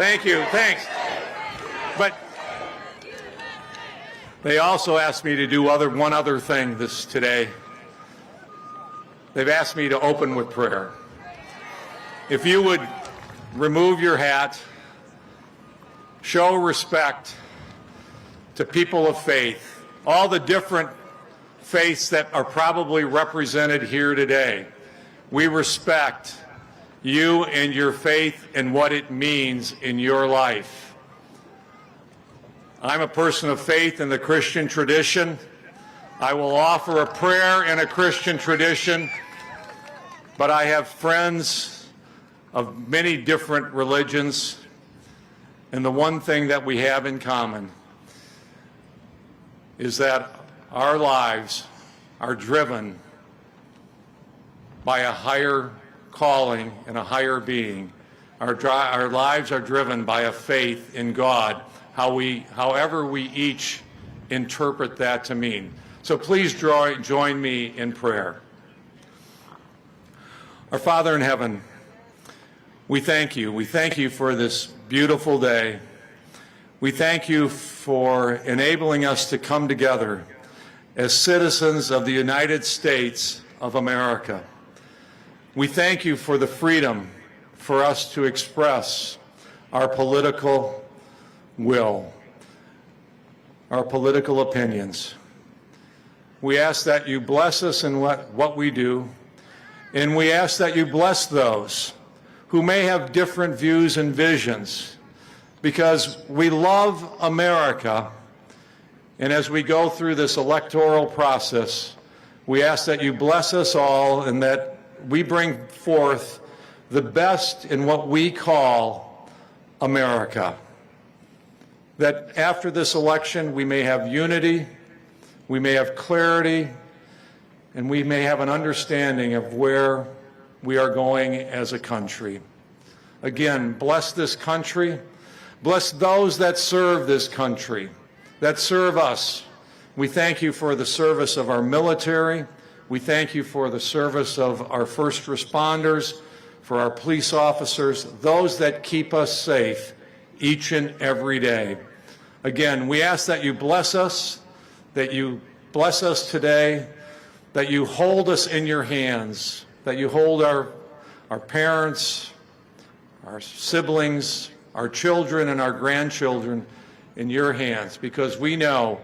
Thank you. Thanks. But they also asked me to do one other thing today. They've asked me to open with prayer. If you would remove your hat, show respect to people of faith, all the different faiths that are probably represented here today. We respect you and your faith and what it means in your life. I'm a person of faith in the Christian tradition. I will offer a prayer in a Christian tradition, but I have friends of many different religions, and the one thing that we have in common is that our lives are driven by a higher calling and a higher being. Our lives are driven by a faith in God, however we each interpret that to mean. So please join me in prayer. Our Father in heaven, we thank you. We thank you for this beautiful day. We thank you for enabling us to come together as citizens of the United States of America. We thank you for the freedom for us to express our political will, our political opinions. We ask that you bless us in what we do, and we ask that you bless those who may have different views and visions, because we love America, and as we go through this electoral process, we ask that you bless us all and that we bring forth the best in what we call America. That after this election we may have unity, we may have clarity, and we may have an understanding of where we are going as a country. Again, bless this country. Bless those that serve this country, that serve us. We thank you for the service of our military. We thank you for the service of our first responders, for our police officers, those that keep us safe each and every day. Again, we ask that you bless us, that you bless us today, that you hold us in your hands, that you hold our parents, our siblings, our children, and our grandchildren in your hands, because we know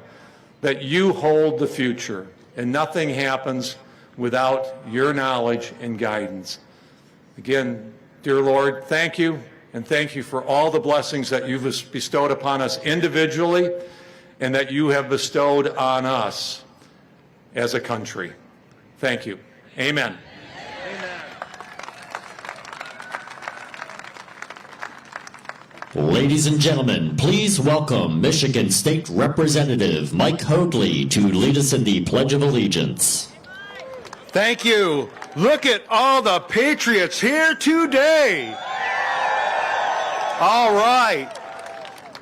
that you hold the future, and nothing happens without your knowledge and guidance. Again, dear Lord, thank you, and thank you for all the blessings that you've bestowed upon us individually and that you have bestowed on us as a country. Thank you. Amen. Ladies and gentlemen, please welcome Michigan State Representative Mike Hoadley to lead us in the Pledge of Allegiance. Thank you. Look at all the patriots here today. All right.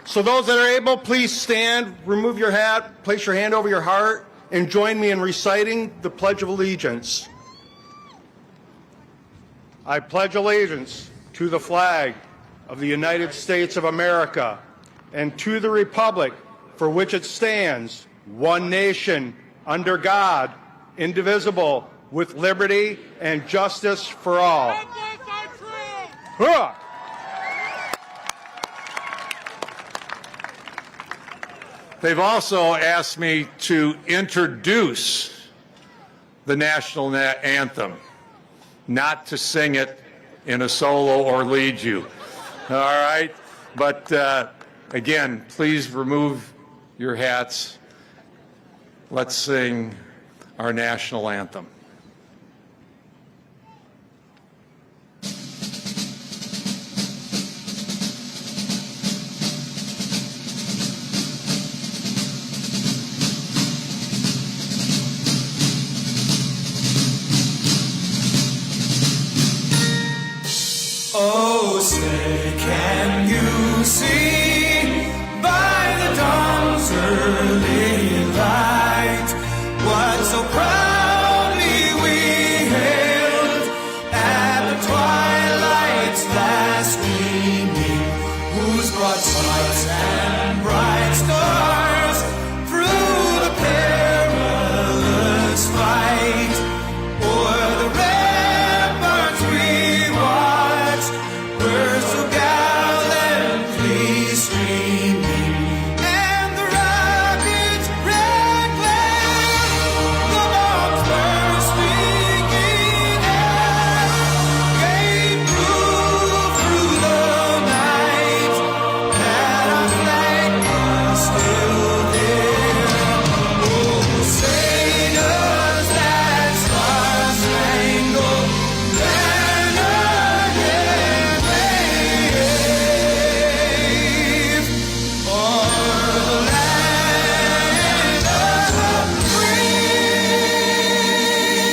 So those that are able, please stand, remove your hat, place your hand over your heart, and join me in reciting the Pledge of Allegiance. I pledge allegiance to the flag of the United States of America and to the republic for which it stands, one nation, under God, indivisible, with liberty and justice for all. They've also asked me to introduce the national anthem, not to sing it in a solo or lead you. All right? But again, please remove your hats. Let's sing our national anthem. Oh, say, can you see by the dawn's early light what so proudly we hailed at the twilight's last gleaming, whose brought lights and bright stars through the perilous fight. O'er the ramparts we watched were so gallantly streaming, and the rocket's red glare, the bombs bursting in air, gave proof through the night that our flag was still there. Oh, say does that star-spangled banner yet wave o'er the land of the free and the home of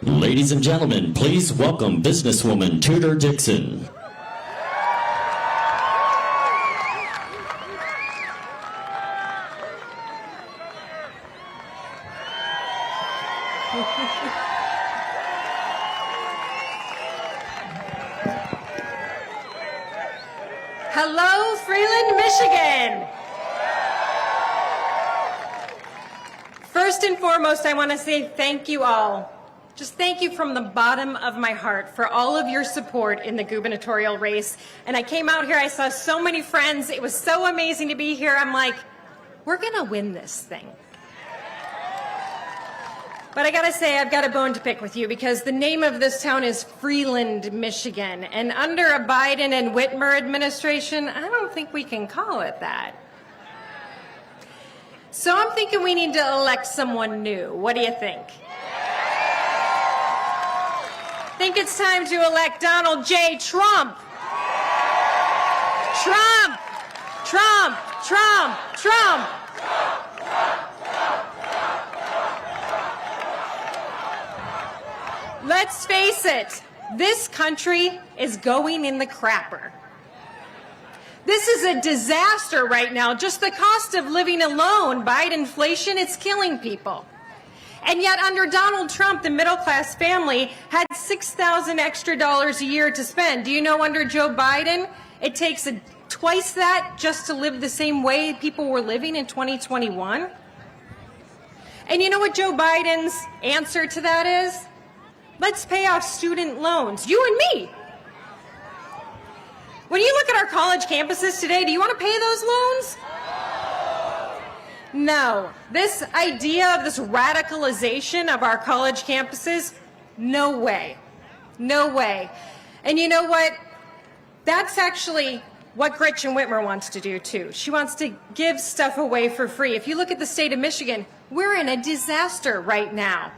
the Ladies and gentlemen, please welcome businesswoman Tudor Dixon. Hello, Freeland, Michigan. First and foremost, I want to say thank you all. Just thank you from the bottom of my heart for all of your support in the gubernatorial race. And I came out here, I saw so many friends. It was so amazing to be here. I'm like, we're going to win this thing. But I got to say, I've got a bone to pick with you because the name of this town is Freeland, Michigan. And under a Biden and Whitmer administration, I don't think we can call it that. So I'm thinking we need to elect someone new. What do you think? Think it's time to elect Donald J. Trump. Trump, Trump, Trump, Trump. Let's face it, this country is going in the crapper. This is a disaster right now. Just the cost of living alone, Biden inflation, it's killing people. And yet under Donald Trump, the middle-class family had $6,000 extra a year to spend. Do you know under Joe Biden, it takes twice that just to live the same way people were living in 2021? And you know what Joe Biden's answer to that is? Let's pay off student loans, you and me. When you look at our college campuses today, do you want to pay those loans? No. This idea of this radicalization of our college campuses, no way. No way. And you know what? That's actually what Gretchen Whitmer wants to do too. She wants to give stuff away for free. If you look at the state of Michigan, we're in a disaster right now.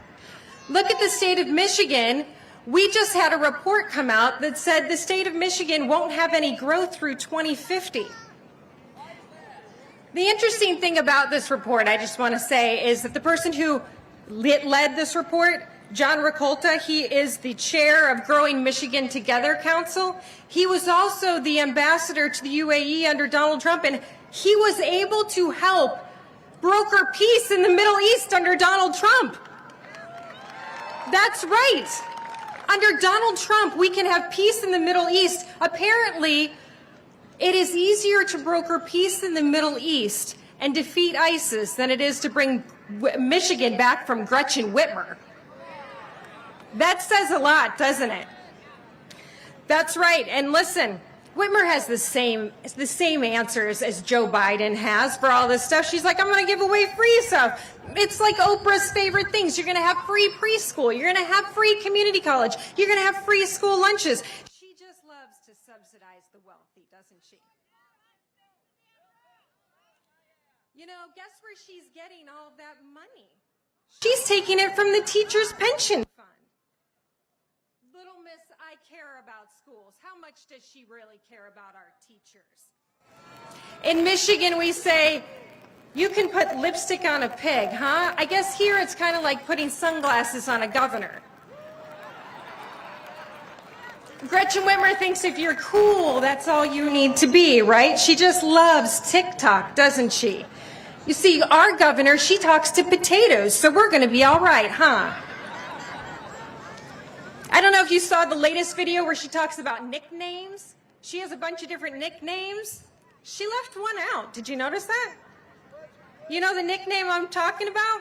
Look at the state of Michigan. We just had a report come out that said the state of Michigan won't have any growth through 2050. The interesting thing about this report, I just want to say, is that the person who led this report, John Ricolta, he is the chair of Growing Michigan Together Council. He was also the ambassador to the UAE under Donald Trump, and he was able to help broker peace in the Middle East under Donald Trump. That's right. Under Donald Trump, we can have peace in the Middle East. Apparently, it is easier to broker peace in the Middle East and defeat ISIS than it is to bring Michigan back from Gretchen Whitmer. That says a lot, doesn't it? That's right. And listen, Whitmer has the same answers as Joe Biden has for all this stuff. She's like, I'm going to give away free stuff. It's like Oprah's favorite things. You're going to have free preschool. You're going to have free community college. You're going to have free school lunches. She just loves to subsidize the wealthy, doesn't she? You know, guess where she's getting all of that money? She's taking it from the teachers' pension fund. Little Miss, I care about schools. How much does she really care about our teachers? In Michigan, we say, You can put lipstick on a pig, huh? I guess here it's kind of like putting sunglasses on a governor. Gretchen Whitmer thinks if you're cool, that's all you need to be, right? She just loves TikTok, doesn't she? You see, our governor, she talks to potatoes, so we're going to be all right, huh? I don't know if you saw the latest video where she talks about nicknames. She has a bunch of different nicknames. She left one out. Did you notice that? You know the nickname I'm talking about?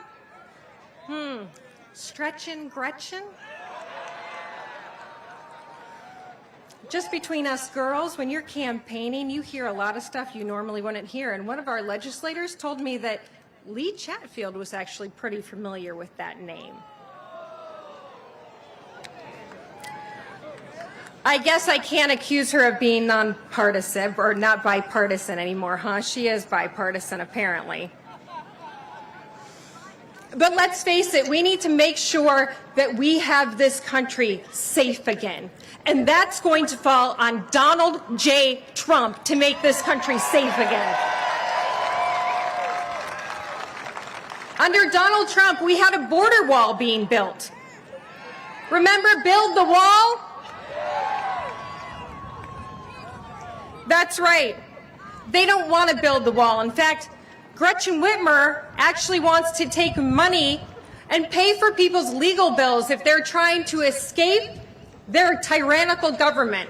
Stretchin' Gretchen? Just between us girls, when you're campaigning, you hear a lot of stuff you normally wouldn't hear. And one of our legislators told me that Lee Chatfield was actually pretty familiar with that name. I guess I can't accuse her of being nonpartisan, or not bipartisan anymore, huh? She is bipartisan, apparently. But let's face it, we need to make sure that we have this country safe again. And that's going to fall on Donald J. Trump to make this country safe again. Under Donald Trump, we had a border wall being built. Remember, build the wall? That's right. They don't want to build the wall. In fact, Gretchen Whitmer actually wants to take money and pay for people's legal bills if they're trying to escape their tyrannical government.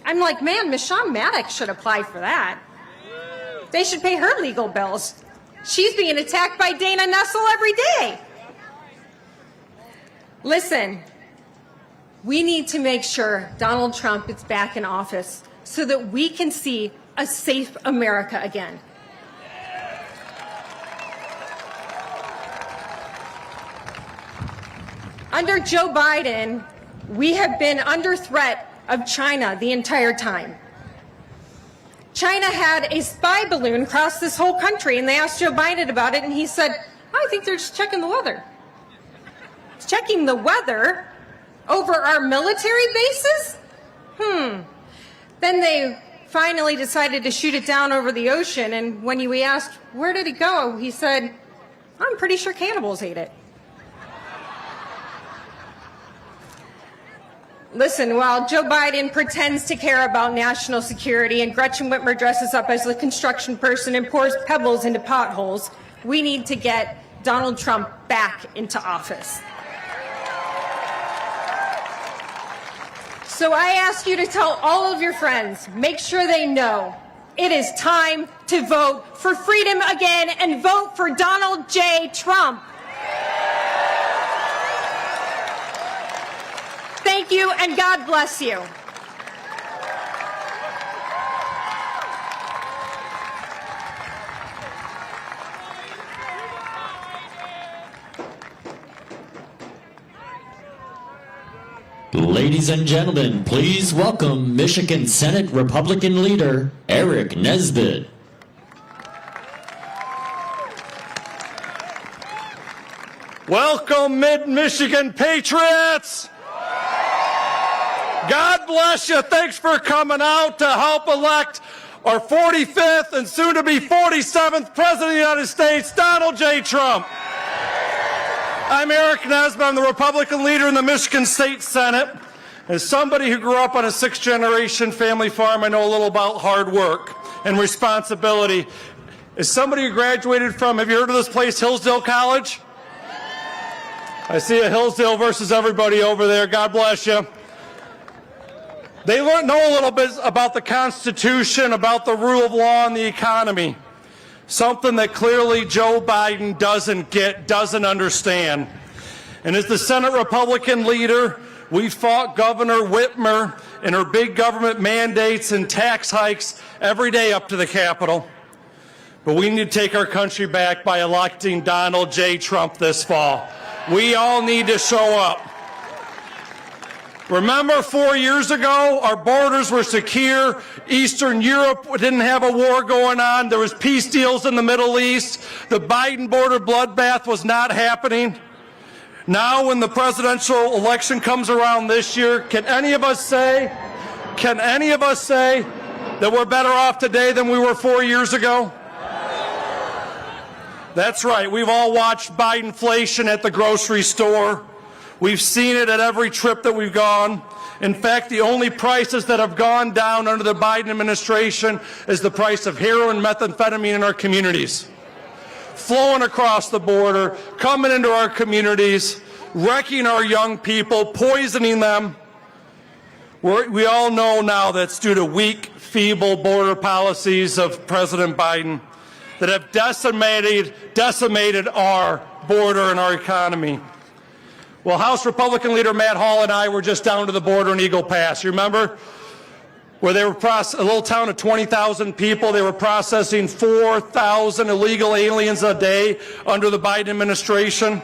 I'm like, man, Michelle Maddox should apply for that. They should pay her legal bills. She's being attacked by Dana Nessel every day. Listen, we need to make sure Donald Trump is back in office so that we can see a safe America again. Under Joe Biden, we have been under threat of China the entire time. China had a spy balloon cross this whole country, and they asked Joe Biden about it, and he said, I think they're just checking the weather. Checking the weather over our military bases? Then they finally decided to shoot it down over the ocean, and when we asked, where did it go? He said, I'm pretty sure cannibals ate it. Listen, while Joe Biden pretends to care about national security and Gretchen Whitmer dresses up as a construction person and pours pebbles into potholes, we need to get Donald Trump back into office. So I ask you to tell all of your friends, make sure they know, it is time to vote for freedom again and vote for Donald J. Trump. Thank you, and God bless you. Ladies and gentlemen, please welcome Michigan Senate Republican leader Eric Nesbitt. Welcome, Mid-Michigan Patriots! God bless you. Thanks for coming out to help elect our 45th and soon-to-be 47th President of the United States, Donald J. Trump. I'm Eric Nesbitt. I'm the Republican leader in the Michigan State Senate. As somebody who grew up on a sixth-generation family farm, I know a little about hard work and responsibility. As somebody who graduated from, have you heard of this place, Hillsdale College? I see a Hillsdale versus everybody over there. God bless you. They know a little bit about the Constitution, about the rule of law and the economy. Something that clearly Joe Biden doesn't get, doesn't understand. And as the Senate Republican leader, we fought Governor Whitmer and her big government mandates and tax hikes every day up to the Capitol. But we need to take our country back by electing Donald J. Trump this fall. We all need to show up. Remember 4 years ago, our borders were secure. Eastern Europe didn't have a war going on. There was peace deals in the Middle East. The Biden border bloodbath was not happening. Now when the presidential election comes around this year, can any of us say that we're better off today than we were 4 years ago? That's right. We've all watched Bidenflation at the grocery store. We've seen it at every trip that we've gone. In fact, the only prices that have gone down under the Biden administration is the price of heroin, methamphetamine in our communities. Flowing across the border, coming into our communities, wrecking our young people, poisoning them. We all know now that's due to weak, feeble border policies of President Biden that have decimated our border and our economy. Well, House Republican Leader Matt Hall and I were just down to the border in Eagle Pass. You remember? Where they were a little town of 20,000 people. They were processing 4,000 illegal aliens a day under the Biden administration.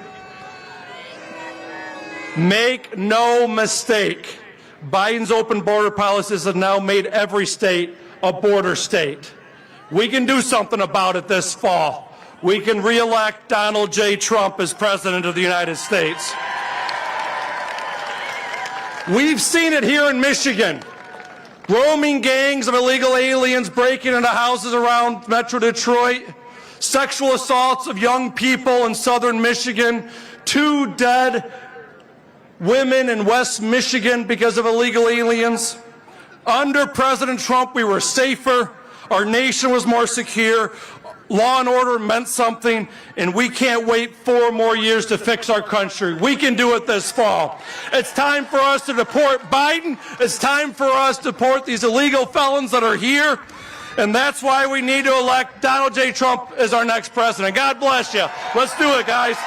Make no mistake, Biden's open border policies have now made every state a border state. We can do something about it this fall. We can re-elect Donald J. Trump as President of the United States. We've seen it here in Michigan. Roaming gangs of illegal aliens breaking into houses around Metro Detroit. Sexual assaults of young people in southern Michigan. 2 dead women in West Michigan because of illegal aliens. Under President Trump, we were safer. Our nation was more secure. Law and order meant something, and we can't wait 4 more years to fix our country. We can do it this fall. It's time for us to deport Biden. It's time for us to deport these illegal felons that are here. And that's why we need to elect Donald J. Trump as our next president. God bless you. Let's do it, guys.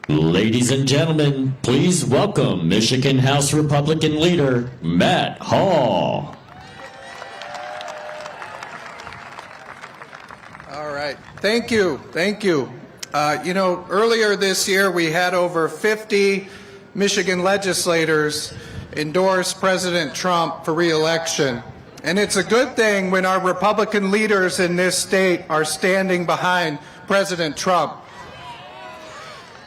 Ladies and gentlemen, please welcome Michigan House Republican Leader Matt Hall. All right. Thank you. Thank you. Earlier this year we had over 50 Michigan legislators endorse President Trump for re-election. And it's a good thing when our Republican leaders in this state are standing behind President Trump.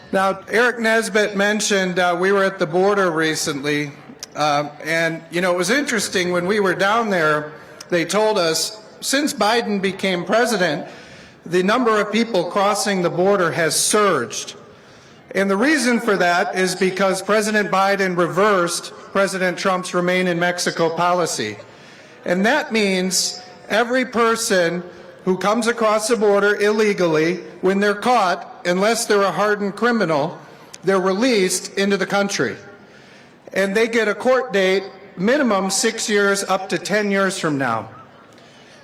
Now, Eric Nesbitt mentioned we were at the border recently, and it was interesting when we were down there, they told us since Biden became president, the number of people crossing the border has surged. And the reason for that is because President Biden reversed President Trump's Remain in Mexico policy. And that means every person who comes across the border illegally, when they're caught, unless they're a hardened criminal, they're released into the country. And they get a court date, minimum 6 years up to 10 years from now.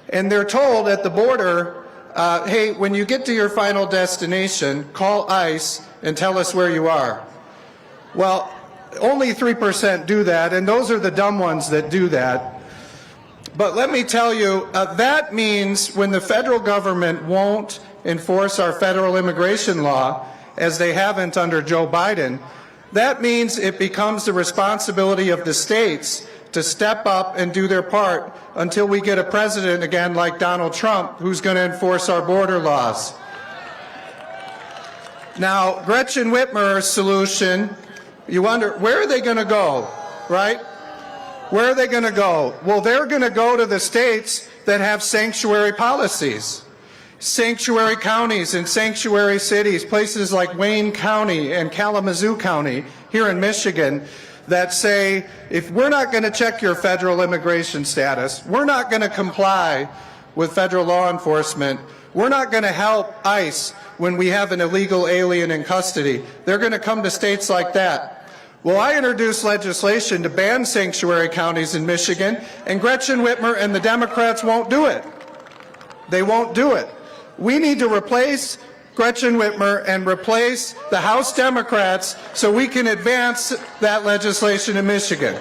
And they're told at the border, hey, when you get to your final destination, call ICE and tell us where you are. Well, only 3% do that, and those are the dumb ones that do that. But let me tell you, that means when the federal government won't enforce our federal immigration law, as they haven't under Joe Biden, that means it becomes the responsibility of the states to step up and do their part until we get a president again like Donald Trump who's going to enforce our border laws. Now, Gretchen Whitmer's solution, you wonder, where are they going to go, right? Where are they going to go? Well, they're going to go to the states that have sanctuary policies. Sanctuary counties and sanctuary cities, places like Wayne County and Kalamazoo County here in Michigan, that say, if we're not going to check your federal immigration status, we're not going to comply with federal law enforcement, we're not going to help ICE when we have an illegal alien in custody, they're going to come to states like that. Well, I introduced legislation to ban sanctuary counties in Michigan, and Gretchen Whitmer and the Democrats won't do it. They won't do it. We need to replace Gretchen Whitmer and replace the House Democrats so we can advance that legislation in Michigan.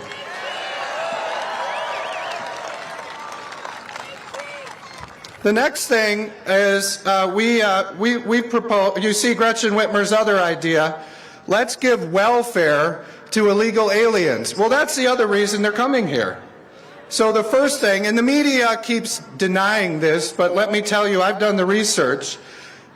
The next thing is we propose, you see Gretchen Whitmer's other idea, let's give welfare to illegal aliens. Well, that's the other reason they're coming here. So the first thing, and the media keeps denying this, but let me tell you, I've done the research.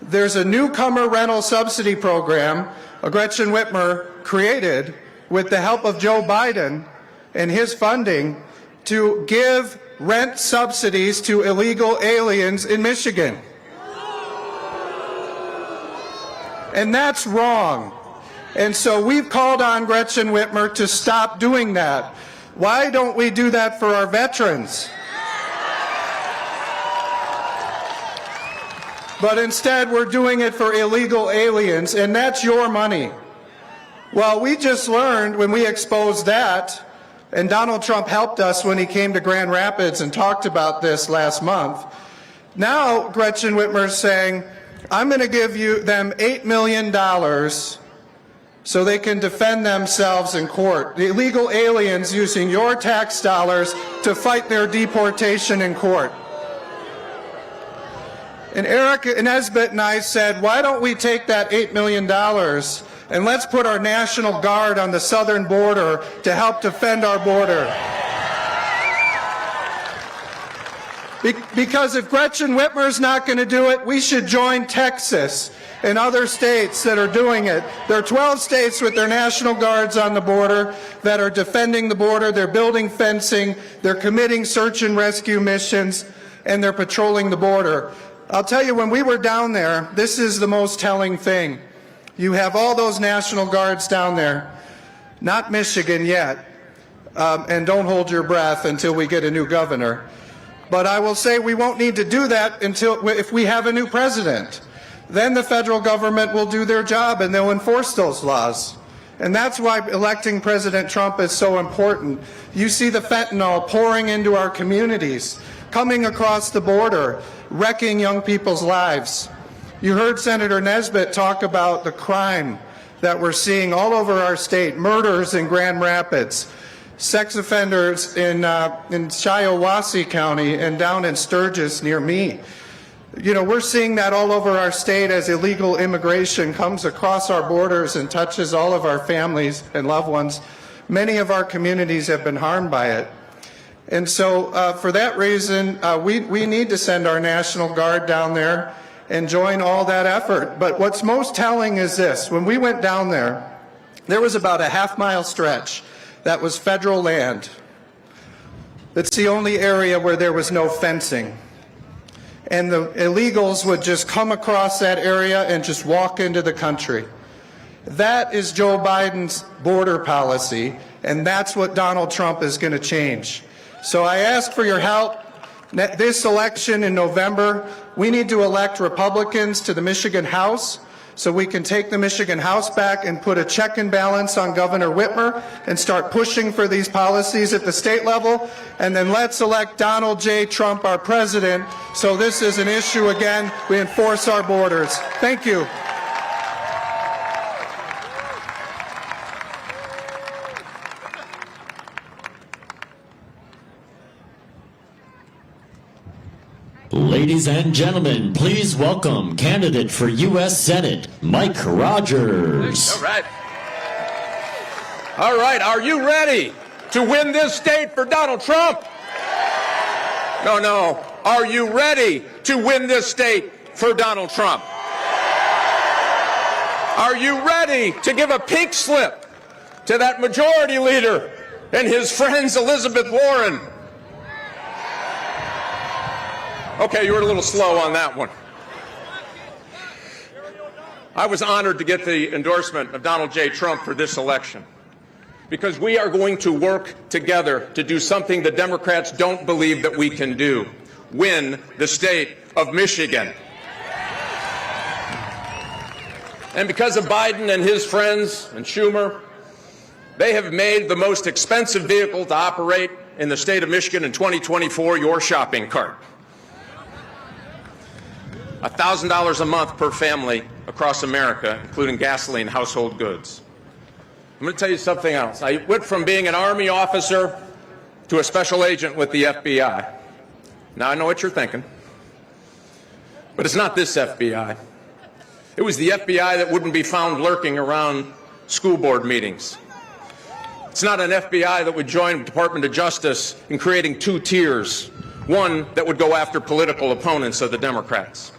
There's a newcomer rental subsidy program Gretchen Whitmer created with the help of Joe Biden and his funding, to give rent subsidies to illegal aliens in Michigan. And that's wrong. And so we've called on Gretchen Whitmer to stop doing that. Why don't we do that for our veterans? But instead, we're doing it for illegal aliens, and that's your money. Well, we just learned when we exposed that, and Donald Trump helped us when he came to Grand Rapids and talked about this last month. Now, Gretchen Whitmer's saying, I'm going to give them $8 million so they can defend themselves in court. The illegal aliens using your tax dollars to fight their deportation in court. And Eric Nesbitt and I said, why don't we take that $8 million and let's put our National Guard on the southern border to help defend our border. Because if Gretchen Whitmer's not going to do it, we should join Texas and other states that are doing it. There are 12 states with their National Guards on the border that are defending the border. They're building fencing. They're committing search and rescue missions, and they're patrolling the border. I'll tell you, when we were down there, this is the most telling thing. You have all those National Guards down there, not Michigan yet, and don't hold your breath until we get a new governor. But I will say we won't need to do that if we have a new president. Then the federal government will do their job and they'll enforce those laws. And that's why electing President Trump is so important. You see the fentanyl pouring into our communities, coming across the border, wrecking young people's lives. You heard Senator Nesbitt talk about the crime that we're seeing all over our state, murders in Grand Rapids, sex offenders in Shiawassee County and down in Sturgis near me. You know, we're seeing that all over our state as illegal immigration comes across our borders and touches all of our families and loved ones. Many of our communities have been harmed by it. And so for that reason, we need to send our National Guard down there and join all that effort. But what's most telling is this. When we went down there, there was about a half-mile stretch that was federal land. It's the only area where there was no fencing. And the illegals would just come across that area and just walk into the country. That is Joe Biden's border policy, and that's what Donald Trump is going to change. So I ask for your help. This election in November, we need to elect Republicans to the Michigan House so we can take the Michigan House back and put a check and balance on Governor Whitmer and start pushing for these policies at the state level. And then let's elect Donald J. Trump, our president, so this is an issue again. We enforce our borders. Thank you. Ladies and gentlemen, please welcome candidate for U.S. Senate, Mike Rogers. All right. All right, are you ready to win this state for Donald Trump? No. Are you ready to win this state for Donald Trump? Are you ready to give a pink slip to that majority leader and his friends Elizabeth Warren? Okay, you were a little slow on that one. I was honored to get the endorsement of Donald J. Trump for this election because we are going to work together to do something the Democrats don't believe that we can do: win the state of Michigan. And because of Biden and his friends and Schumer, they have made the most expensive vehicle to operate in the state of Michigan in 2024 your shopping cart. $1,000 a month per family across America, including gasoline, household goods. I'm going to tell you something else. I went from being an Army officer to a special agent with the FBI. Now, I know what you're thinking, but it's not this FBI. It was the FBI that wouldn't be found lurking around school board meetings. It's not an FBI that would join the Department of Justice in creating two tiers, one that would go after political opponents of the Democrats.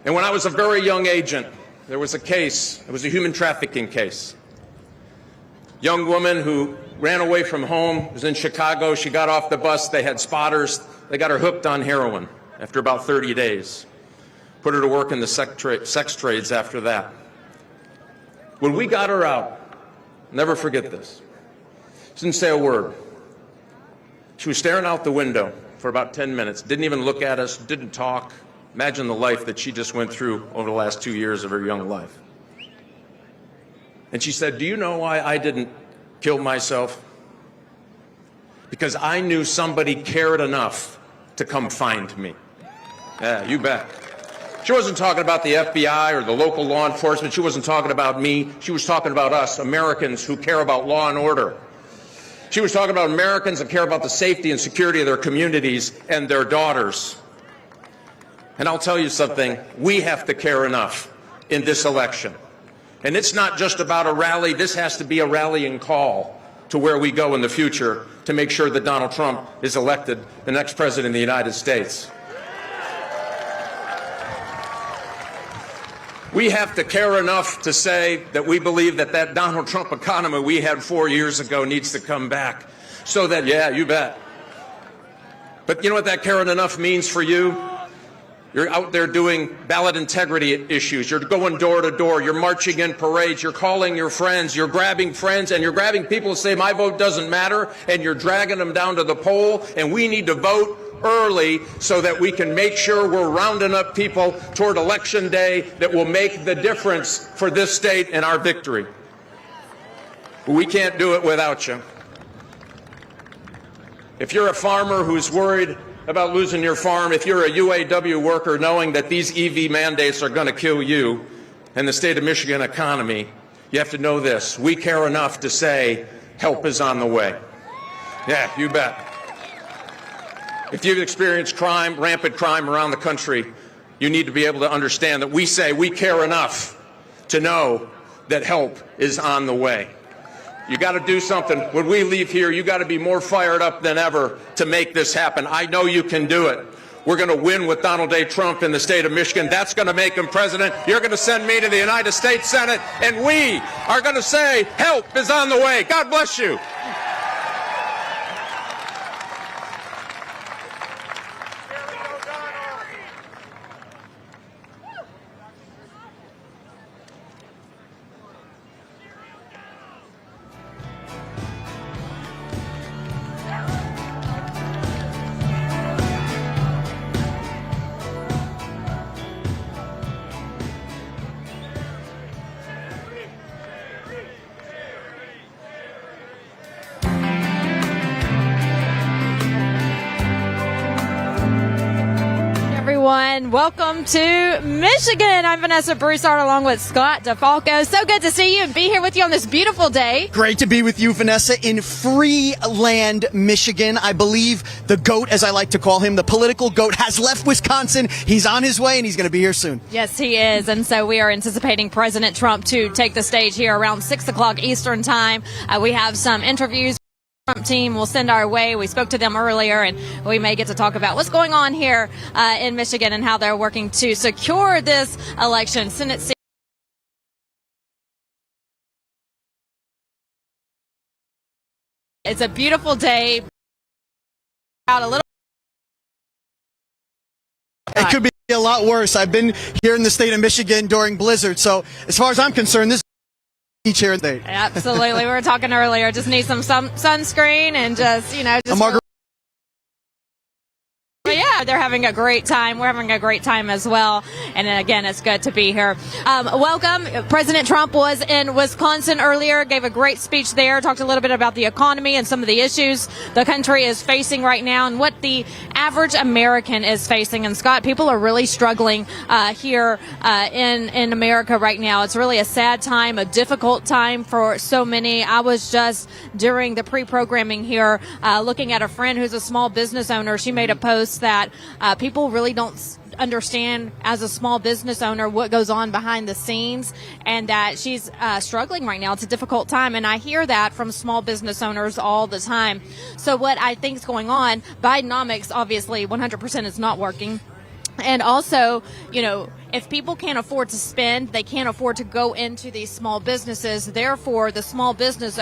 And when I was a very young agent, there was a case, it was a human trafficking case. Young woman who ran away from home, was in Chicago. She got off the bus. They had spotters. They got her hooked on heroin after about 30 days. Put her to work in the sex trades after that. When we got her out, never forget this, she didn't say a word. She was staring out the window for about 10 minutes, didn't even look at us, didn't talk. Imagine the life that she just went through over the last 2 years of her young life. And she said, "Do you know why I didn't kill myself? Because I knew somebody cared enough to come find me." Yeah, you bet. She wasn't talking about the FBI or the local law enforcement. She wasn't talking about me. She was talking about us, Americans who care about law and order. She was talking about Americans that care about the safety and security of their communities and their daughters. And I'll tell you something, we have to care enough in this election. And it's not just about a rally. This has to be a rallying call to where we go in the future to make sure that Donald Trump is elected the next president of the United States. We have to care enough to say that we believe that that Donald Trump economy we had 4 years ago needs to come back. So that, yeah, you bet. But you know what that caring enough means for you? You're out there doing ballot integrity issues. You're going door to door. You're marching in parades. You're calling your friends. You're grabbing friends, and you're grabbing people who say, "My vote doesn't matter," and you're dragging them down to the poll, and we need to vote early so that we can make sure we're rounding up people toward Election Day that will make the difference for this state and our victory. We can't do it without you. If you're a farmer who's worried about losing your farm, if you're a UAW worker knowing that these EV mandates are going to kill you and the state of Michigan economy, you have to know this. We care enough to say help is on the way. Yeah, you bet. If you've experienced crime, rampant crime around the country, you need to be able to understand that we say we care enough to know that help is on the way. You got to do something. When we leave here, you got to be more fired up than ever to make this happen. I know you can do it. We're going to win with Donald J. Trump in the state of Michigan. That's going to make him president. You're going to send me to the United States Senate, and we are going to say help is on the way. God bless you. Welcome to Michigan. I'm Vanessa Broussard along with Scott DeFalco. So good to see you and be here with you on this beautiful day. Great to be with you, Vanessa, in Freeland, Michigan. I believe the GOAT, as I like to call him, the political GOAT, has left Wisconsin. He's on his way, and he's going to be here soon. Yes, he is. And so we are anticipating President Trump to take the stage here around 6 o'clock Eastern time. We have some interviews. Trump team will send our way. We spoke to them earlier, and we may get to talk about what's going on here in Michigan and how they're working to secure this election. Senate seat. It's a beautiful day. Out a little. It could be a lot worse. I've been here in the state of Michigan during blizzard, so as far as I'm concerned, this chair thing. Absolutely. We were talking earlier. Just need some sunscreen and just, A margarita. But yeah, they're having a great time. We're having a great time as well. And again, it's good to be here. Welcome. President Trump was in Wisconsin earlier, gave a great speech there, talked a little bit about the economy and some of the issues the country is facing right now and what the average American is facing. And Scott, people are really struggling here in America right now. It's really a sad time, a difficult time for so many. I was just during the pre-programming here looking at a friend who's a small business owner. She made a post that people really don't understand as a small business owner what goes on behind the scenes, and that she's struggling right now. It's a difficult time, and I hear that from small business owners all the time. So what I think is going on, Bidenomics obviously 100% is not working. And also, if people can't afford to spend, they can't afford to go into these small businesses. Therefore, the small business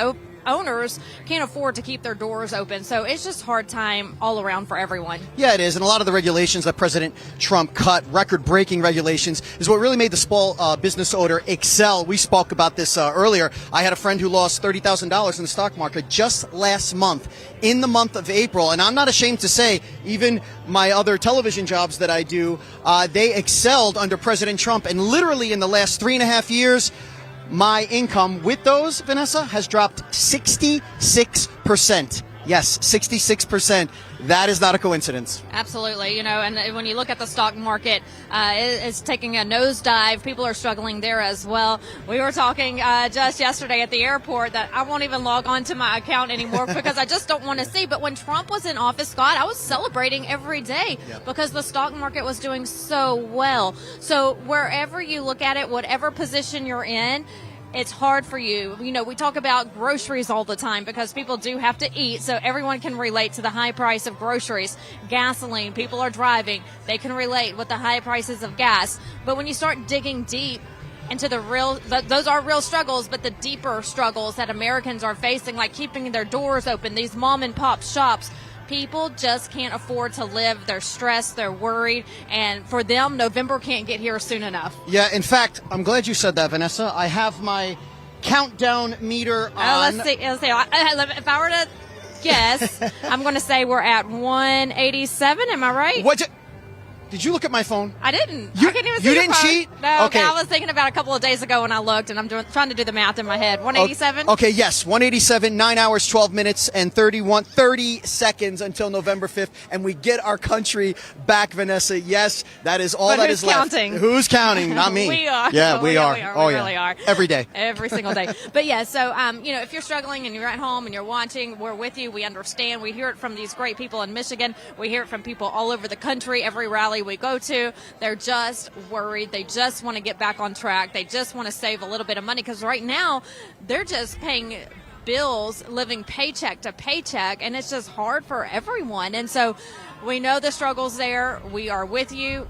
owners can't afford to keep their doors open. So it's just hard time all around for everyone. Yeah, it is. And a lot of the regulations that President Trump cut, record-breaking regulations, is what really made the small business owner excel. We spoke about this earlier. I had a friend who lost $30,000 in the stock market just last month, in the month of April. And I'm not ashamed to say, even my other television jobs that I do, they excelled under President Trump. And literally in the last 3.5 years, my income with those, Vanessa, has dropped 66%. Yes, 66%. That is not a coincidence. Absolutely. And when you look at the stock market, it's taking a nosedive. People are struggling there as well. We were talking just yesterday at the airport that I won't even log on to my account anymore because I just don't want to see. But when Trump was in office, Scott, I was celebrating every day because the stock market was doing so well. So wherever you look at it, whatever position you're in, it's hard for you. We talk about groceries all the time because people do have to eat, so everyone can relate to the high price of groceries. Gasoline, people are driving. They can relate with the high prices of gas. But when you start digging deep into those are real struggles, but the deeper struggles that Americans are facing, like keeping their doors open, these mom and pop shops, people just can't afford to live. They're stressed, they're worried, and for them, November can't get here soon enough. Yeah, in fact, I'm glad you said that, Vanessa. I have my countdown meter on. Let's see. If I were to guess, I'm going to say we're at 187. Am I right? What? Did you look at my phone? I didn't. You, I can't even see you your didn't phone. cheat? No, okay. I was thinking about a couple of days ago when I looked, and I'm trying to do the math in my head. 187? Okay, yes, 187, 9 hours, 12 minutes, and 30 seconds until November 5th, and we get our country back, Vanessa. Yes, that is all that is left. Who's counting? Who's counting? Not me. We are. Yeah, we are. We really are. Every day. Every single day. But yeah, so, if you're struggling and you're at home and you're watching, we're with you. We understand. We hear it from these great people in Michigan. We hear it from people all over the country. Every rally we go to, they're just worried. They just want to get back on track. They just want to save a little bit of money because right now they're just paying bills, living paycheck to paycheck, and it's just hard for everyone. And so we know the struggle's there. We are with you.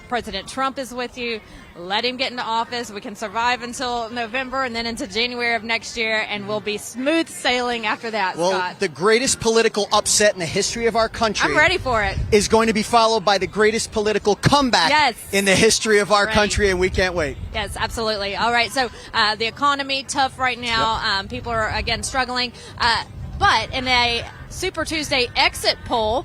President Trump is with you. Let him get into office. We can survive until November and then into January of next year, and we'll be smooth sailing after that, Well, Scott. the greatest political upset in the history of our country I'm ready for it. is going to be followed by the greatest political comeback in the history of our country, and we can't wait. Yes, absolutely. All right, so the economy, tough right now. People are, again, struggling. But in a Super Tuesday exit poll,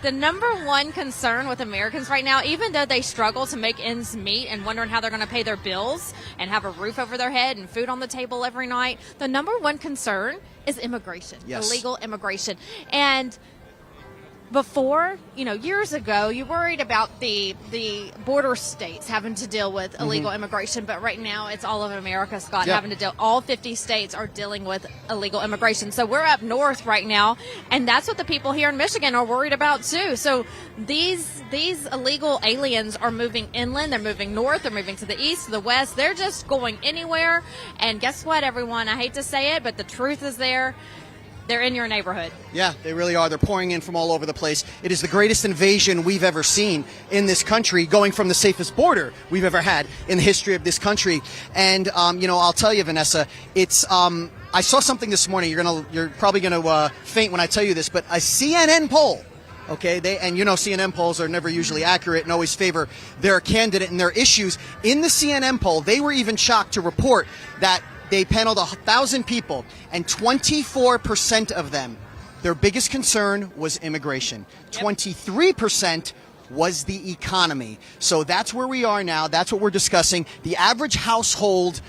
the number one concern with Americans right now, even though they struggle to make ends meet and wondering how they're going to pay their bills and have a roof over their head and food on the table every night, the number one concern is immigration, illegal immigration. And before, years ago, you worried about the border states having to deal with illegal immigration, but right now it's all of America, Scott, having to deal. All 50 states are dealing with illegal immigration. So we're up north right now, and that's what the people here in Michigan are worried about too. So these illegal aliens are moving inland, they're moving north, they're moving to the east, to the west. They're just going anywhere. And guess what, everyone? I hate to say it, but the truth is there. They're in your neighborhood. Yeah, they really are. They're pouring in from all over the place. It is the greatest invasion we've ever seen in this country, going from the safest border we've ever had in the history of this country. And, I'll tell you, Vanessa, it's, I saw something this morning. You're probably going to faint when I tell you this, but a CNN poll. Okay, CNN polls are never usually accurate and always favor their candidate and their issues. In the CNN poll, they were even shocked to report that they paneled 1,000 people, and 24% of them, their biggest concern was immigration. 23% was the economy. So that's where we are now. That's what we're discussing. The average household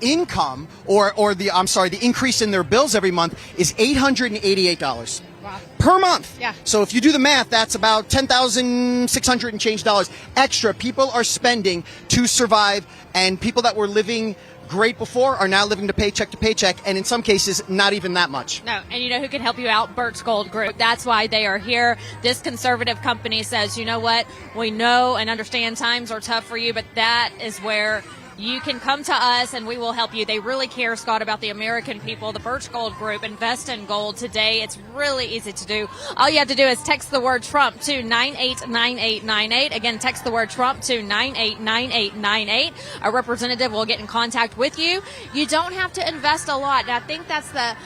income, the increase in their bills every month is $888. Wow. Per month. Yeah. So if you do the math, that's about $10,600 and change dollars extra people are spending to survive, and people that were living great before are now living to paycheck, and in some cases, not even that much. No, and you know who can help you out? Bert's Gold Group. That's why they are here. This conservative company says, you know what? We know and understand times are tough for you, but that is where you can come to us and we will help you. They really care, Scott, about the American people. The Birch Gold Group, invest in gold today. It's really easy to do. All you have to do is text the word Trump to 989898. Again, text the word Trump to 989898. A representative will get in contact with you. You don't have to invest a lot. And I think that's the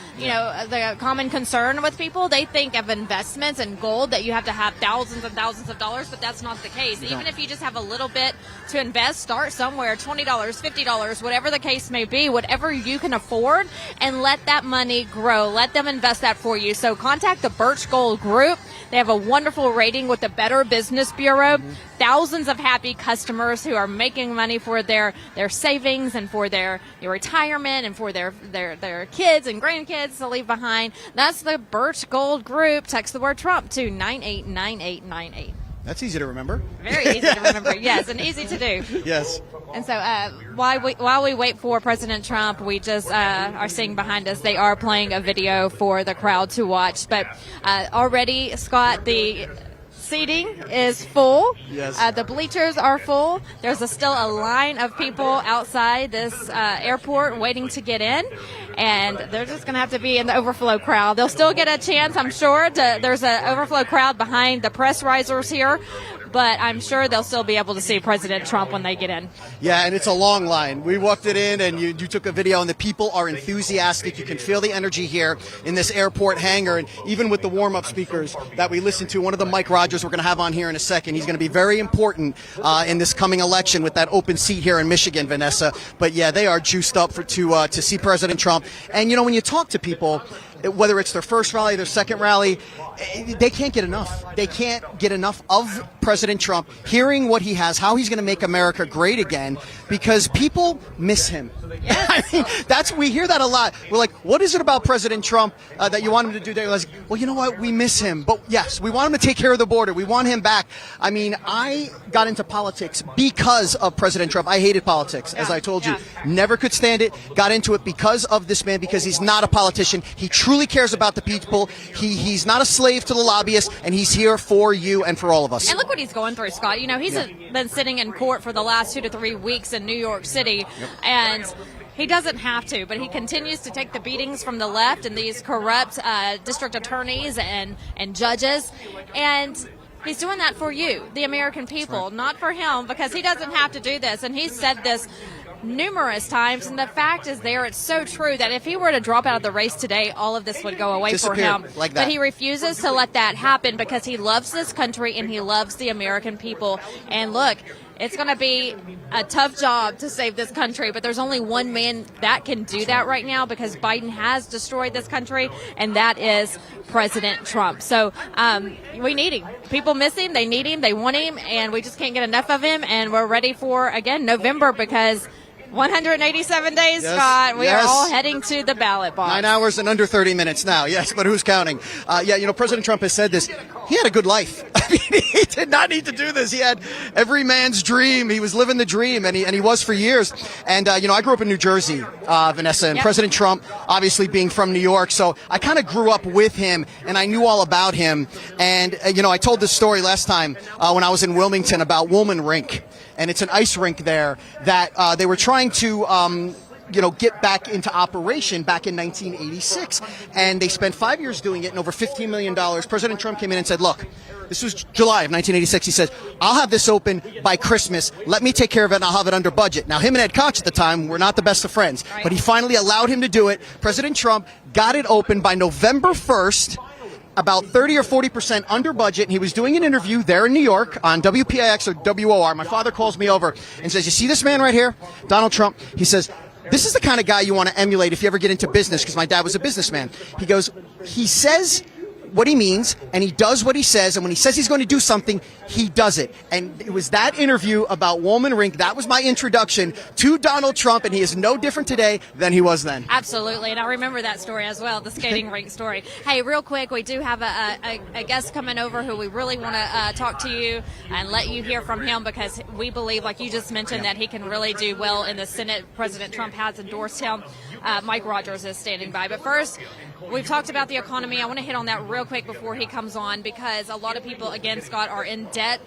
common concern with people. They think of investments in gold that you have to have thousands and thousands of dollars, but that's not the case. Even if you just have a little bit to invest, start somewhere, $20, $50, whatever the case may be, whatever you can afford, and let that money grow. Let them invest that for you. So contact the Birch Gold Group. They have a wonderful rating with the Better Business Bureau. Thousands of happy customers who are making money for their savings and for their retirement and for their kids and grandkids to leave behind. That's the Birch Gold Group. Text the word Trump to 989898. That's easy to remember. Very easy to remember, yes, and easy to do. Yes. And so while we wait for President Trump, we just are seeing behind us, they are playing a video for the crowd to watch. But already, Scott, the seating is full. Yes. The bleachers are full. There's still a line of people outside this airport waiting to get in. And they're just going to have to be in the overflow crowd. They'll still get a chance, I'm sure. There's an overflow crowd behind the press risers here. But I'm sure they'll still be able to see President Trump when they get in. Yeah, and it's a long line. We walked it in, and you took a video, and the people are enthusiastic. You can feel the energy here in this airport hangar, and even with the warm-up speakers that we listened to, one of them, Mike Rogers, we're going to have on here in a second. He's going to be very important in this coming election with that open seat here in Michigan, Vanessa. But, yeah, they are juiced up to see President Trump. And, when you talk to people, whether it's their first rally, their second rally, they can't get enough. They can't get enough of President Trump, hearing what he has, how he's going to make America great again, because people miss him. Yes. I mean, we hear that a lot. We're like, what is it about President Trump that you want him to do? Like, well, you know what? We miss him. But yes, we want him to take care of the border. We want him back. I mean, I got into politics because of President Trump. I hated politics, as I told you. Never could stand it. Got into it because of this man, because he's not a politician. He truly cares about the people. He's not a slave to the lobbyists, and he's here for you and for all of us. And look what he's going through, Scott. He's been sitting in court for the last 2 to 3 weeks in New York City, and he doesn't have to, but he continues to take the beatings from the left and these corrupt district attorneys and judges, and he's doing that for you, the American people, not for him, because he doesn't have to do this, and he's said this numerous times, and the fact is it's so true that if he were to drop out of the race today, all of this would go away for him. Like that. But he refuses to let that happen because he loves this country and he loves the American people. And look, it's going to be a tough job to save this country, but there's only one man that can do that right now, because Biden has destroyed this country, and that is President Trump. So we need him. People miss him. They need him. They want him, and we just can't get enough of him. And we're ready for, again, November, because 187 days, yes, Scott. We yes. are all heading to the ballot box. 9 hours and under 30 minutes now, yes, but who's counting? President Trump has said this. He had a good life. I mean, he did not need to do this. He had every man's dream. He was living the dream, and he was for years. And, I grew up in New Jersey, Vanessa, and Yep. President Trump, obviously being from New York, so I kind of grew up with him, and I knew all about him. And, I told this story last time when I was in Wilmington about Woolman Rink. And it's an ice rink there that they were trying to, get back into operation back in 1986. And they spent 5 years doing it and over $15 million. President Trump came in and said, look, this was July of 1986. He said, I'll have this open by Christmas. Let me take care of it, and I'll have it under budget. Now, him and Ed Koch at the time were not the best of friends, but he finally allowed him to do it. President Trump got it open by November 1st. About 30 or 40% under budget. And he was doing an interview there in New York on WPIX or WOR. My father calls me over and says, you see this man right here, Donald Trump? He says, this is the kind of guy you want to emulate if you ever get into business, because my dad was a businessman. He goes, he says what he means, and he does what he says, and when he says he's going to do something, he does it. And it was that interview about Woolman Rink, that was my introduction to Donald Trump, and he is no different today than he was then. Absolutely, and I remember that story as well, the skating rink story. Hey, real quick, we do have a guest coming over who we really want to talk to you and let you hear from him, because we believe, like you just mentioned, that he can really do well in the Senate. President Trump has endorsed him. Mike Rogers is standing by. But first, we've talked about the economy. I want to hit on that real quick before he comes on, because a lot of people, again, Scott, are in debt.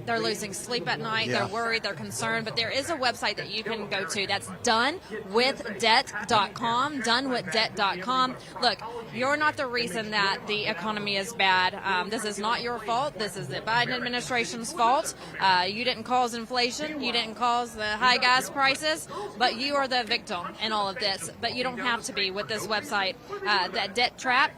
They're losing sleep at night. Yeah. They're worried. They're concerned. But there is a website that you can go to. That's donewithdebt.com. Donewithdebt.com. Look, you're not the reason that the economy is bad. This is not your fault. This is the Biden administration's fault. You didn't cause inflation. You didn't cause the high gas prices. But you are the victim in all of this. But you don't have to be with this website. That debt trap,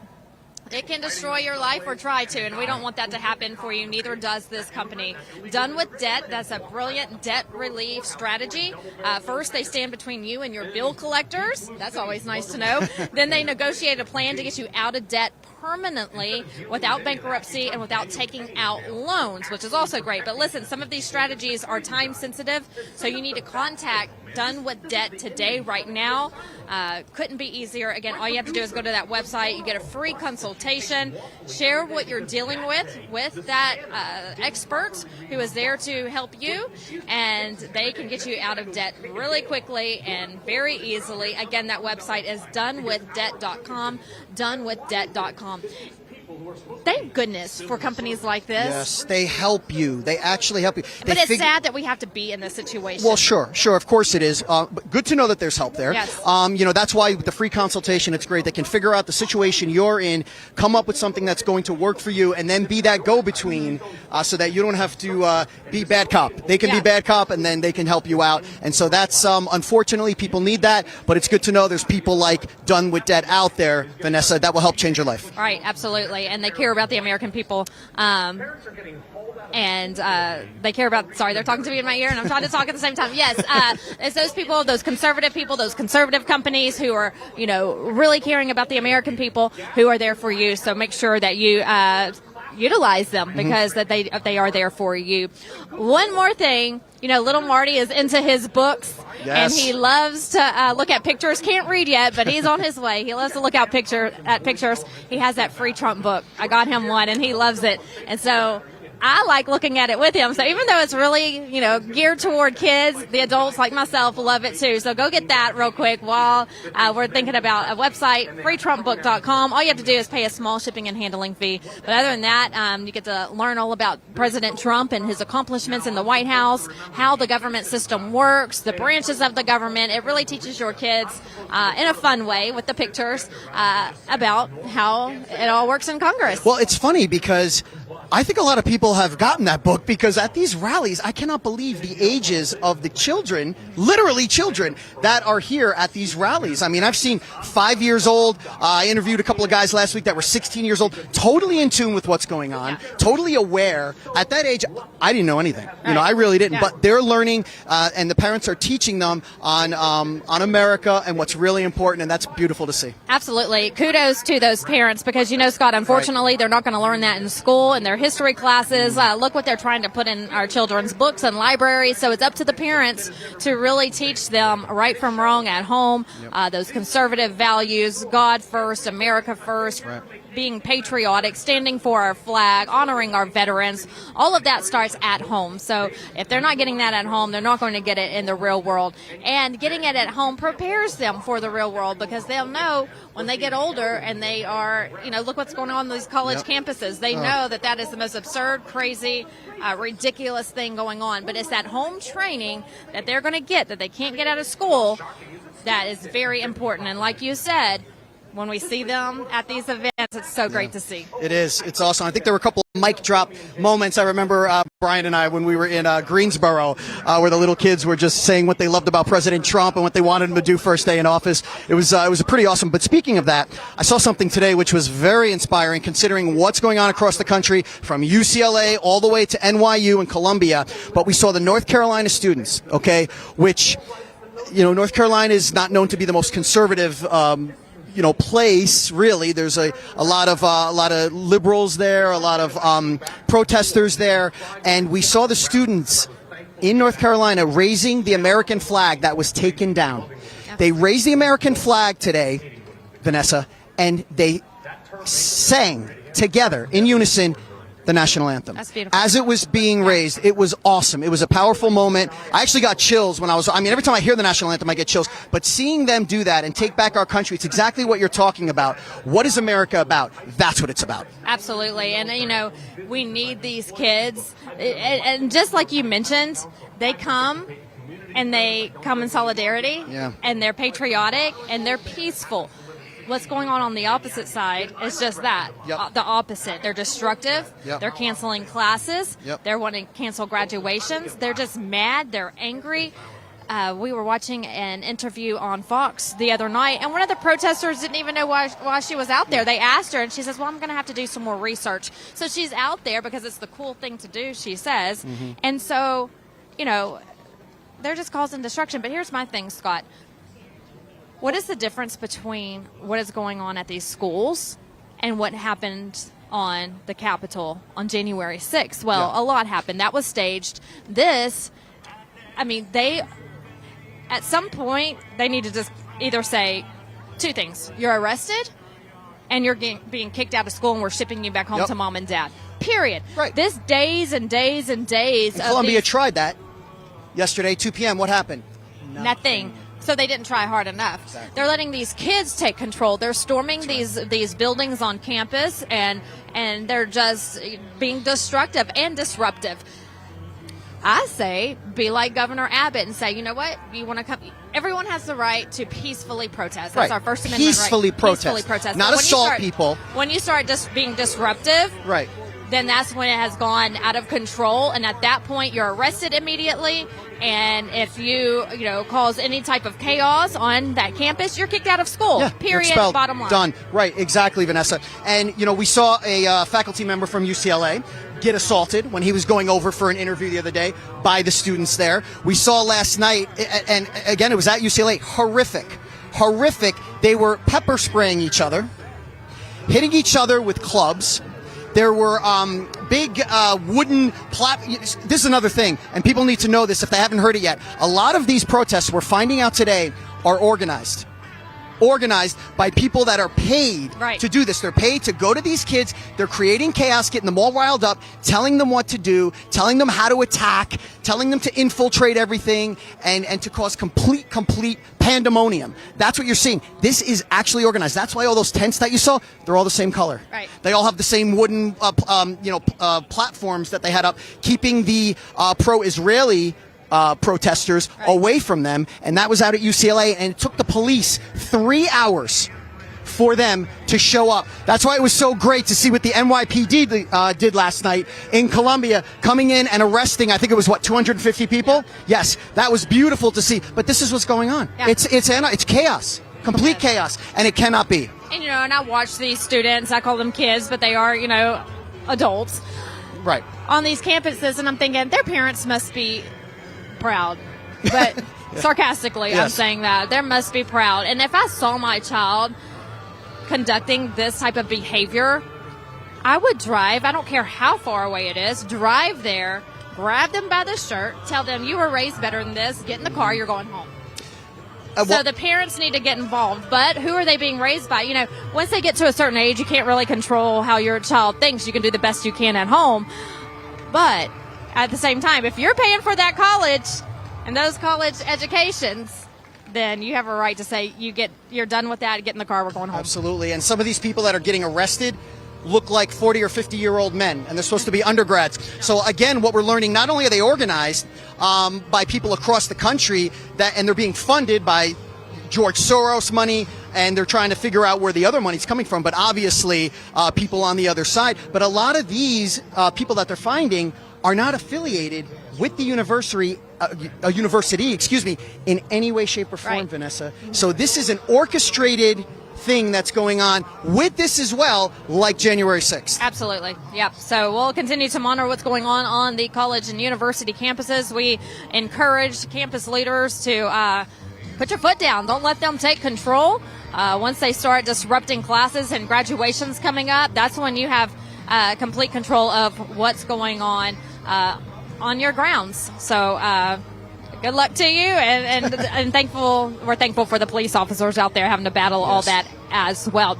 it can destroy your life or try to, and we don't want that to happen for you. Neither does this company. Done with Debt, that's a brilliant debt relief strategy. First, they stand between you and your bill collectors. That's always nice to know. Then they negotiate a plan to get you out of debt permanently without bankruptcy and without taking out loans, which is also great. But listen, some of these strategies are time sensitive, so you need to contact Done with Debt today, right now. Couldn't be easier. Again, all you have to do is go to that website. You get a free consultation. Share what you're dealing with that expert who is there to help you, and they can get you out of debt really quickly and very easily. Again, that website is donewithdebt.com, donewithdebt.com. Thank goodness for companies like this. Yes, they help you. They actually help you. But it's sad that we have to be in this situation. Well, sure, of course it is. But good to know that there's help there. Yes. That's why with the free consultation, it's great. They can figure out the situation you're in, come up with something that's going to work for you, and then be that go-between so that you don't have to be bad cop. They can be bad cop, and then they can help you out. And so that's, unfortunately, people need that, but it's good to know there's people like Done with Debt out there, Vanessa, that will help change your life. Right, absolutely. And they care about the American people. And they care about, sorry, they're talking to me in my ear and I'm trying to talk at the same time. Yes, it's those people, those conservative companies who are, really caring about the American people, who are there for you. So make sure that you utilize them, because that they are there for you. One more thing, little Marty is into his books. Yes. And he loves to look at pictures. Can't read yet, but he's on his way. He loves to look at pictures. He has that free Trump book. I got him one, and he loves it. And so I like looking at it with him. So even though it's really, geared toward kids, the adults like myself love it too. So go get that real quick while we're thinking about a website, freetrumpbook.com. All you have to do is pay a small shipping and handling fee. But other than that, you get to learn all about President Trump and his accomplishments in the White House, how the government system works, the branches of the government. It really teaches your kids in a fun way with the pictures about how it all works in Congress. Well, it's funny because I think a lot of people have gotten that book, because at these rallies, I cannot believe the ages of the children, literally children, that are here at these rallies. I mean, I've seen 5 years old. I interviewed a couple of guys last week that were 16 years old, totally in tune with what's going on, totally aware. At that age, I didn't know anything. I really didn't. Yeah. But they're learning, and the parents are teaching them on America and what's really important, and that's beautiful to see. Absolutely. Kudos to those parents, because, Scott, unfortunately, they're not going to learn that in school and their history classes. Look what they're trying to put in our children's books and libraries. So it's up to the parents to really teach them right from wrong at home, those conservative values, God first, America first, being patriotic, standing for our flag, honoring our veterans. All of that starts at home. So if they're not getting that at home, they're not going to get it in the real world. And getting it at home prepares them for the real world, because they'll know when they get older and they are, look what's going on these college campuses. They know that is the most absurd, crazy, ridiculous thing going on. But it's that home training that they're going to get that they can't get out of school that is very important. And like you said, when we see them at these events, it's so great to see. It is. It's awesome. I think there were a couple of mic drop moments. I remember Brian and I when we were in Greensboro, where the little kids were just saying what they loved about President Trump and what they wanted him to do first day in office. It was pretty awesome. But speaking of that, I saw something today which was very inspiring, considering what's going on across the country, from UCLA all the way to NYU and Columbia. But we saw the North Carolina students, which, North Carolina is not known to be the most conservative place, really. There's a lot of liberals there, a lot of protesters there, and we saw the students in North Carolina raising the American flag that was taken down. They raised the American flag today, Vanessa, and they sang together in unison, the national anthem. That's beautiful. As it was being raised, it was awesome. It was a powerful moment. I actually got chills when every time I hear the national anthem, I get chills. But seeing them do that and take back our country, it's exactly what you're talking about. What is America about? That's what it's about. Absolutely. And, we need these kids. And just like you mentioned, they come in solidarity. Yeah. And they're patriotic and they're peaceful. What's going on the opposite side is just that, Yep. the opposite. They're destructive. Yep. They're canceling classes. Yep. They're wanting to cancel graduations. They're just mad. They're angry. We were watching an interview on Fox the other night, and one of the protesters didn't even know why she was out there. They asked her, and she says, well, I'm going to have to do some more research. So she's out there because it's the cool thing to do, she says. Mm-hmm. And so, they're just causing destruction. But here's my thing, Scott. What is the difference between what is going on at these schools and what happened on the Capitol on January 6th? Well, Yeah. a lot happened. That was staged. At some point, they need to just either say two things. You're arrested and you're being kicked out of school and we're shipping you back home Yep. to mom and dad. Period. Right. This days and days and days And of Columbia these- tried that yesterday, 2 p.m. What happened? Nothing. So they didn't try hard enough. Exactly. They're letting these kids take control. They're storming these buildings on campus, and they're just being destructive and disruptive. I say, be like Governor Abbott and say, you know what? You want to come? Everyone has the right to peacefully protest. That's Right. our First Amendment Peacefully right. protest. Peacefully protest. Not But when you assault start- people. When you start just being disruptive, Right. then that's when it has gone out of control, and at that point you're arrested immediately, and if you cause any type of chaos on that campus, you're kicked out of school. Yeah, you're Period. expelled. Bottom line. Done. Right, exactly, Vanessa. And, we saw a faculty member from UCLA get assaulted when he was going over for an interview the other day by the students there. We saw last night, and again, it was at UCLA, horrific. They were pepper spraying each other, hitting each other with clubs. There were big wooden This is another thing, and people need to know this if they haven't heard it yet. A lot of these protests we're finding out today are organized by people that are paid Right. to do this. They're paid to go to these kids. They're creating chaos, getting them all riled up, telling them what to do, telling them how to attack, telling them to infiltrate everything, and to cause complete pandemonium. That's what you're seeing. This is actually organized. That's why all those tents that you saw, they're all the same color. Right. They all have the same wooden, platforms that they had up, keeping the pro-Israeli protesters away from them, and that was out at UCLA, and it took the police 3 hours for them to show up. That's why it was so great to see what the NYPD did last night in Columbia, coming in and arresting, I think it was 250 people? Yes, that was beautiful to see, but this is what's going on. Yeah. It's chaos, complete chaos, and it cannot be. And and I watch these students. I call them kids, but they are adults Right. on these campuses, and I'm thinking their parents must be proud. But sarcastically, I'm Yes. saying that they must be proud. And if I saw my child conducting this type of behavior, I would drive, I don't care how far away it is, drive there, grab them by the shirt, tell them you were raised better than this, get in the car, you're going home. So the parents need to get involved. But who are they being raised by? Once they get to a certain age, you can't really control how your child thinks. You can do the best you can at home. But at the same time, if you're paying for that college and those college educations, then you have a right to say you're done with that, get in the car, we're going home. Absolutely. And some of these people that are getting arrested look like 40 or 50-year-old men, and they're supposed to be undergrads. So again, what we're learning, not only are they organized by people across the country, and they're being funded by George Soros money, and they're trying to figure out where the other money's coming from, but obviously people on the other side. But a lot of these people that they're finding are not affiliated with the university, in any way, shape, or form, Right. Vanessa. So this is an orchestrated thing that's going on with this as well, like January 6th. Absolutely. Yep. So we'll continue to monitor what's going on the college and university campuses. We encourage campus leaders to put your foot down. Don't let them take control. Once they start disrupting classes and graduations coming up, that's when you have complete control of what's going on your grounds. So good luck to you, and we're thankful for the police officers out there having to battle all that as well.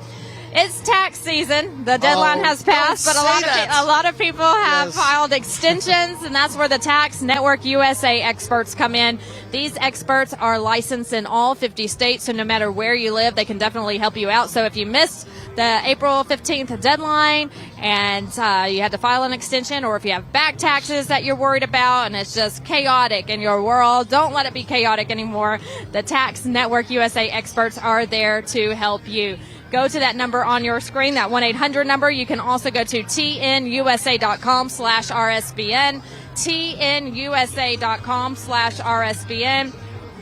It's tax season. The deadline has passed, but a lot of people have filed extensions, and that's where the Tax Network USA experts come in. These experts are licensed in all 50 states, so no matter where you live, they can definitely help you out. So if you missed the April 15th deadline and you had to file an extension, or if you have back taxes that you're worried about and it's just chaotic in your world, don't let it be chaotic anymore. The Tax Network USA experts are there to help you. Go to that number on your screen, that 1-800 number. You can also go to tnusa.com/RSBN, tnusa.com/RSBN.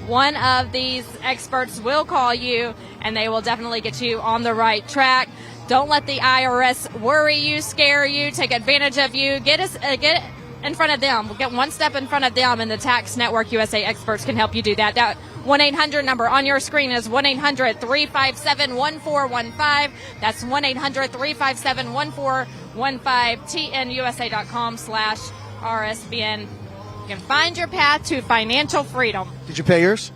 One of these experts will call you, and they will definitely get you on the right track. Don't let the IRS worry you, scare you, take advantage of you. Get in front of them. We'll get one step in front of them, and the Tax Network USA experts can help you do that. That 1-800 number on your screen is 1-800-357-1415. That's 1-800-357-1415, tnusa.com/RSBN. You can find your path to financial freedom. Did you pay yours?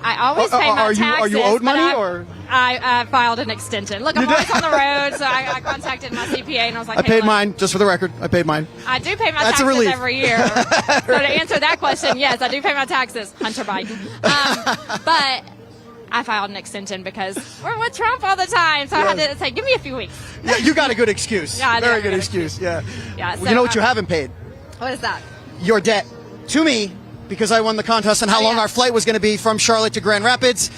I always pay my taxes. Are you owed money, or? I filed an extension. Look, I'm always on the road, so I contacted my CPA, and I was like, I paid mine, just for the record. I paid mine. I do pay my taxes every year. So to answer that question, yes, I do pay my taxes. Hunter Biden. But I filed an extension because we're with Trump all the time, so I had to say, give me a few weeks. Yeah, you got a good excuse. Yeah, I do. Very good excuse. Yeah. So you know what you haven't paid? What is that? Your debt to me, because I won the contest on how long our flight was going to be from Charlotte to Grand Rapids.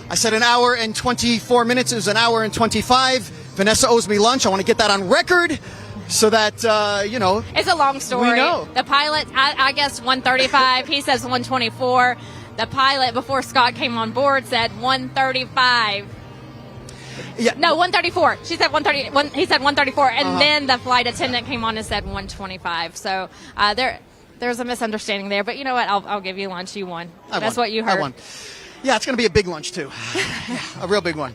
I said an hour and 24 minutes. It was an hour and 25. Vanessa owes me lunch. I want to get that on record so that, It's a long story. We know. The pilot, I guess 135. He says 124. The pilot, before Scott came on board, said 135. Yeah. No, 134. She said 130. He said 134. And then the flight attendant came on and said 125. So there's a misunderstanding there. But you know what? I'll give you lunch. You won. That's what you heard. I won. Yeah, it's going to be a big lunch, too. Yeah, a real big one.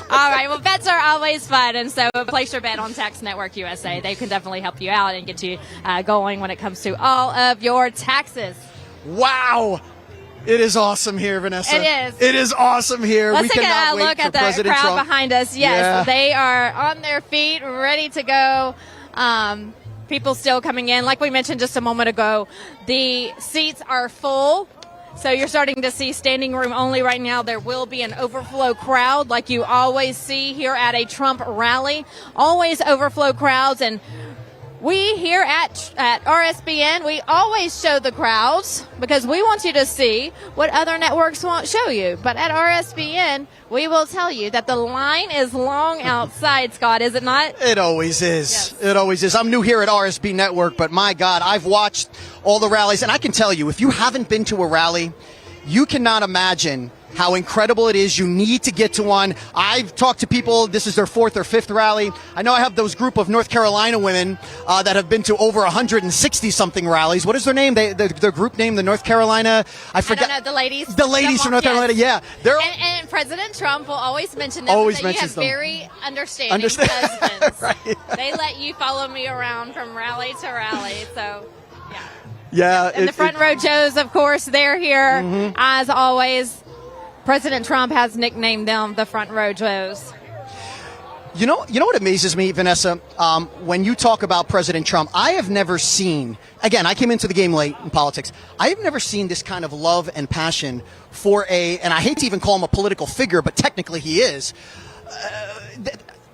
All right. Well, bets are always fun. And so place your bet on Tax Network USA. They can definitely help you out and get you going when it comes to all of your taxes. Wow. It is awesome here, Vanessa. It is. It is awesome here. Let's we take cannot a wait look for at the President crowd Trump. behind us. Yes, They are on their feet, ready to go. People still coming in. Like we mentioned just a moment ago, the seats are full. So you're starting to see standing room only right now. There will be an overflow crowd like you always see here at a Trump rally. Always overflow crowds. And we here at RSBN, we always show the crowds because we want you to see what other networks won't show you. But at RSBN, we will tell you that the line is long outside, Scott, is it not? It always is. Yes. It always is. I'm new here at RSB Network, but my God, I've watched all the rallies. And I can tell you, if you haven't been to a rally, you cannot imagine how incredible it is. You need to get to one. I've talked to people, this is their 4th or 5th rally. I know I have those group of North Carolina women that have been to over 160-something rallies. What is their name? Their group name, the North Carolina, I forget. I don't know, the ladies. The ladies from North Carolina, yeah. They're and President Trump will always mention them. Always that mentions you have them. very understanding husbands. Right. They let you follow me around from rally to rally. So, yeah. Yeah. And the front row Joes, of course, they're here. Mm-hmm. As always, President Trump has nicknamed them the front row Joes. You know what amazes me, Vanessa? When you talk about President Trump, I have never seen, again, I came into the game late in politics, I have never seen this kind of love and passion for and I hate to even call him a political figure, but technically he is.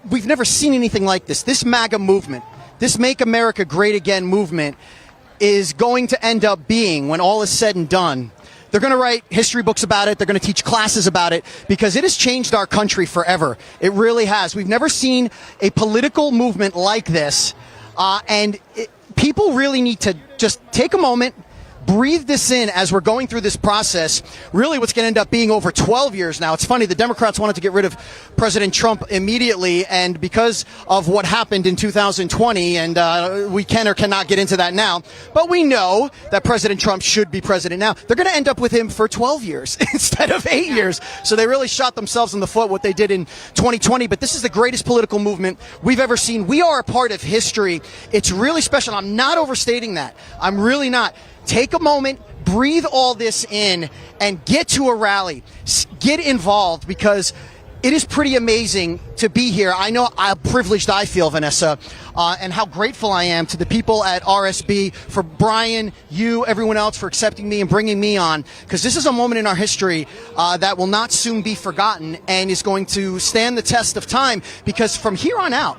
We've never seen anything like this. This MAGA movement, this Make America Great Again movement is going to end up being, when all is said and done, they're going to write history books about it. They're going to teach classes about it because it has changed our country forever. It really has. We've never seen a political movement like this. People really need to just take a moment, breathe this in as we're going through this process. Really what's going to end up being over 12 years now. It's funny, the Democrats wanted to get rid of President Trump immediately, and because of what happened in 2020, and we can or cannot get into that now, but we know that President Trump should be president now. They're going to end up with him for 12 years instead of 8 years. So they really shot themselves in the foot what they did in 2020, but this is the greatest political movement we've ever seen. We are a part of history. It's really special. I'm not overstating that. I'm really not. Take a moment, breathe all this in, and get to a rally. Get involved, because it is pretty amazing to be here. I know how privileged I feel, Vanessa, and how grateful I am to the people at RSB, for Brian, you, everyone else, for accepting me and bringing me on, because this is a moment in our history that will not soon be forgotten and is going to stand the test of time, because from here on out,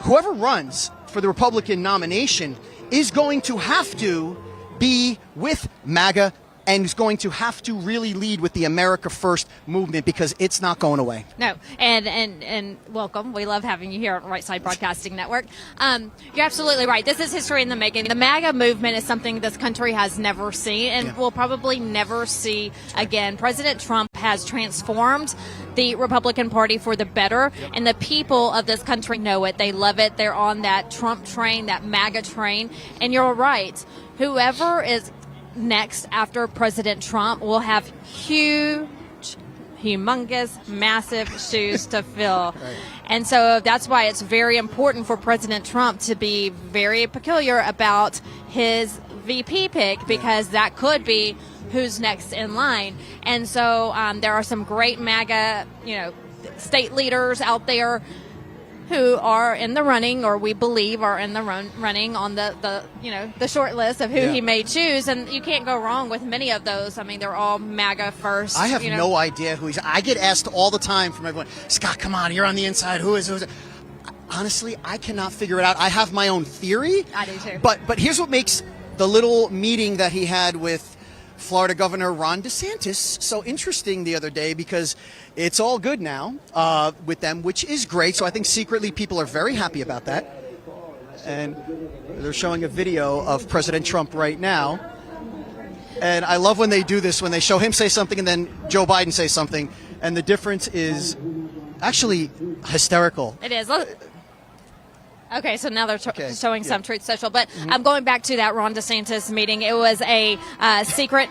whoever runs for the Republican nomination is going to have to be with MAGA and is going to have to really lead with the America First movement, because it's not going away. No, and welcome. We love having you here on Right Side Broadcasting Network. You're absolutely right. This is history in the making. The MAGA movement is something this country has never seen and will probably never see again. President Trump has transformed the Republican Party for the better, and the people of this country know it. They love it. They're on that Trump train, that MAGA train. And you're right. Whoever is next after President Trump will have humongous, massive shoes to fill. Right. And so that's why it's very important for President Trump to be very peculiar about his VP pick, because that could be who's next in line. And so there are some great MAGA, state leaders out there who are in the running, or we believe are in the running on the short list of who he may choose, and you can't go wrong with many of those. I mean, they're all MAGA first. I have no idea who he's. I get asked all the time from everyone, Scott, come on, you're on the inside. Who is it? Honestly, I cannot figure it out. I have my own theory. I do too. But here's what makes the little meeting that he had with Florida Governor Ron DeSantis so interesting the other day, because it's all good now with them, which is great. So I think secretly people are very happy about that. And they're showing a video of President Trump right now. And I love when they do this, when they show him say something and then Joe Biden say something. And the difference is actually hysterical. It is. Okay, so now they're showing some Truth Social, but I'm going back to that Ron DeSantis meeting. It was a secret.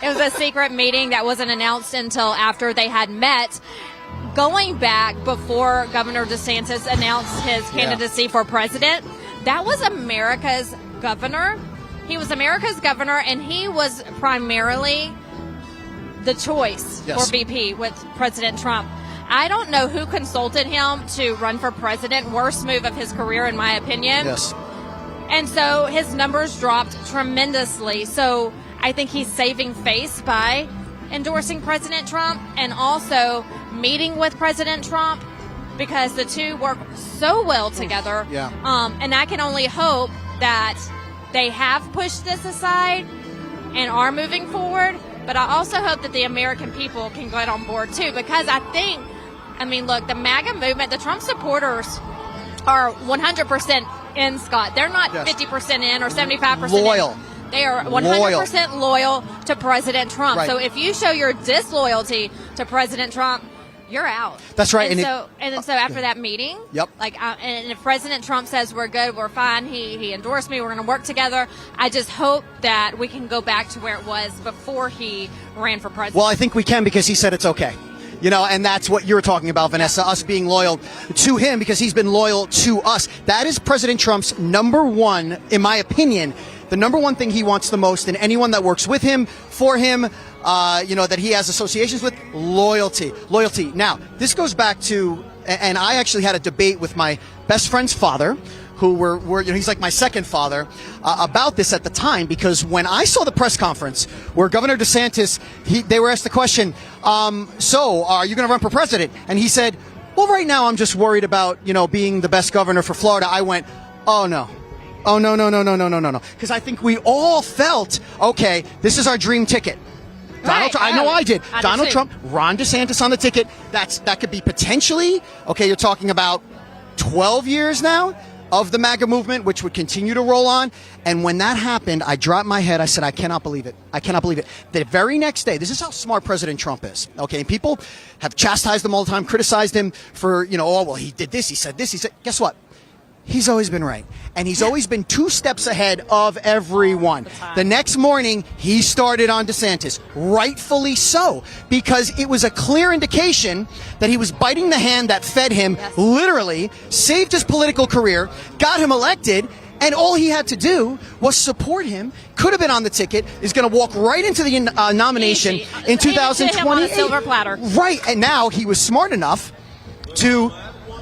It was a secret meeting that wasn't announced until after they had met. Going back before Governor DeSantis announced his candidacy for president, that was America's governor. He was America's governor, and he was primarily the choice for VP with President Trump. I don't know who consulted him to run for president. Worst move of his career, in my opinion. Yes. And so his numbers dropped tremendously. So I think he's saving face by endorsing President Trump and also meeting with President Trump, because the two work so well together. Yeah. And I can only hope that they have pushed this aside and are moving forward. But I also hope that the American people can get on board too, because look, the MAGA movement, the Trump supporters are 100% in, Scott. They're not 50% in or 75% loyal. in. They are 100% loyal to President Trump. Right. So if you show your disloyalty to President Trump, you're out. That's right. And so after that meeting, and if President Trump says we're good, we're fine, he endorsed me, we're going to work together, I just hope that we can go back to where it was before he ran for president. Well, I think we can, because he said it's okay. And that's what you were talking about, Vanessa, us being loyal to him because he's been loyal to us. That is President Trump's number one, in my opinion, the number one thing he wants the most in anyone that works with him, for him, that he has associations with, loyalty. Now, this goes back to, and I actually had a debate with my best friend's father, who he's like my second father, about this at the time, because when I saw the press conference where Governor DeSantis, they were asked the question, so are you going to run for president? And he said, well, right now I'm just worried about, being the best governor for Florida. I went, oh no. Oh, no. Because I think we all felt, okay, this is our dream ticket. Donald Trump, I know I did. Donald Trump, Ron DeSantis on the ticket. That could be potentially, okay, you're talking about 12 years now of the MAGA movement, which would continue to roll on. And when that happened, I dropped my head. I said, I cannot believe it. The very next day, this is how smart President Trump is. Okay, and people have chastised him all the time, criticized him for, he did this, he said this, guess what? He's always been right. And he's always been 2 steps ahead of everyone. The next morning, he started on DeSantis. Rightfully so. Because it was a clear indication that he was biting the hand that fed him, literally, saved his political career, got him elected, And all he had to do was support him. Could have been on the ticket. Is going to walk right into the nomination Easy. in Hand it to him on a 2028. silver platter. Right. And now he was smart enough to,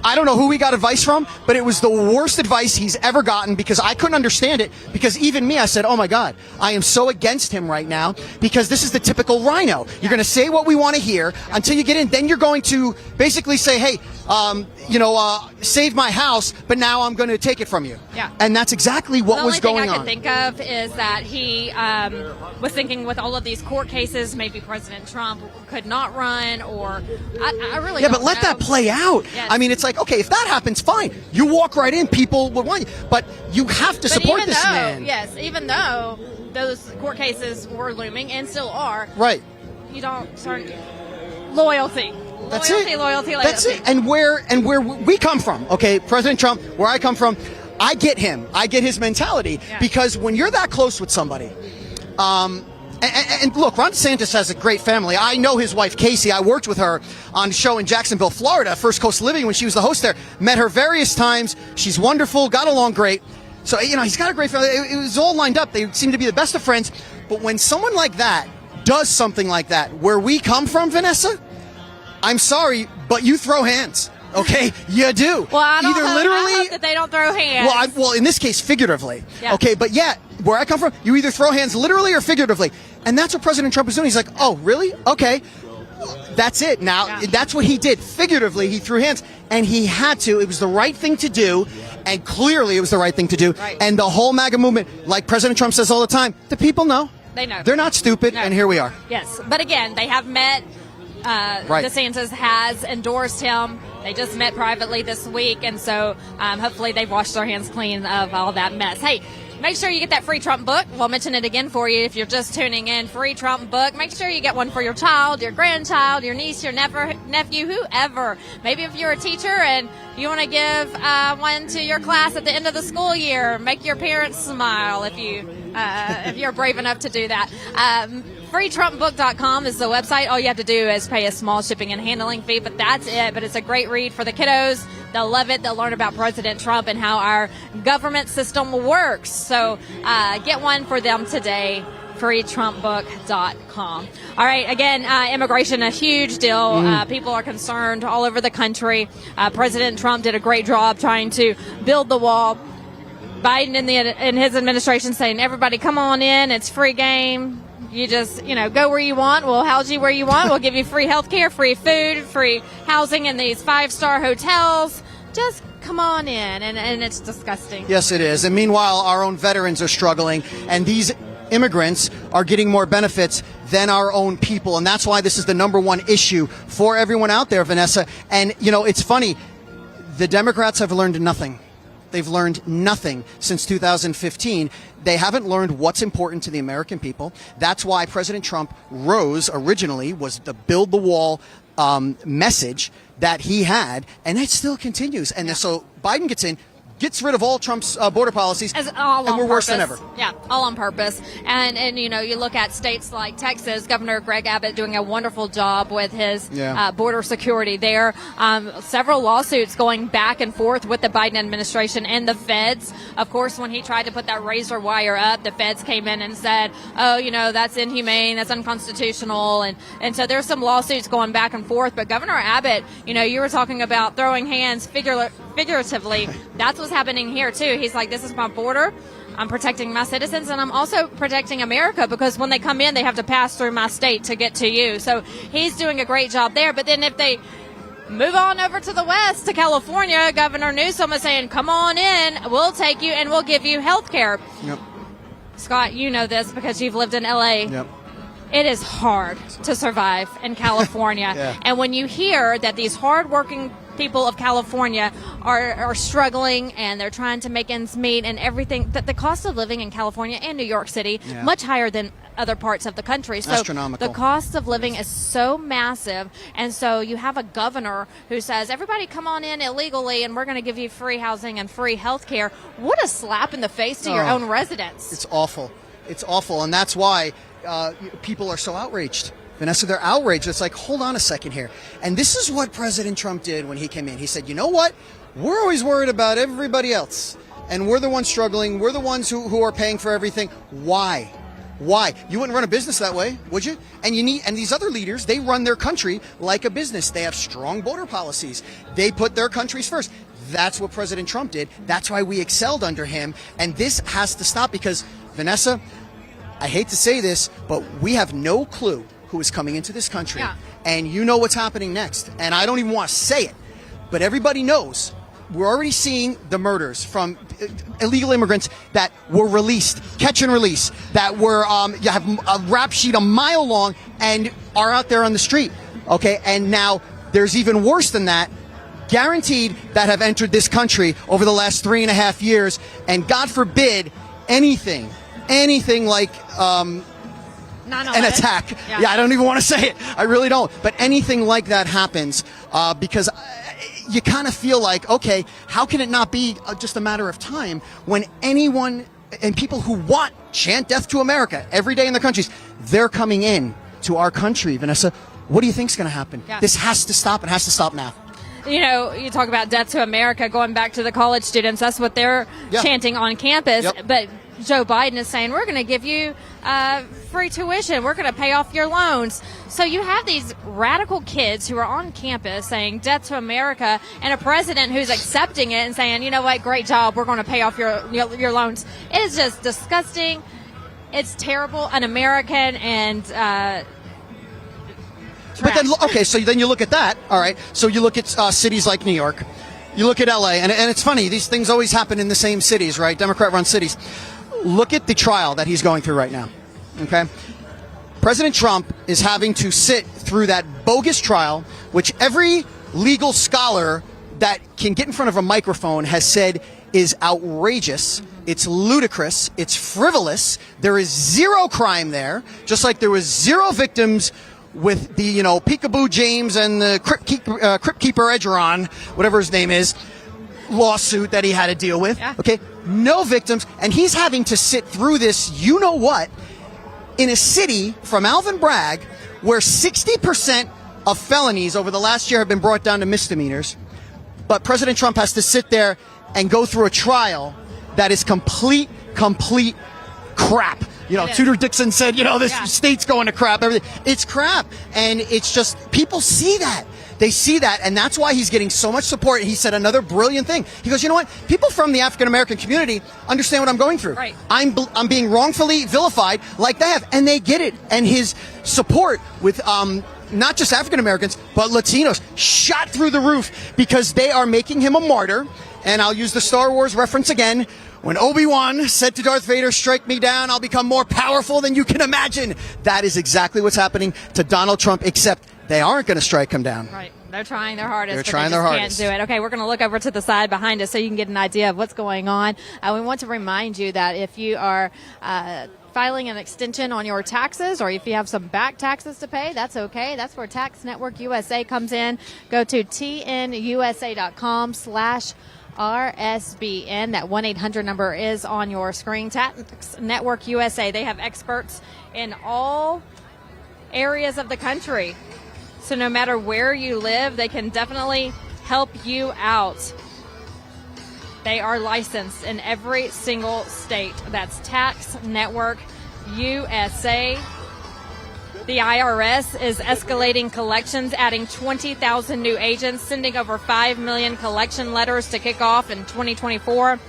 I don't know who he got advice from, but it was the worst advice he's ever gotten, because I couldn't understand it. Because even me, I said, oh my God, I am so against him right now, because this is the typical rhino. You're going to say what we want to hear until you get in. Then you're going to basically say, hey, save my house, but now I'm going to take it from you. Yeah. And that's exactly what was going The only on. thing I could think of is that he was thinking with all of these court cases, maybe President Trump could not run, or I really Yeah, don't but let know. that play out. Yes. I mean, it's like, okay, if that happens, fine. You walk right in, people would want you. But you have to support this man. Yes, even though those court cases were looming and still are, Right. you don't turn loyalty. That's loyalty, it. loyalty, That's loyalty. it. And where we come from, okay, President Trump, where I come from, I get him. I get his mentality. Yeah. Because when you're that close with somebody, and look, Ron DeSantis has a great family. I know his wife, Casey. I worked with her on a show in Jacksonville, Florida, First Coast Living, when she was the host there. Met her various times. She's wonderful, got along great. So, he's got a great family. It was all lined up. They seem to be the best of friends. But when someone like that does something like that, where we come from, Vanessa, I'm sorry, but you throw hands. Okay, you do. Well, I don't Either hope, literally, I hope that they don't throw hands. well, in this case, figuratively. Yeah. Okay, but yeah, where I come from, you either throw hands literally or figuratively, and that's what President Trump is doing. He's like, oh, really? Okay, that's it. Now, Yeah. that's what he did. Figuratively, he threw hands, and he had to. It was the right thing to do, and clearly, it was the right thing to do. Right. And the whole MAGA movement, like President Trump says all the time, the people know. They know. They're not stupid, No. and here we are. Yes, but again, they have met. Right. DeSantis has endorsed him. They just met privately this week, and so hopefully they've washed their hands clean of all that mess. Hey, make sure you get that free Trump book. We'll mention it again for you if you're just tuning in. Free Trump book. Make sure you get one for your child, your grandchild, your niece, your nephew, whoever. Maybe if you're a teacher and you want to give one to your class at the end of the school year, make your parents smile if you're brave enough to do that. FreeTrumpBook.com is the website. All you have to do is pay a small shipping and handling fee, but that's it. But it's a great read for the kiddos. They'll love it. They'll learn about President Trump and how our government system works. So get one for them today. FreeTrumpBook.com. All right, again, immigration, a huge deal. People are concerned all over the country. President Trump did a great job trying to build the wall. Biden in his administration saying, everybody come on in, it's free game. You just, go where you want. We'll house you where you want. We'll give you free health care, free food, free housing in these 5-star hotels. Just come on in. And it's disgusting. Yes, it is. And meanwhile, our own veterans are struggling, and these immigrants are getting more benefits than our own people. And that's why this is the number one issue for everyone out there, Vanessa. And, it's funny. The Democrats have learned nothing. They've learned nothing since 2015. They haven't learned what's important to the American people. That's why President Trump originally was the build the wall message that he had, and it still continues. And so Biden gets rid of all Trump's border policies, and we're worse than ever. Yeah, all on purpose. And you look at states like Texas, Governor Greg Abbott doing a wonderful job with his border security there. Several lawsuits going back and forth with the Biden administration and the feds. Of course, when he tried to put that razor wire up, the feds came in and said, oh, that's inhumane, that's unconstitutional. And so there's some lawsuits going back and forth. But Governor Abbott, you were talking about throwing hands figuratively. That's what's happening here too. He's like, this is my border. I'm protecting my citizens, and I'm also protecting America, because when they come in, they have to pass through my state to get to you. So he's doing a great job there. But then if they move on over to the west, to California, Governor Newsom is saying, come on in, we'll take you and we'll give you health care. Yep. Scott, you know this because you've lived in LA. Yep. It is hard to survive in California. Yeah. And when you hear that these hardworking people of California are struggling and they're trying to make ends meet and everything, that the cost of living in California and New York City, much higher than other parts of the country. So astronomical. The cost of living is so massive. And so you have a governor who says, everybody come on in illegally and we're going to give you free housing and free health care. What a slap in the face to your own residents. It's awful. It's awful. And that's why people are so outraged. Vanessa, they're outraged. It's like, hold on a second here. And this is what President Trump did when he came in. He said, you know what? We're always worried about everybody else. and we're the ones struggling. We're the ones who are paying for everything. Why? Why? You wouldn't run a business that way, would you? And these other leaders, they run their country like a business. They have strong border policies. They put their countries first. That's what President Trump did. That's why we excelled under him. And this has to stop because, Vanessa, I hate to say this, but we have no clue who is coming into this country. Yeah. And you know what's happening next. And I don't even want to say it, but everybody knows. We're already seeing the murders from illegal immigrants that were released, catch and release, that were you have a rap sheet a mile long and are out there on the street. Okay, and now there's even worse than that, guaranteed, that have entered this country over the last 3.5 years. And God forbid anything like an attack. Yeah, I don't even want to say it. I really don't. But anything like that happens because you kind of feel like, okay, how can it not be just a matter of time when anyone and people who chant death to America every day in their countries, they're coming in to our country. Vanessa, what do you think's going to happen? Yeah. This has to stop. It has to stop now. You know, you talk about death to America, going back to the college students. That's what they're chanting on campus. Yep. But Joe Biden is saying, we're going to give you free tuition. We're going to pay off your loans. So you have these radical kids who are on campus saying death to America, and a president who's accepting it and saying, you know what, great job. We're going to pay off your loans. It is just disgusting. It's terrible, un-American, and But then, okay, so then you look at that, all right? So you look at cities like New York. You look at L.A., and it's funny. These things always happen in the same cities, right? Democrat-run cities. Look at the trial that he's going through right now, okay? President Trump is having to sit through that bogus trial, which every legal scholar that can get in front of a microphone has said is outrageous. It's ludicrous. It's frivolous. There is zero crime there, just like there was zero victims with the, Peekaboo James and the Crypt Keeper Edgeron, whatever his name is, lawsuit that he had to deal with. Yeah. Okay, no victims, and he's having to sit through this, you-know-what, in a city from Alvin Bragg where 60% of felonies over the last year have been brought down to misdemeanors. But President Trump has to sit there and go through a trial that is complete crap. Tudor Dixon said, this state's going to crap. Everything. It's crap. And it's just, people see that. They see that, and that's why he's getting so much support. He said another brilliant thing. He goes, you know what? People from the African-American community understand what I'm going through. Right. I'm being wrongfully vilified like they have, and they get it. And his support with not just African-Americans, but Latinos shot through the roof because they are making him a martyr. And I'll use the Star Wars reference again. When Obi-Wan said to Darth Vader, strike me down, I'll become more powerful than you can imagine. That is exactly what's happening to Donald Trump, except they aren't going to strike him down. Right. They're trying their hardest. They're but trying they just their hardest. Can't do it. Okay, we're going to look over to the side behind us so you can get an idea of what's going on. We want to remind you that if you are filing an extension on your taxes, or if you have some back taxes to pay, that's okay. That's where Tax Network USA comes in. Go to tnusa.com/RSBN. That 1-800 number is on your screen. Tax Network USA, they have experts in all areas of the country. So no matter where you live, they can definitely help you out. They are licensed in every single state. That's Tax Network USA. The IRS is escalating collections, adding 20,000 new agents, sending over 5 million collection letters to kick off in 2024.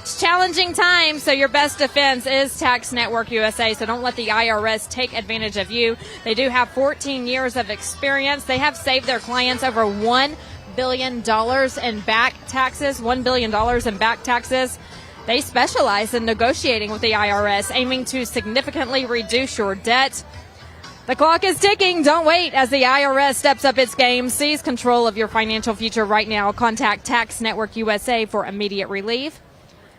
It's challenging times, so your best defense is Tax Network USA, so don't let the IRS take advantage of you. They do have 14 years of experience. They have saved their clients over $1 billion in back taxes, $1 billion in back taxes. They specialize in negotiating with the IRS, aiming to significantly reduce your debt. The clock is ticking. Don't wait as the IRS steps up its game. Seize control of your financial future right now. Contact Tax Network USA for immediate relief.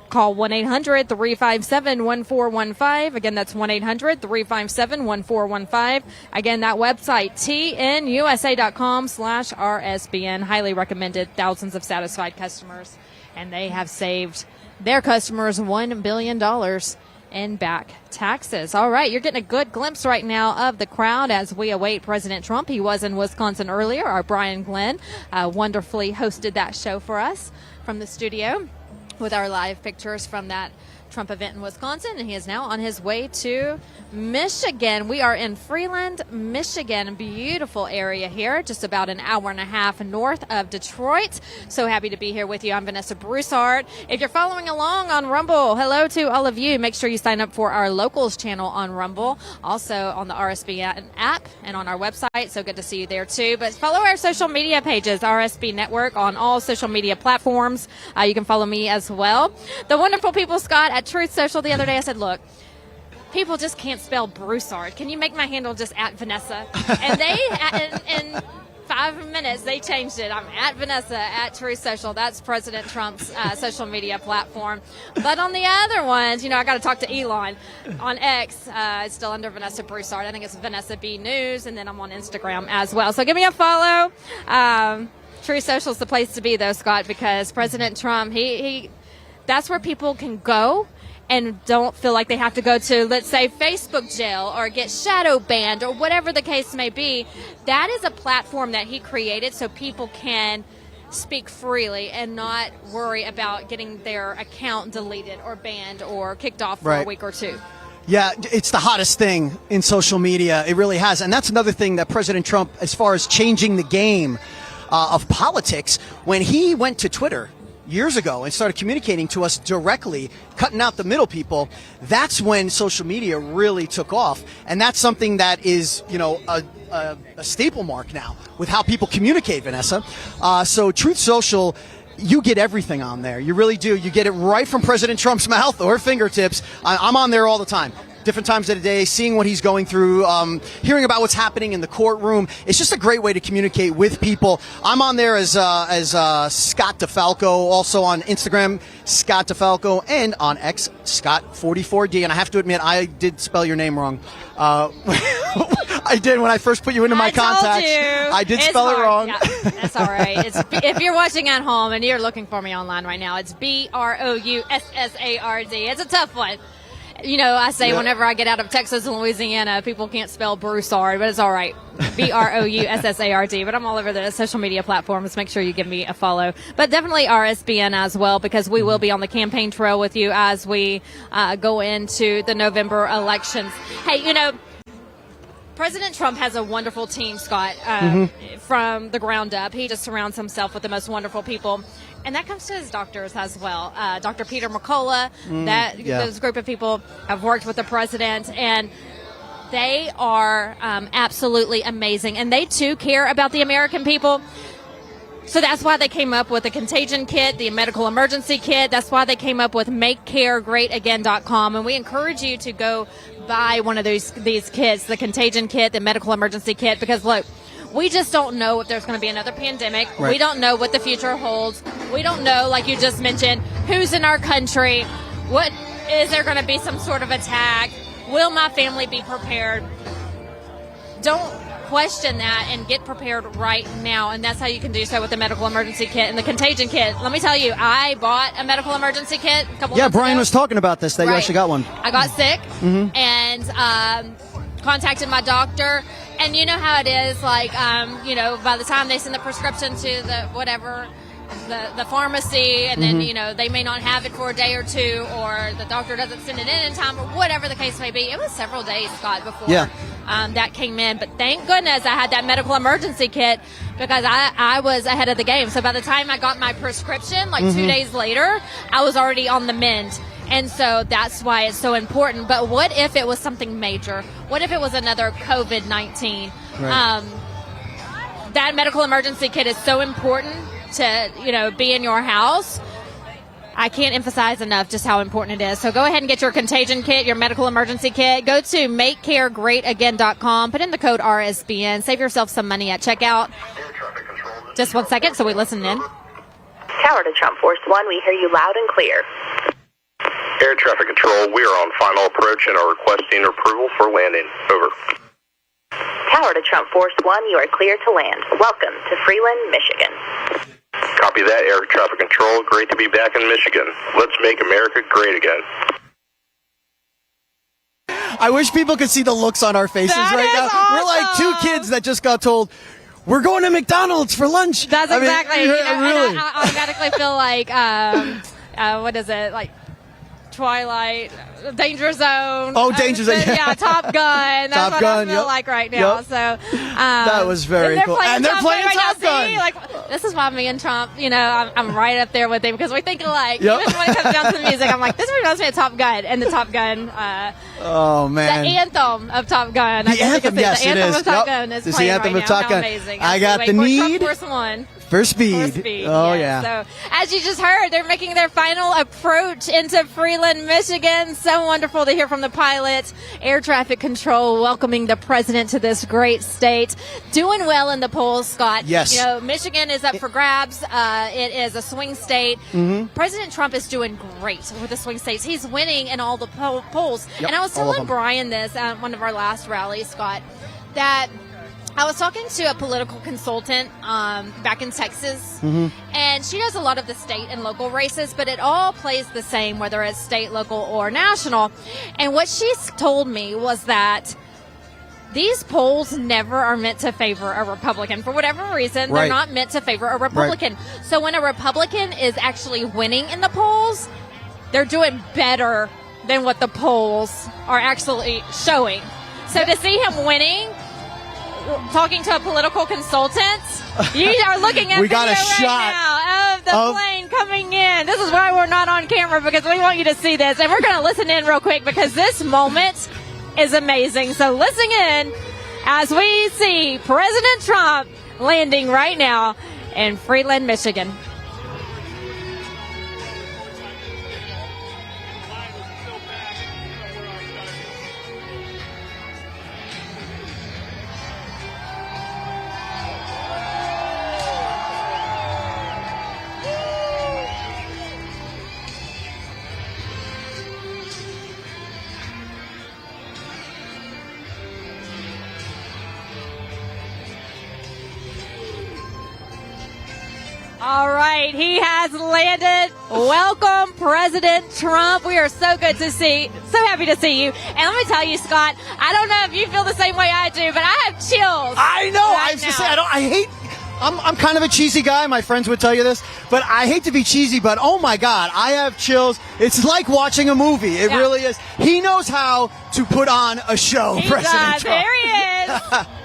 Call 1-800-357-1415. Again, that's 1-800-357-1415. Again, that website, tnusa.com/RSBN. Highly recommended. Thousands of satisfied customers. And they have saved their customers $1 billion in back taxes. All right, you're getting a good glimpse right now of the crowd as we await President Trump. He was in Wisconsin earlier. Our Brian Glenn wonderfully hosted that show for us from the studio. with our live pictures from that Trump event in Wisconsin, and he is now on his way to Michigan. We are in Freeland, Michigan. Beautiful area here, just about an hour and a half north of Detroit. So happy to be here with you. I'm Vanessa Broussard. If you're following along on Rumble, hello to all of you. Make sure you sign up for our locals channel on Rumble, also on the RSBN app and on our website. So good to see you there too. But follow our social media pages, RSB Network, on all social media platforms. You can follow me as well. The wonderful people, Scott, at Truth Social the other day, I said, look, people just can't spell Broussard. Can you make my handle just at Vanessa? And they, in 5 minutes, they changed it. I'm at Vanessa at Truth Social. That's President Trump's social media platform. But on the other ones, you know, I got to talk to Elon. On X, it's still under Vanessa Broussard. I think it's Vanessa B News, and then I'm on Instagram as well. So give me a follow. Truth Social's the place to be, though, Scott, because President Trump, he that's where people can go and don't feel like they have to go to, let's say, Facebook jail or get shadow banned or whatever the case may be. That is a platform that he created so people can speak freely and not worry about getting their account deleted or banned or kicked off for a week or two. Yeah, it's the hottest thing in social media. It really has. And that's another thing that President Trump, as far as changing the game of politics, when he went to Twitter years ago and started communicating to us directly, cutting out the middle people, that's when social media really took off. And that's something that is, you know, a staple mark now with how people communicate, Vanessa. So Truth Social, you get everything on there. You really do. You get it right from President Trump's mouth or fingertips. I'm on there all the time. Different times of the day, seeing what he's going through, hearing about what's happening in the courtroom. It's just a great way to communicate with people. I'm on there as Scott DeFalco, also on Instagram, Scott DeFalco, and on X, Scott44D. And I have to admit, I did spell your name wrong. I did when I first put you into my contacts. I did spell it wrong. Yeah, that's all right. If you're watching at home and you're looking for me online right now, it's Broussard. It's a tough one. You know, I say whenever I get out of Texas and Louisiana, people can't spell Broussard, but it's all right. Broussard. But I'm all over the social media platforms. Make sure you give me a follow. But definitely RSBN as well, because we will be on the campaign trail with you as we go into the November elections. Hey, you know, President Trump has a wonderful team, Scott, from the ground up. He just surrounds himself with the most wonderful people. And that comes to his doctors as well. Dr. Peter McCullough, those group of people have worked with the president, and they are absolutely amazing. And they, too, care about the American people. So that's why they came up with the contagion kit, the medical emergency kit. That's why they came up with MakeCareGreatAgain.com. And we encourage you to go buy one of these kits, the contagion kit, the medical emergency kit, because, look, we just don't know if there's going to be another pandemic. Right. We don't know what the future holds. We don't know, like you just mentioned, who's in our country. What is there going to be some sort of attack? Will my family be prepared? Don't question that and get prepared right now. And that's how you can do so with the medical emergency kit and the contagion kit. Let me tell you, I bought a medical emergency kit a couple months Brian ago. was talking about this, that you actually got one. I got sick and contacted my doctor. And you know how it is, like, you know, by the time they send the prescription to the pharmacy, and then, you know, they may not have it for a day or two, or the doctor doesn't send it in time, or whatever the case may be. It was several days, Scott, before that came in. But thank goodness I had that medical emergency kit, because I was ahead of the game. So by the time I got my prescription, like 2 days later, I was already on the mend. And so that's why it's so important. But what if it was something major? What if it was another COVID-19? Right. That medical emergency kit is so important to, you know, be in your house. I can't emphasize enough just how important it is. So go ahead and get your contagion kit, your medical emergency kit. Go to MakeCareGreatAgain.com. Put in the code RSBN. Save yourself some money at checkout. Just 1 second so we listen in. Tower to Trump Force 1, we hear you loud and clear. Air traffic control, we are on final approach and are requesting approval for landing. Over. Tower to Trump Force 1, you are clear to land. Welcome to Freeland, Michigan. Copy that, air traffic control. Great to be back in Michigan. Let's make America great again. I wish people could see the looks on our faces right now. Awesome. We're like two kids that just got told, we're going to McDonald's for lunch. That's exactly. Really. And I automatically feel like what is it, like Twilight, Danger Zone. Oh, Danger Zone. Yeah, Top Gun. That's Top what Gun, I feel yep. like right now. Yep. So that was very cool. And they're playing Top Gun. See, like, this is why me and Trump, I'm right up there with him because we think alike. Yep. Even when it comes down to the music, I'm like, this reminds me of Top Gun and the Top Gun. Oh, man. The anthem of Top Gun. The anthem, yes, the anthem it is. of Top Yep. Gun is It's the playing anthem right of now. Top How Gun. amazing. I As got we the wait for need Trump Force One. for speed. For speed. Oh, yes. yeah. So, as you just heard, they're making their final approach into Freeland, Michigan. So wonderful to hear from the pilot. Air traffic control welcoming the president to this great state. Doing well in the polls, Scott. Yes. Michigan is up for grabs. It is a swing state. Mm-hmm. President Trump is doing great with the swing states. He's winning in all the polls. Yep, And I was all of telling them. Brian this at one of our last rallies, Scott, that I was talking to a political consultant back in Texas, and she does a lot of the state and local races, but it all plays the same, whether it's state, local, or national. And what she told me was that these polls never are meant to favor a Republican. For whatever reason, Right. they're not meant to favor a Republican. So when a Republican is actually winning in the polls, they're doing better than what the polls are actually showing. So to see him winning, talking to a political consultant, you are looking at We got a video right shot now of the of- plane coming in. This is why we're not on camera, because we want you to see this. And we're going to listen in real quick because this moment is amazing. So listen in as we see President Trump landing right now in Freeland, Michigan. All right, he has landed. Welcome, President Trump. We are so happy to see you. And let me tell you, Scott, I don't know if you feel the same way I do, but I have chills. I know. right I was just now. saying, I'm kind of a cheesy guy. My friends would tell you this, but I hate to be cheesy, but oh my God, I have chills. It's like watching a movie. It Yeah. really is. He knows how to put on a show, He President does. Trump. There he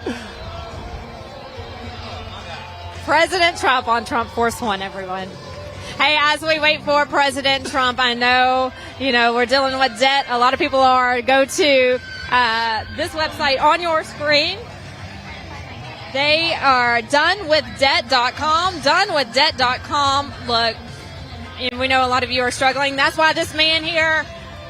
is. President Trump on Trump Force One, everyone. Hey, as we wait for President Trump, I know, we're dealing with debt. A lot of people are. Go to this website on your screen. They are donewithdebt.com. Donewithdebt.com. Look, and we know a lot of you are struggling. That's why this man here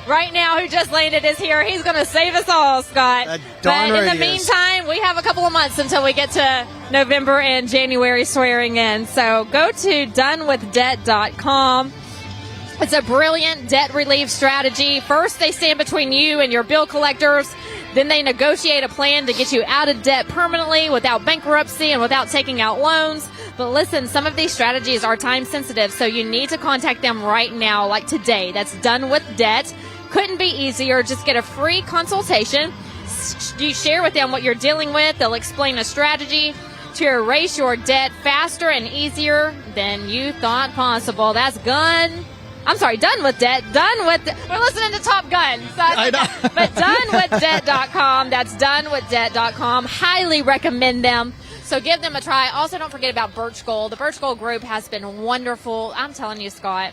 right now who just landed is here. He's going to save us all, Scott. That But darn in right the he is. meantime, we have a couple of months until we get to November and January swearing in. So go to donewithdebt.com. It's a brilliant debt relief strategy. First, they stand between you and your bill collectors. Then they negotiate a plan to get you out of debt permanently without bankruptcy and without taking out loans. But listen, some of these strategies are time sensitive, so you need to contact them right now, like today. That's Done with Debt. Couldn't be easier. Just get a free consultation. You share with them what you're dealing with. They'll explain a strategy to erase your debt faster and easier than you thought possible. That's Done with Debt. We're listening to Top Gun. So I know. But donewithdebt.com. That's donewithdebt.com. Highly recommend them. So give them a try. Also, don't forget about Birch Gold. The Birch Gold Group has been wonderful. I'm telling you, Scott,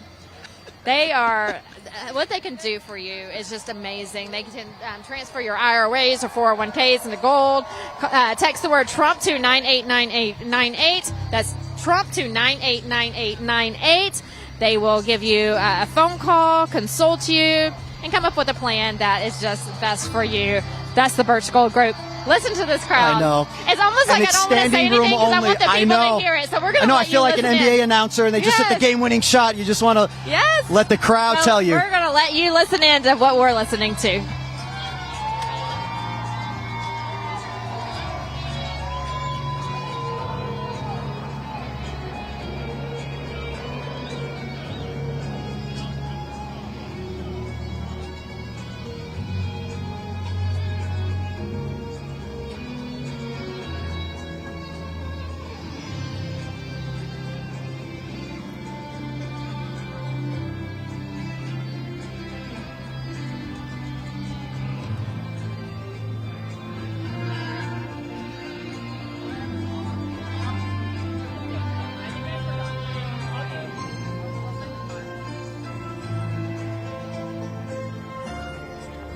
what they can do for you is just amazing. They can transfer your IRAs or 401ks into gold. Text the word Trump to 989898. That's Trump to 989898. They will give you a phone call, consult you, and come up with a plan that is just best for you. That's the Birch Gold Group. Listen to this crowd. I know. It's almost like I don't want to say anything because I want the people to hear it. So we're going to I know. I let feel you like an listen NBA in. announcer, and they just hit the Yes. game-winning shot. You just want to Yes. let the crowd So tell you. We're going to let you listen in to what we're listening to.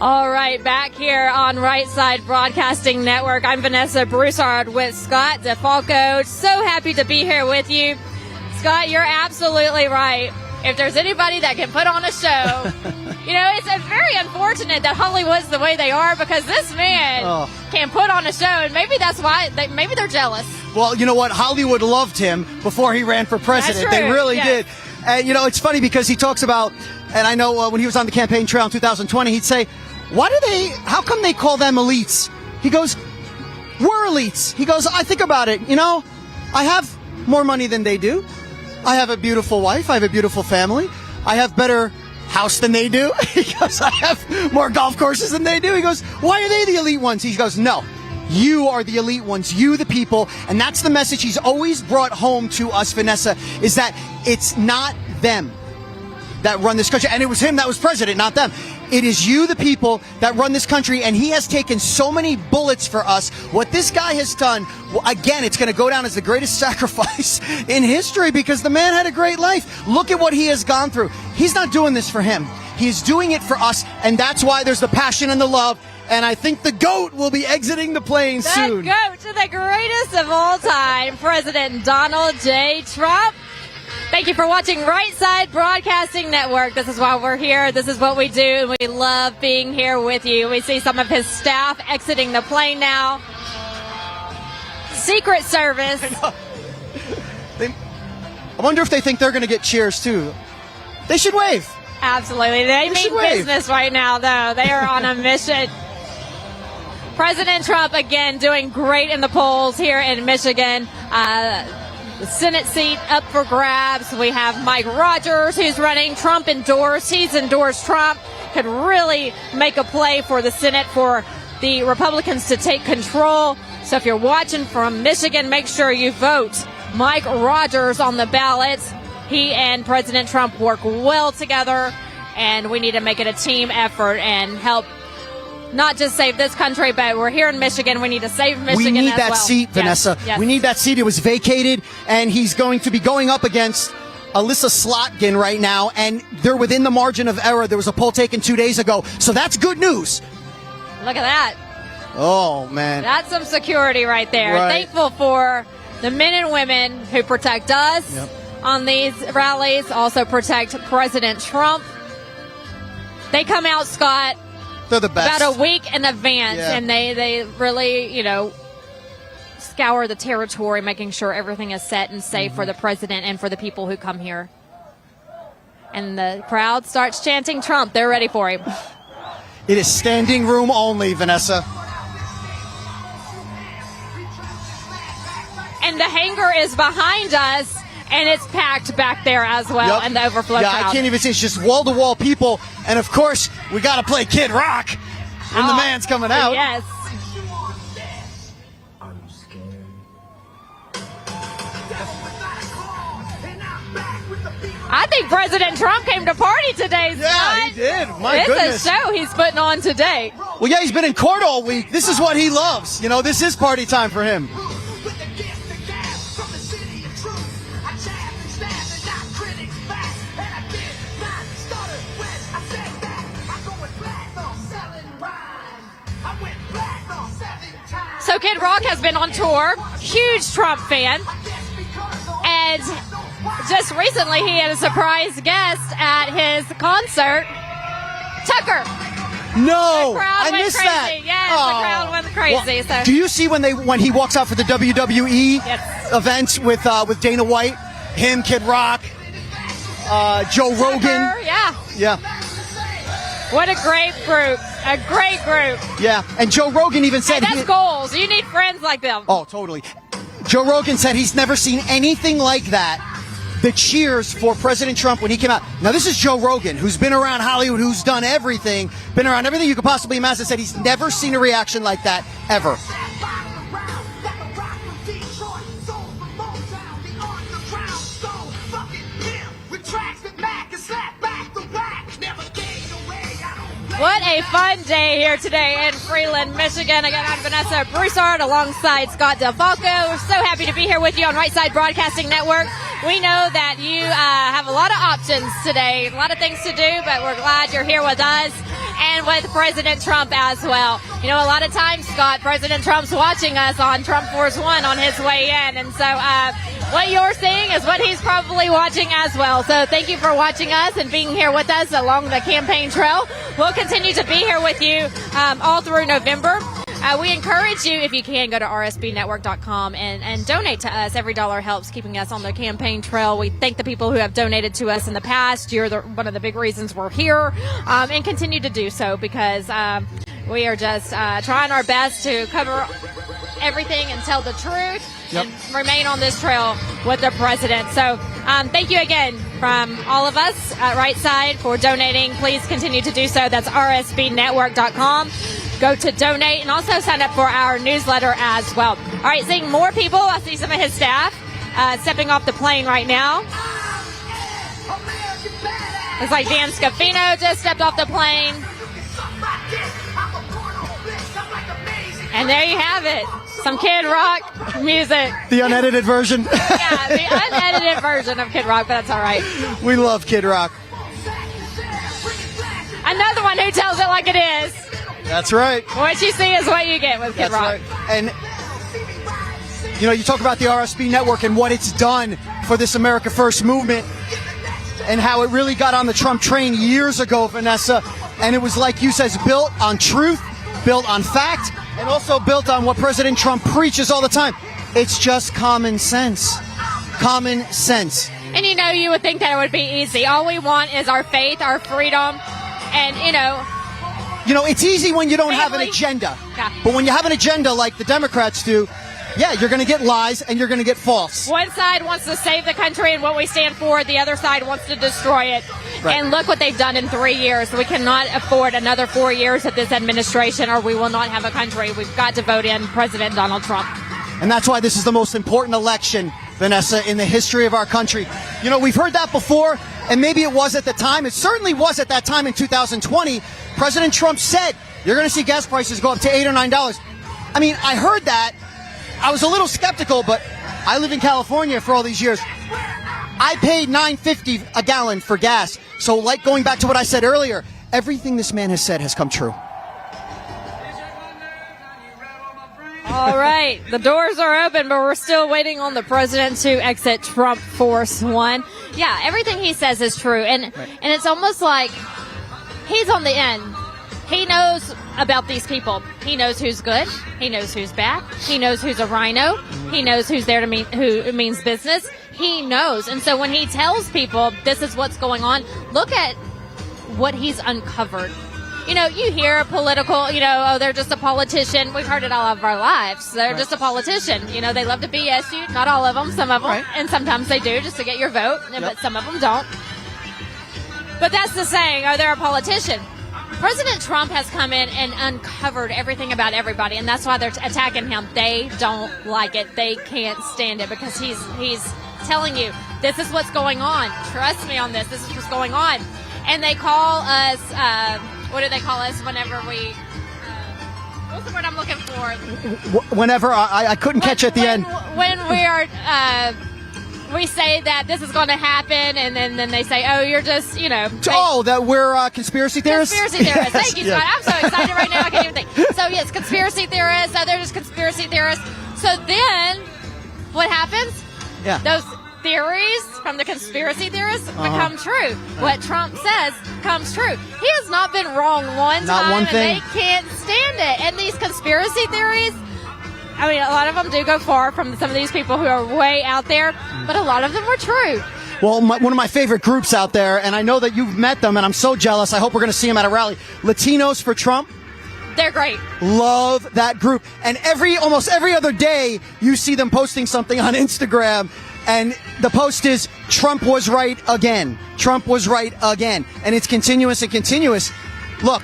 All right, back here on Right Side Broadcasting Network. I'm Vanessa Broussard with Scott DeFalco. So happy to be here with you. Scott, you're absolutely right. If there's anybody that can put on a show, it's very unfortunate that Hollywood's the way they are, because this man can put on a show, and maybe that's why maybe they're jealous. Well, you know what? Hollywood loved him before he ran for president. That's true. They really Yes. did. And, it's funny because he talks about, and I know when he was on the campaign trail in 2020, he'd say, how come they call them elites? He goes, we're elites. He goes, I think about it. I have more money than they do. I have a beautiful wife. I have a beautiful family. I have better house than they do. He goes, I have more golf courses than they do. He goes, why are they the elite ones? He goes, no, you are the elite ones, you the people. And that's the message he's always brought home to us, Vanessa, is that it's not them that run this country. And it was him that was president, not them. It is you, the people, that run this country, and he has taken so many bullets for us. What this guy has done, again, it's going to go down as the greatest sacrifice in history, because the man had a great life. Look at what he has gone through. He's not doing this for him. He's doing it for us, and that's why there's the passion and the love. And I think the GOAT will be exiting the plane soon. The GOAT, the greatest of all time, President Donald J. Trump. Thank you for watching Right Side Broadcasting Network. This is why we're here. This is what we do, and we love being here with you. We see some of his staff exiting the plane now. Secret Service. I wonder if they think they're going to get cheers, too. They should wave. Absolutely. They mean business right now, though. They are on a mission. President Trump, again, doing great in the polls here in Michigan. The Senate seat up for grabs. We have Mike Rogers, who's running. Trump endorsed. He's endorsed Trump. Could really make a play for the Senate for the Republicans to take control. So if you're watching from Michigan, make sure you vote Mike Rogers on the ballot. He and President Trump work well together, and we need to make it a team effort and help not just save this country, but we're here in Michigan. We need to save Michigan as well. We need that seat, Vanessa. Yes. We need that seat. It was vacated, and he's going to be going up against Alyssa Slotkin right now, and they're within the margin of error. There was a poll taken 2 days ago, so that's good news. Look at that. Oh, man. That's some security right there. Right. Thankful for the men and women who protect us on these rallies, also protect President Trump. They come out, Scott, they're the best. About a week in advance, and they really, scour the territory, making sure everything is set and safe for the president and for the people who come here. And the crowd starts chanting Trump. They're ready for him. It is standing room only, Vanessa. And the hangar is behind us, and it's packed back there as well, and the overflow crowd. I can't even see. It's just wall-to-wall people. And, of course, we got to play Kid Rock when the man's coming out. Yes. I think President Trump came to party today, Scott. Yeah, he did. My goodness. It's a show he's putting on today. Well, yeah, he's been in court all week. This is what he loves. This is party time for him. So Kid Rock has been on tour, huge Trump fan, and just recently he had a surprise guest at his concert, Tucker. No, I missed crazy. that. Yes, the crowd went crazy. Well, do you see when he walks out for the WWE event with Dana White, him, Kid Rock, Joe Rogan? Tucker, yeah. What a great group. A great group. Yeah, and Joe Rogan even said... Hey, that's goals. You need friends like them. Oh, totally. Joe Rogan said he's never seen anything like that. The cheers for President Trump when he came out. Now, this is Joe Rogan, who's been around Hollywood, who's done everything, been around everything you could possibly imagine, said he's never seen a reaction like that, ever. What a fun day here today in Freeland, Michigan. Again, I'm Vanessa Broussard alongside Scott DeFalco. We're so happy to be here with you on Right Side Broadcasting Network. We know that you have a lot of options today, a lot of things to do, but we're glad you're here with us. And in with President Trump as well. You know, a lot of times, Scott, President Trump's watching us on Trump Force One on his way in. And so what you're seeing is what he's probably watching as well. So thank you for watching us and being here with us along the campaign trail. We'll continue to be here with you all through November. We encourage you, if you can, go to rsbnetwork.com and donate to us. Every dollar helps keeping us on the campaign trail. We thank the people who have donated to us in the past. You're one of the big reasons we're here, and continue to do so, because we are just trying our best to cover everything and tell the truth. Yep. And remain on this trail with the president. So thank you again from all of us at Right Side for donating. Please continue to do so. That's rsbnetwork.com. Go to donate and also sign up for our newsletter as well. All right, seeing more people. I see some of his staff stepping off the plane right now. Looks like Dan Scafino just stepped off the plane. And there you have it. Some Kid Rock music. The unedited version. Yeah, the unedited version of Kid Rock, but that's all right. We love Kid Rock. Another one who tells it like it is. That's right. What you see is what you get with Kid Rock. Right. And, you know, you talk about the RSB network and what it's done for this America First movement and how it really got on the Trump train years ago, Vanessa. And it was, like you said, built on truth, built on fact, and also built on what President Trump preaches all the time. It's just common sense. Common sense. And, you know, you would think that it would be easy. All we want is our faith, our freedom, and, you know, it's easy when you don't have an agenda. Yeah. But when you have an agenda like the Democrats do, yeah, you're going to get lies and you're going to get false. One side wants to save the country and what we stand for. The other side wants to destroy it. Right. And look what they've done in 3 years. We cannot afford another 4 years of this administration, or we will not have a country. We've got to vote in President Donald Trump. And that's why this is the most important election, Vanessa, in the history of our country. You know, we've heard that before, and maybe it was at the time. It certainly was at that time in 2020. President Trump said, you're going to see gas prices go up to $8 or $9. I mean, I heard that. I was a little skeptical, but I live in California for all these years. I paid $9.50 a gallon for gas. So, like going back to what I said earlier, everything this man has said has come true. All right, the doors are open, but we're still waiting on the president to exit Trump Force One. Yeah, everything he says is true, and it's almost like he's on the end. He knows about these people. He knows who's good. He knows who's bad. He knows who's a rhino. He knows who's there to mean who means business. He knows, and so when he tells people this is what's going on, look at what he's uncovered. You know, you hear political, oh, they're just a politician. We've heard it all of our lives. They're just a politician. You know, they love to BS you. Not all of them, some of them. Right. And sometimes they do just to get your vote, but some of them don't. But that's the saying, oh, they're a politician. President Trump has come in and uncovered everything about everybody, and that's why they're attacking him. They don't like it. They can't stand it because he's telling you, this is what's going on. Trust me on this. This is what's going on. And they call us... what do they call us whenever we... what's the word I'm looking for? Whenever I couldn't catch at the end. When we are... we say that this is going to happen, and then they say, oh, you're just, that we're conspiracy theorists? Conspiracy theorists. Yes, Thank you, Scott. I'm so excited right now. I can't even think. So, yes, conspiracy theorists. So they're just conspiracy theorists. So then what happens? Yeah. Those theories from the conspiracy theorists become true. What Trump says comes true. He has not been wrong one not time, one thing. and they can't stand it. And these conspiracy theories, I mean, a lot of them do go far from some of these people who are way out there, but a lot of them were true. Well, one of my favorite groups out there, and I know that you've met them, and I'm so jealous. I hope we're going to see them at a rally. Latinos for Trump. They're great. Love that group. And almost every other day, you see them posting something on Instagram, and the post is, Trump was right again. Trump was right again. And it's continuous and continuous. Look,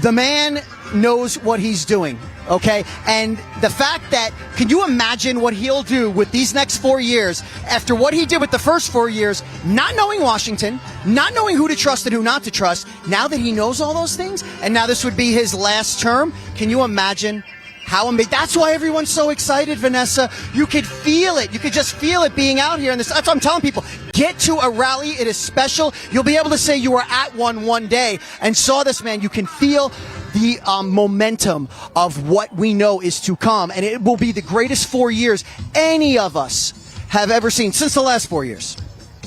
the man knows what he's doing, okay? And the fact that, can you imagine what he'll do with these next 4 years after what he did with the first 4 years, not knowing Washington, not knowing who to trust and who not to trust, now that he knows all those things, and now this would be his last term, can you imagine how amazing? That's why everyone's so excited, Vanessa. You could feel it. You could just feel it being out here. And that's what I'm telling people. Get to a rally. It is special. You'll be able to say you were at one day and saw this man. You can feel the momentum of what we know is to come, and it will be the greatest 4 years any of us have ever seen since the last 4 years.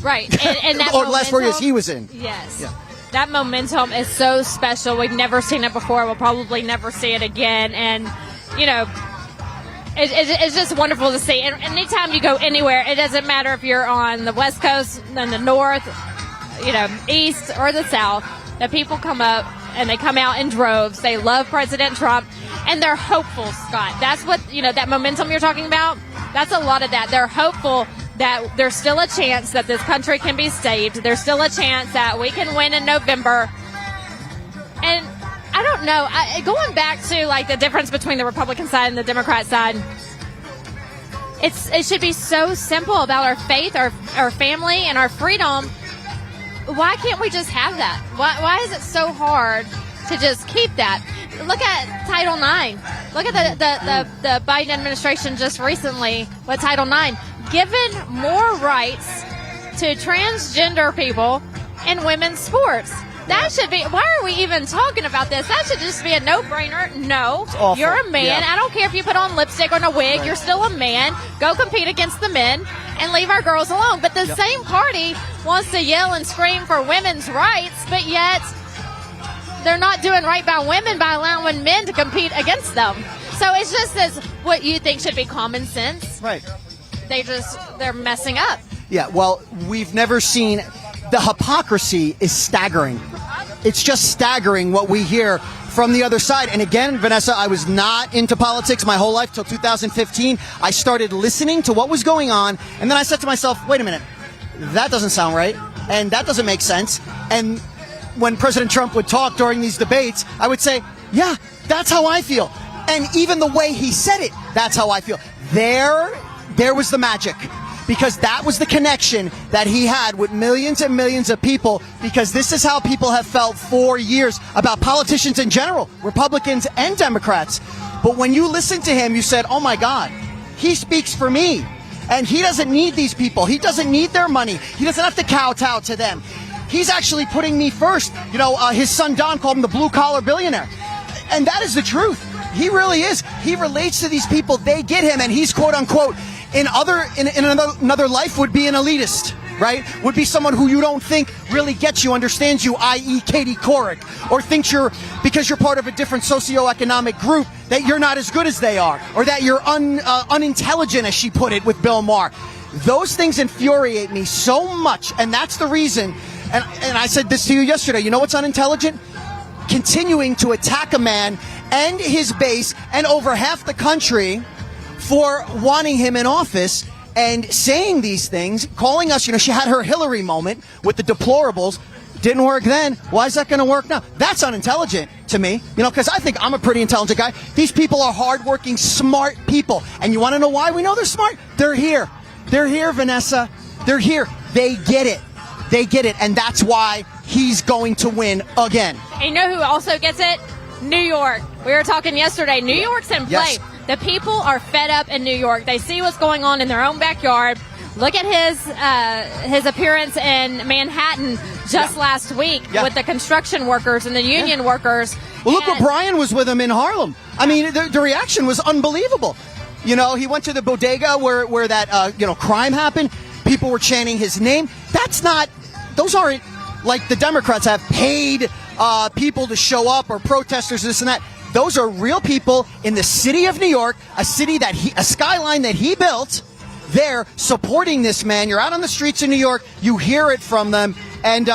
Right. And that or the last 4 years he was in. Yes. Yeah. That momentum is so special. We've never seen it before. We'll probably never see it again. And, you know, it's just wonderful to see. And anytime you go anywhere, it doesn't matter if you're on the West Coast, and the North, you know, East, or the South, the people come up and they come out in droves. They love President Trump, and they're hopeful, Scott. That's what, you know, that momentum you're talking about, that's a lot of that. They're hopeful that there's still a chance that this country can be saved. There's still a chance that we can win in November. And I don't know, going back to like the difference between the Republican side and the Democrat side, it should be so simple about our faith, our family, and our freedom. Why can't we just have that? Why is it so hard to just keep that? Look at Title IX. Look at the Biden administration just recently with Title IX. Given more rights to transgender people in women's sports. That should be, why are we even talking about this? That should just be a no-brainer. No, you're a man. Yeah. I don't care if you put on lipstick or a wig. Right. You're still a man. Go compete against the men and leave our girls alone. But the same party wants to yell and scream for women's rights, but yet they're not doing right by women by allowing men to compete against them. So it's just as what you think should be common sense. Right. They're messing up. Yeah, well, we've never seen, the hypocrisy is staggering. It's just staggering what we hear from the other side. And again, Vanessa, I was not into politics my whole life till 2015. I started listening to what was going on, and then I said to myself, wait a minute, that doesn't sound right, and that doesn't make sense. And when President Trump would talk during these debates, I would say, yeah, that's how I feel. And even the way he said it, that's how I feel. There was the magic, because that was the connection that he had with millions and millions of people, because this is how people have felt for years about politicians in general, Republicans and Democrats. But when you listen to him, you said, oh my God, he speaks for me. And he doesn't need these people. He doesn't need their money. He doesn't have to kowtow to them. He's actually putting me first. You know, his son Don called him the blue-collar billionaire. And that is the truth. He really is. He relates to these people. They get him, and he's quote-unquote in another life would be an elitist, right? Would be someone who you don't think really gets you, understands you, i.e. Katie Couric, or thinks because you're part of a different socioeconomic group that you're not as good as they are, or that you're unintelligent, as she put it with Bill Maher. Those things infuriate me so much, and that's the reason, and I said this to you yesterday, you know what's unintelligent? Continuing to attack a man and his base and over half the country for wanting him in office and saying these things, calling us, you know, she had her Hillary moment with the deplorables. Didn't work then. Why is that going to work now? That's unintelligent to me, you know, because I think I'm a pretty intelligent guy. These people are hardworking, smart people. And you want to know why we know they're smart? They're here. They're here, Vanessa. They're here. They get it. They get it. And that's why he's going to win again. And you know who also gets it? New York. We were talking yesterday. New York's in play. Yes. The people are fed up in New York. They see what's going on in their own backyard. Look at his appearance in Manhattan just last week with the construction workers and the union workers. Well, look where Brian was with him in Harlem. I mean, the reaction was unbelievable. You know, he went to the bodega where that crime happened. People were chanting his name. Those aren't like the Democrats have paid people to show up, or protesters, this and that. Those are real people in the city of New York, a skyline that he built. They're supporting this man. You're out on the streets of New York. You hear it from them. And,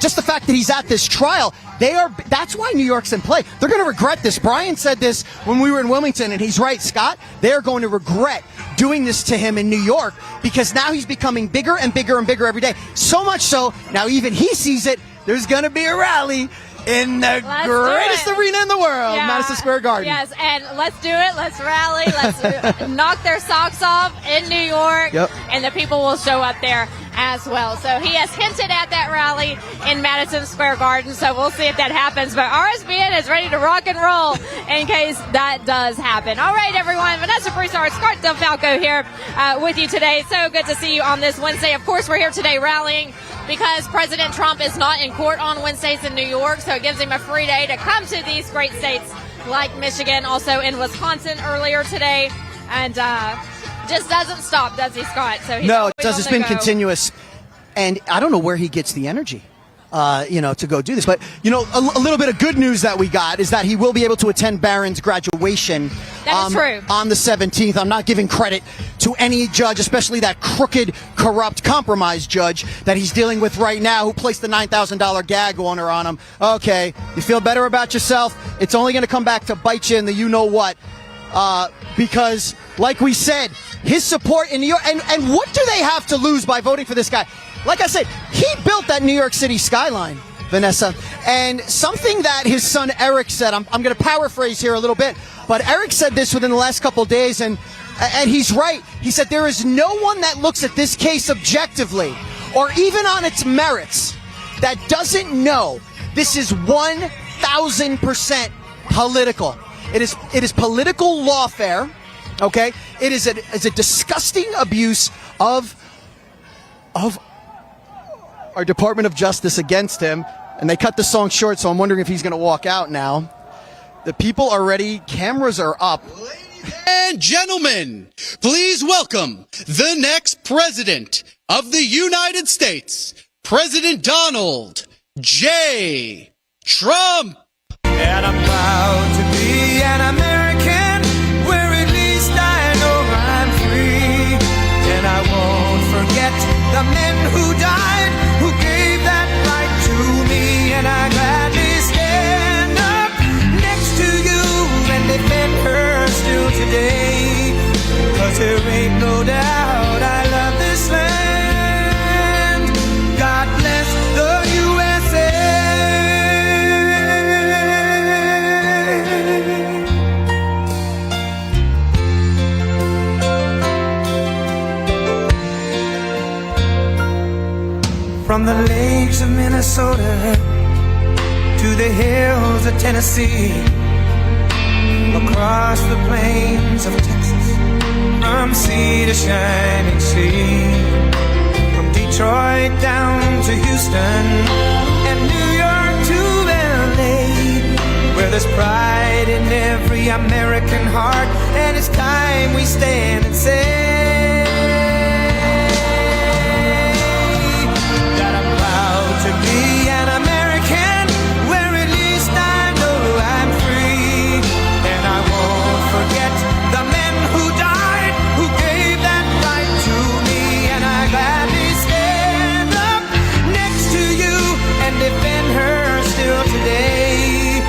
just the fact that he's at this trial, that's why New York's in play. They're going to regret this. Brian said this when we were in Wilmington, and he's right, Scott. They're going to regret doing this to him in New York, because now he's becoming bigger and bigger and bigger every day. So much so, now even he sees it. There's going to be a rally in the greatest arena in the world, Madison Square Garden. Yes, and let's do it. Let's rally. Let's knock their socks off in New York. Yep. And the people will show up there as well. So he has hinted at that rally in Madison Square Garden. So we'll see if that happens. But RSBN is ready to rock and roll in case that does happen. All right, everyone. Vanessa Broussard, Scott DeFalco here with you today. So good to see you on this Wednesday. Of course, we're here today rallying because President Trump is not in court on Wednesdays in New York, so it gives him a free day to come to these great states like Michigan, also in Wisconsin earlier today, and just doesn't stop, does he, Scott? So no, it does. It's been continuous, and I don't know where he gets the energy. To go do this. But, a little bit of good news that we got is that he will be able to attend Barron's graduation that is true. On the 17th. I'm not giving credit to any judge, especially that crooked, corrupt, compromised judge that he's dealing with right now who placed the $9,000 gag order on him. Okay, you feel better about yourself? It's only going to come back to bite you in the you-know-what. Because, like we said, his support in New York, and what do they have to lose by voting for this guy? Like I said, he built that New York City skyline, Vanessa, and something that his son Eric said, I'm going to paraphrase here a little bit, but Eric said this within the last couple of days, and he's right. He said there is no one that looks at this case objectively, or even on its merits, that doesn't know this is 1,000% political. It is political lawfare, okay? It is a disgusting abuse of our Department of Justice against him, and they cut the song short, so I'm wondering if he's going to walk out now. The people are ready. Cameras are up. Ladies and gentlemen, please welcome the next president of the United States, President Donald J. Trump. And I'm proud to be an American, where at least I know I'm free. And I won't forget the men who died, who gave that right to me. And I gladly stand up next to you and defend her still today. 'Cause there ain't no doubt I love this land. God bless the USA. From the lakes of Minnesota to the hills of Tennessee, across the plains of Texas, from sea to shining sea, from Detroit down to Houston and New York to LA, where there's pride in every American heart, and it's time we stand and say to be an American, where at least I know I'm free. And I won't forget the men who died, who gave that right to me. And I gladly stand up next to you and defend her still today.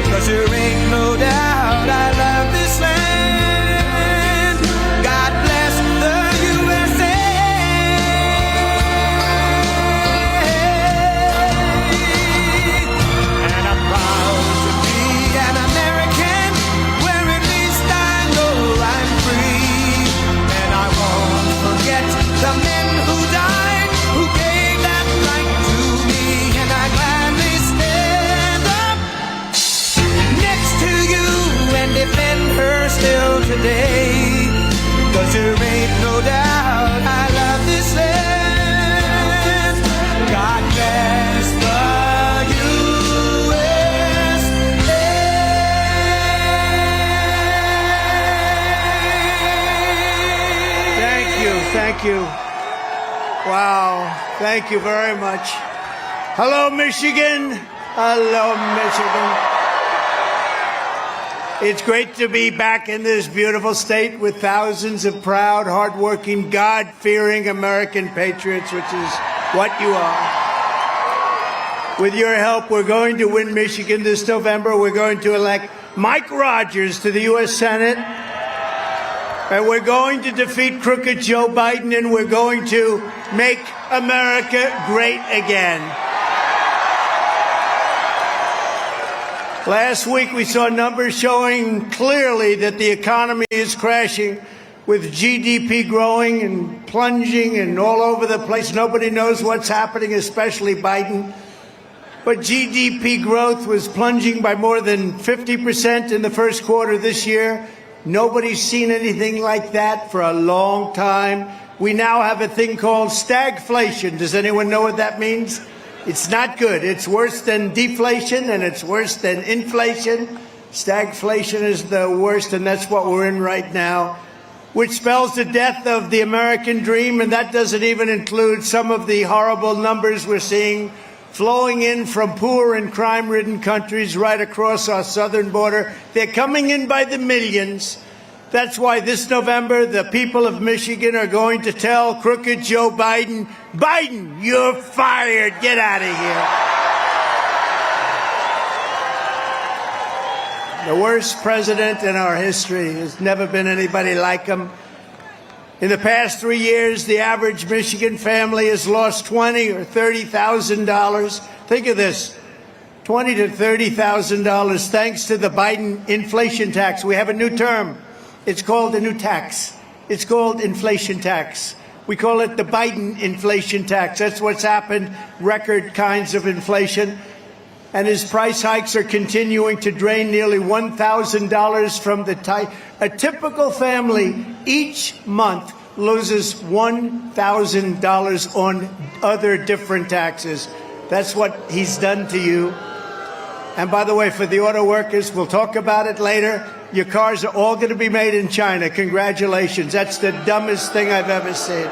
'Cause there ain't no doubt I love this land. God bless the USA. The men who died, who gave that right to me. And I gladly stand up next to you and defend her still today. 'Cause there ain't no doubt I love this land. God bless the USA. Thank you. Wow. Thank you very much. Hello, Michigan. Hello, Michigan. It's great to be back in this beautiful state with thousands of proud, hardworking, God-fearing American patriots, which is what you are. With your help, we're going to win Michigan this November. We're going to elect Mike Rogers to the U.S. Senate. And we're going to defeat crooked Joe Biden, and we're going to make America great again. Last week we saw numbers showing clearly that the economy is crashing, with GDP growing and plunging and all over the place. Nobody knows what's happening, especially Biden. But GDP growth was plunging by more than 50% in the first quarter this year. Nobody's seen anything like that for a long time. We now have a thing called stagflation. Does anyone know what that means? It's not good. It's worse than deflation, and it's worse than inflation. Stagflation is the worst, and that's what we're in right now, which spells the death of the American dream, and that doesn't even include some of the horrible numbers we're seeing flowing in from poor and crime-ridden countries right across our southern border. They're coming in by the millions. That's why this November, the people of Michigan are going to tell crooked Joe Biden, Biden, you're fired. Get out of here. The worst president in our history. There's never been anybody like him. In the past 3 years, the average Michigan family has lost $20,000 or $30,000. Think of this, $20,000 to $30,000 thanks to the Biden inflation tax. We have a new term. It's called a new tax. It's called inflation tax. We call it the Biden inflation tax. That's what's happened, record kinds of inflation. And his price hikes are continuing to drain nearly $1,000 from a typical family each month loses $1,000 on other different taxes. That's what he's done to you. And by the way, for the auto workers, we'll talk about it later. Your cars are all going to be made in China. Congratulations. That's the dumbest thing I've ever seen.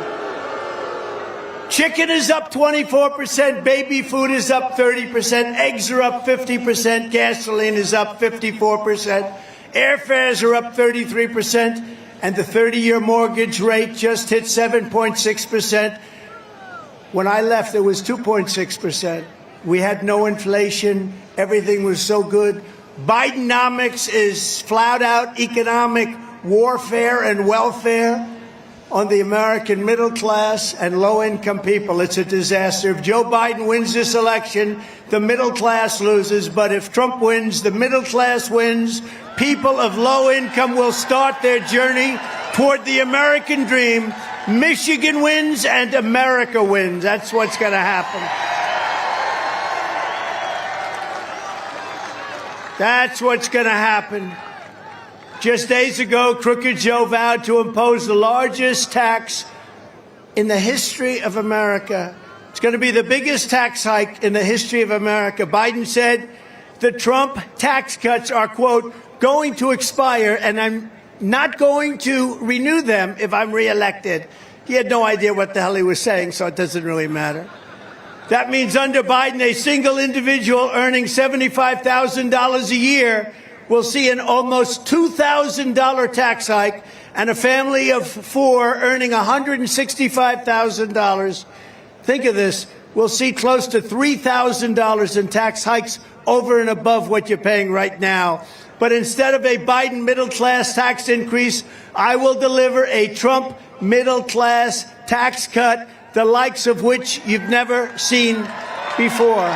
Chicken is up 24%, baby food is up 30%, eggs are up 50%, gasoline is up 54%, airfares are up 33%, and the 30-year mortgage rate just hit 7.6%. When I left, it was 2.6%. We had no inflation. Everything was so good. Bidenomics is flat-out economic warfare and welfare on the American middle class and low-income people. It's a disaster. If Joe Biden wins this election, the middle class loses. But if Trump wins, the middle class wins. People of low income will start their journey toward the American dream. Michigan wins and America wins. That's what's going to happen. That's what's going to happen. Just days ago, Crooked Joe vowed to impose the largest tax in the history of America. It's going to be the biggest tax hike in the history of America. Biden said the Trump tax cuts are, quote, going to expire, and I'm not going to renew them if I'm reelected. He had no idea what the hell he was saying, so it doesn't really matter. That means under Biden, a single individual earning $75,000 a year will see an almost $2,000 tax hike, and a family of four earning $165,000, think of this, will see close to $3,000 in tax hikes over and above what you're paying right now. But instead of a Biden middle-class tax increase, I will deliver a Trump middle-class tax cut, the likes of which you've never seen before.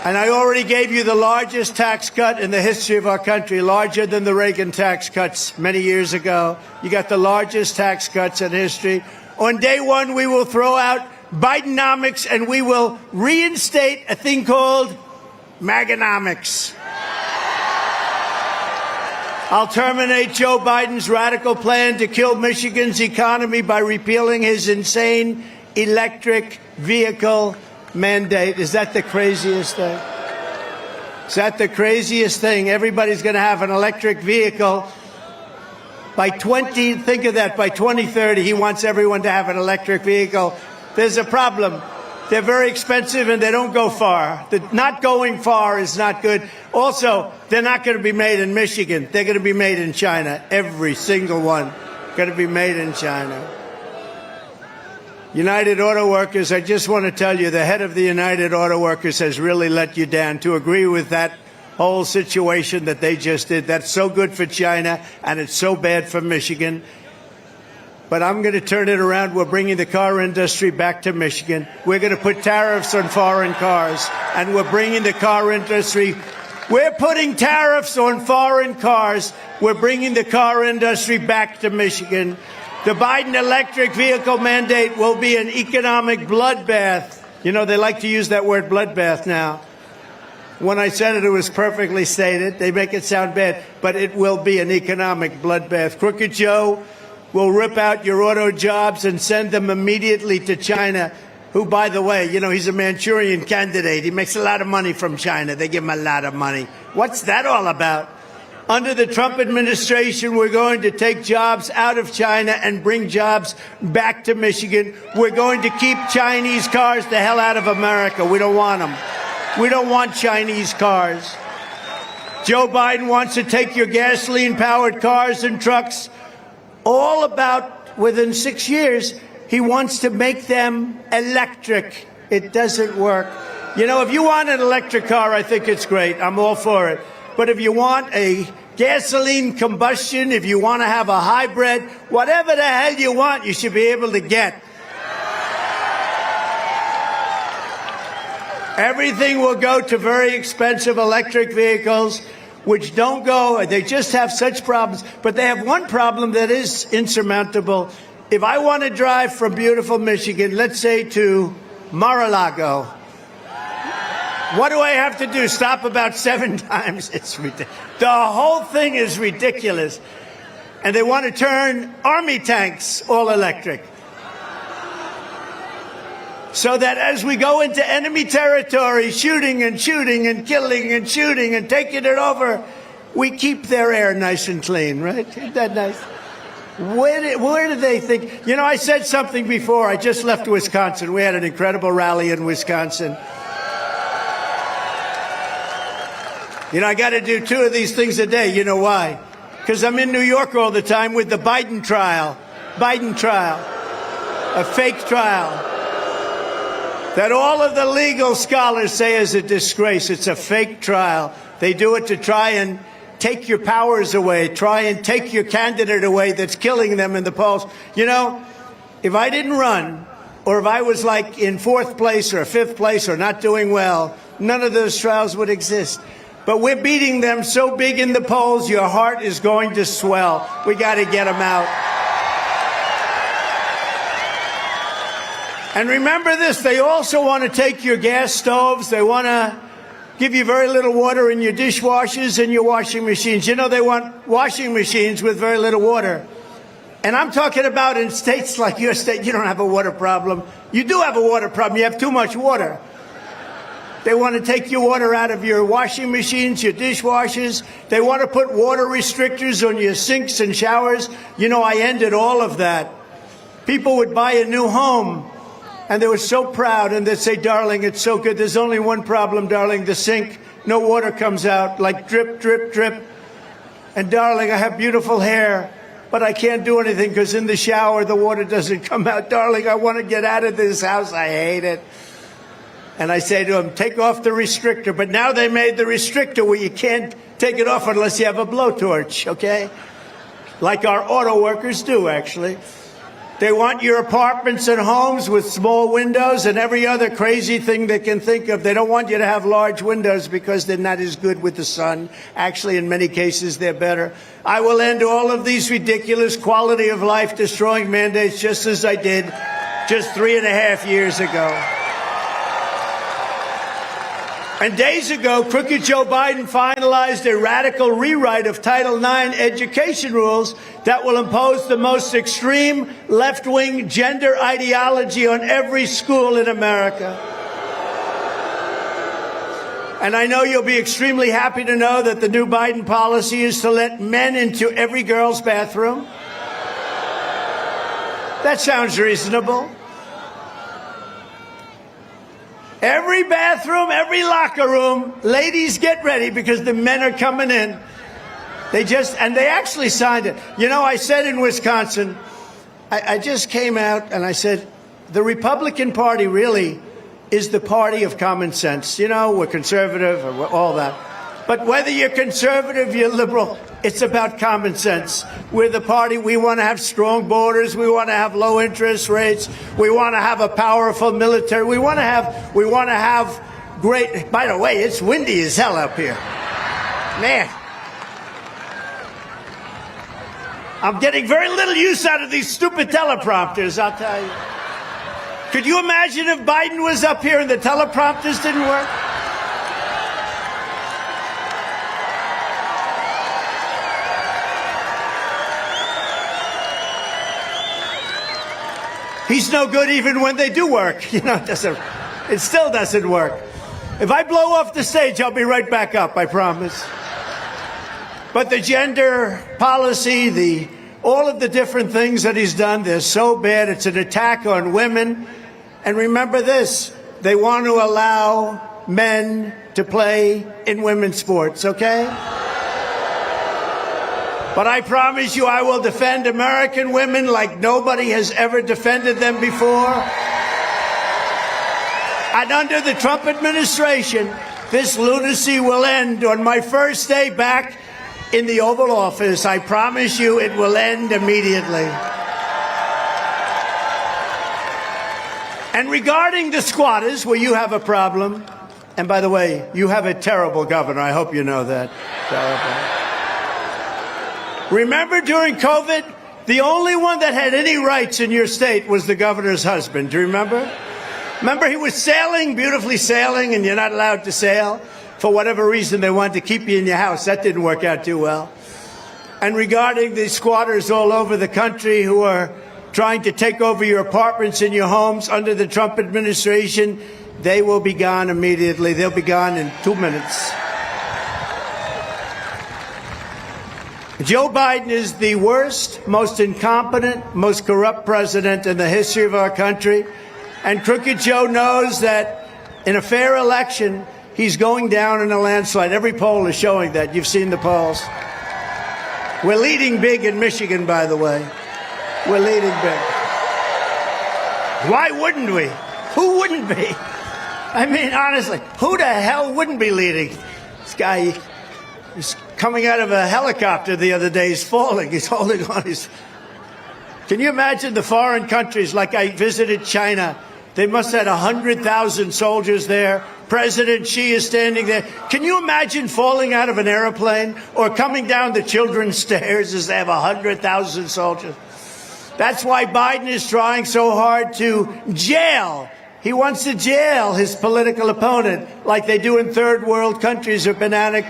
And I already gave you the largest tax cut in the history of our country, larger than the Reagan tax cuts many years ago. You got the largest tax cuts in history. On day one, we will throw out Bidenomics, and we will reinstate a thing called Maganomics. I'll terminate Joe Biden's radical plan to kill Michigan's economy by repealing his insane electric vehicle mandate. Is that the craziest thing? Is that the craziest thing? Everybody's going to have an electric vehicle. By 2030, he wants everyone to have an electric vehicle. There's a problem. They're very expensive and they don't go far. Not going far is not good. Also, they're not going to be made in Michigan. They're going to be made in China. Every single one going to be made in China. United Auto Workers, I just want to tell you, the head of the United Auto Workers has really let you down to agree with that whole situation that they just did. That's so good for China, and it's so bad for Michigan. But I'm going to turn it around. We're bringing the car industry back to Michigan. We're going to put tariffs on foreign cars, and we're bringing the car industry. We're putting tariffs on foreign cars. We're bringing the car industry back to Michigan. The Biden electric vehicle mandate will be an economic bloodbath. You know, they like to use that word bloodbath now. When I said it, it was perfectly stated. They make it sound bad, but it will be an economic bloodbath. Crooked Joe will rip out your auto jobs and send them immediately to China, who, by the way, you know, he's a Manchurian candidate. He makes a lot of money from China. They give him a lot of money. What's that all about? Under the Trump administration, we're going to take jobs out of China and bring jobs back to Michigan. We're going to keep Chinese cars the hell out of America. We don't want them. We don't want Chinese cars. Joe Biden wants to take your gasoline-powered cars and trucks, all about within 6 years, he wants to make them electric. It doesn't work. You know, if you want an electric car, I think it's great. I'm all for it. But if you want a gasoline combustion, if you want to have a hybrid, whatever the hell you want, you should be able to get. Everything will go to very expensive electric vehicles, which don't go, they just have such problems. But they have one problem that is insurmountable. If I want to drive from beautiful Michigan, let's say to Mar-a-Lago, what do I have to do? Stop about 7 times? It's ridiculous. The whole thing is ridiculous. And they want to turn army tanks all electric. So that as we go into enemy territory, shooting and shooting and killing and shooting and taking it over, we keep their air nice and clean, right? Isn't that nice? Where do they think? You know, I said something before. I just left Wisconsin. We had an incredible rally in Wisconsin. You know, I got to do 2 of these things a day. You know why? Because I'm in New York all the time with the Biden trial. Biden trial. A fake trial. That all of the legal scholars say is a disgrace. It's a fake trial. They do it to try and take your powers away, try and take your candidate away that's killing them in the polls. You know, if I didn't run, or if I was like in 4th place or 5th place or not doing well, none of those trials would exist. But we're beating them so big in the polls, your heart is going to swell. We got to get them out. And remember this, they also want to take your gas stoves. They want to give you very little water in your dishwashers and your washing machines. You know, they want washing machines with very little water. And I'm talking about in states like your state, you don't have a water problem. You do have a water problem. You have too much water. They want to take your water out of your washing machines, your dishwashers. They want to put water restrictors on your sinks and showers. You know, I ended all of that. People would buy a new home, and they were so proud, and they'd say, darling, it's so good. There's only one problem, darling, the sink. No water comes out, like drip, drip, drip. And darling, I have beautiful hair, but I can't do anything because in the shower, the water doesn't come out. Darling, I want to get out of this house. I hate it. And I say to him, take off the restrictor. But now they made the restrictor where you can't take it off unless you have a blowtorch, okay? Like our auto workers do, actually. They want your apartments and homes with small windows and every other crazy thing they can think of. They don't want you to have large windows because they're not as good with the sun. Actually, in many cases, they're better. I will end all of these ridiculous quality of life destroying mandates just as I did just 3.5 years ago. And days ago, crooked Joe Biden finalized a radical rewrite of Title IX education rules that will impose the most extreme left-wing gender ideology on every school in America. And I know you'll be extremely happy to know that the new Biden policy is to let men into every girl's bathroom. That sounds reasonable. Every bathroom, every locker room, ladies get ready because the men are coming in. They actually signed it. You know, I said in Wisconsin, I just came out and I said, the Republican Party really is the party of common sense. You know, we're conservative or all that. But whether you're conservative, you're liberal, It's about common sense. We're the party. We want to have strong borders. We want to have low interest rates. We want to have a powerful military. We want to have great. By the way, it's windy as hell up here. Man. I'm getting very little use out of these stupid teleprompters, I'll tell you. Could you imagine if Biden was up here and the teleprompters didn't work? He's no good even when they do work. You know, it still doesn't work. If I blow off the stage, I'll be right back up, I promise. But the gender policy, all of the different things that he's done, they're so bad. It's an attack on women. And remember this, they want to allow men to play in women's sports, okay? But I promise you I will defend American women like nobody has ever defended them before. And under the Trump administration, this lunacy will end. On my first day back in the Oval Office, I promise you it will end immediately. And regarding the squatters, where you have a problem, and by the way, you have a terrible governor. I hope you know that. Terrible. Remember during COVID, the only one that had any rights in your state was the governor's husband. Do you remember? Remember he was sailing, beautifully sailing, and you're not allowed to sail. For whatever reason, they wanted to keep you in your house. That didn't work out too well. And regarding the squatters all over the country who are trying to take over your apartments and your homes under the Trump administration, they will be gone immediately. They'll be gone in 2 minutes. Joe Biden is the worst, most incompetent, most corrupt president in the history of our country. And Crooked Joe knows that in a fair election, he's going down in a landslide. Every poll is showing that. You've seen the polls. We're leading big in Michigan, by the way. We're leading big. Why wouldn't we? Who wouldn't be? I mean, honestly, who the hell wouldn't be leading? This guy is coming out of a helicopter the other day. He's falling. He's holding on. Can you imagine the foreign countries? Like I visited China. They must have had 100,000 soldiers there. President Xi is standing there. Can you imagine falling out of an airplane or coming down the children's stairs as they have 100,000 soldiers? That's why Biden is trying so hard to jail. He wants to jail his political opponent like they do in third world countries or banana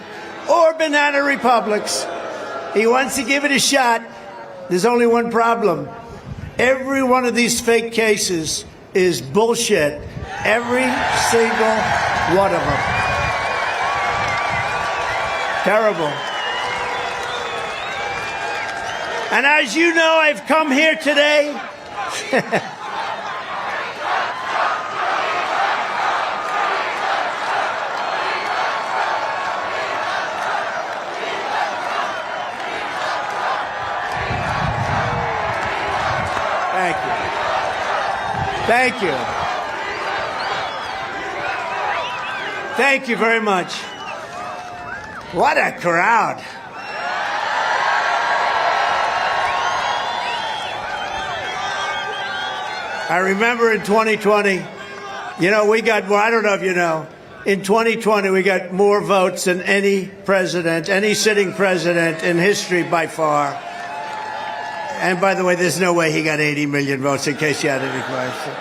republics. He wants to give it a shot. There's only one problem. Every one of these fake cases is bullshit. Every single one of them. Terrible. And as you know, I've come here today. Thank you. Thank you. Thank you very much. What a crowd. I remember in 2020, we got, I don't know if you know, in 2020 we got more votes than any president, any sitting president in history by far. And by the way, there's no way he got 80 million votes, in case you had any question.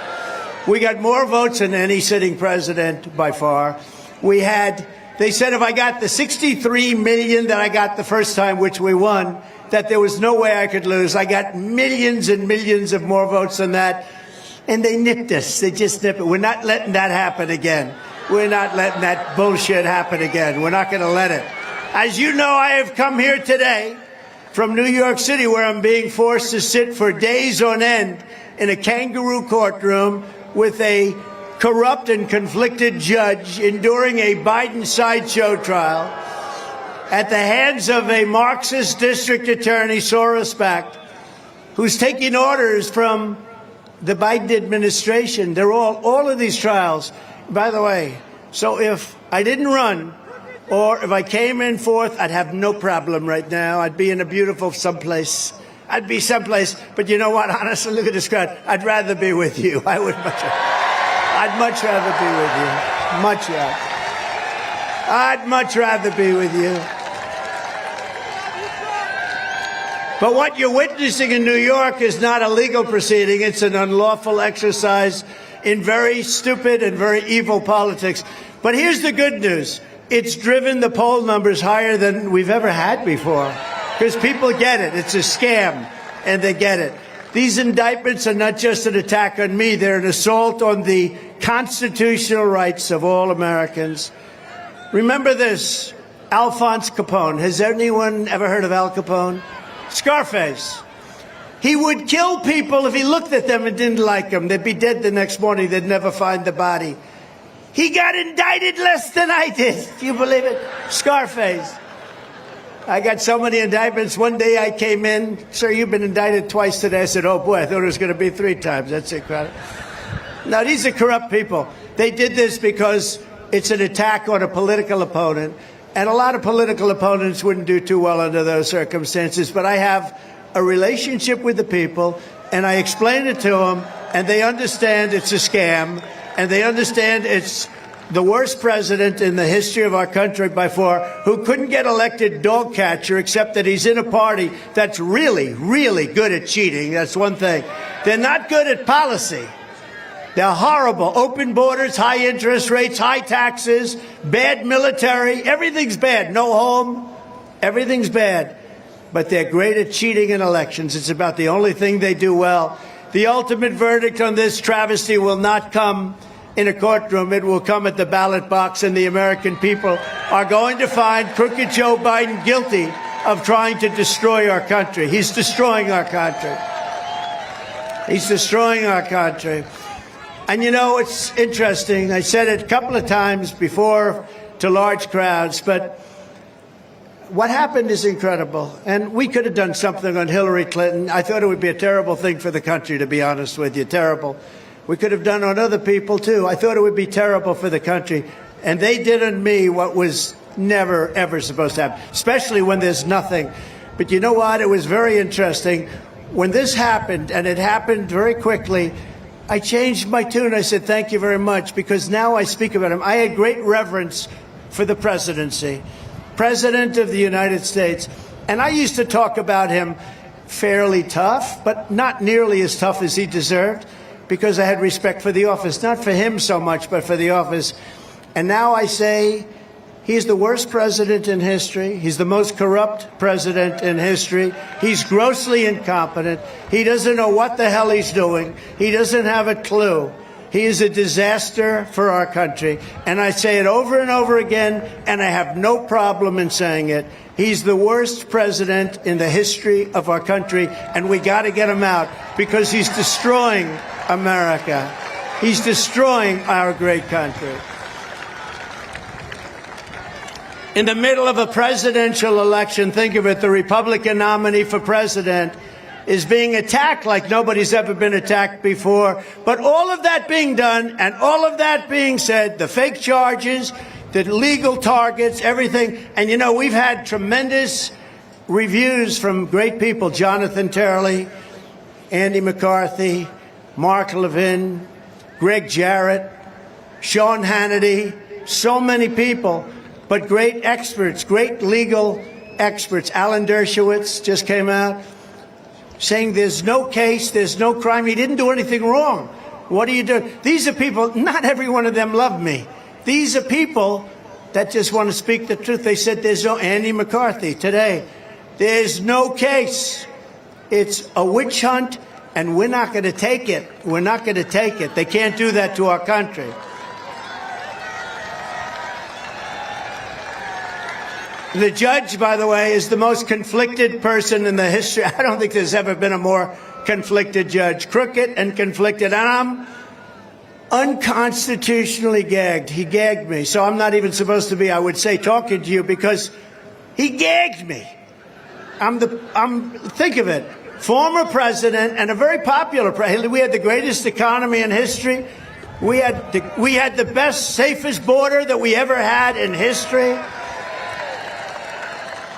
We got more votes than any sitting president by far. They said if I got the 63 million that I got the first time, which we won, that there was no way I could lose. I got millions and millions of more votes than that. And they nipped us. They just nipped it. We're not letting that happen again. We're not letting that bullshit happen again. We're not going to let it. As you know, I have come here today from New York City, where I'm being forced to sit for days on end in a kangaroo courtroom with a corrupt and conflicted judge enduring a Biden sideshow trial at the hands of a Marxist district attorney, Soros backed, who's taking orders from the Biden administration. They're all of these trials. By the way, so if I didn't run Or if I came in fourth, I'd have no problem right now. I'd be in a beautiful someplace. I'd be someplace. But you know what? Honestly, look at this crowd. I'd rather be with you. I'd much rather be with you. I'd much rather be with you. But what you're witnessing in New York is not a legal proceeding. It's an unlawful exercise in very stupid and very evil politics. But here's the good news. It's driven the poll numbers higher than we've ever had before. Because people get it. It's a scam, and they get it. These indictments are not just an attack on me. They're an assault on the constitutional rights of all Americans. Remember this, Alphonse Capone. Has anyone ever heard of Al Capone? Scarface. He would kill people if he looked at them and didn't like them. They'd be dead the next morning. They'd never find the body. He got indicted less than I did. Do you believe it? Scarface. I got so many indictments. One day I came in, sir, you've been indicted twice today. I said, oh boy, I thought it was going to be 3 times. That's incredible. Now, these are corrupt people. They did this because it's an attack on a political opponent. And a lot of political opponents wouldn't do too well under those circumstances. But I have a relationship with the people, and I explain it to them, and they understand it's a scam, and they understand it's the worst president in the history of our country by far, who couldn't get elected dog catcher, except that he's in a party that's really, really good at cheating. That's one thing. They're not good at policy. They're horrible. Open borders, high interest rates, high taxes, bad military. Everything's bad. No home. Everything's bad. But they're great at cheating in elections. It's about the only thing they do well. The ultimate verdict on this travesty will not come in a courtroom. It will come at the ballot box, and the American people are going to find crooked Joe Biden guilty of trying to destroy our country. He's destroying our country. He's destroying our country. And you know, it's interesting. I said it a couple of times before to large crowds, but what happened is incredible. And we could have done something on Hillary Clinton. I thought it would be a terrible thing for the country, to be honest with you. Terrible. We could have done on other people, too. I thought it would be terrible for the country. And they did on me what was never, ever supposed to happen, especially when there's nothing. But you know what? It was very interesting. When this happened, and it happened very quickly, I changed my tune. I said, thank you very much, because now I speak about him. I had great reverence for the presidency, President of the United States. And I used to talk about him fairly tough, but not nearly as tough as he deserved, because I had respect for the office, not for him so much, but for the office. And now I say he's the worst president in history. He's the most corrupt president in history. He's grossly incompetent. He doesn't know what the hell he's doing. He doesn't have a clue. He is a disaster for our country. And I say it over and over again, and I have no problem in saying it. He's the worst president in the history of our country, and we got to get him out, because he's destroying America. He's destroying our great country. In the middle of a presidential election, think of it, the Republican nominee for president is being attacked like nobody's ever been attacked before. But all of that being done, and all of that being said, the fake charges, the legal targets, everything. And you know, we've had tremendous reviews from great people, Jonathan Turley, Andy McCarthy, Mark Levin, Greg Jarrett, Sean Hannity, so many people, but great experts, great legal experts. Alan Dershowitz just came out saying there's no case, there's no crime. He didn't do anything wrong. What do you do? These are people, not every one of them love me. These are people that just want to speak the truth. They said there's no, Andy McCarthy today, there's no case. It's a witch hunt, and we're not going to take it. We're not going to take it. They can't do that to our country. The judge, by the way, is the most conflicted person in the history. I don't think there's ever been a more conflicted judge. Crooked and conflicted. And I'm unconstitutionally gagged. He gagged me. So I'm not even supposed to be, I would say, talking to you, because he gagged me. Think of it. Former president and a very popular president. We had the greatest economy in history. We had the best, safest border that we ever had in history.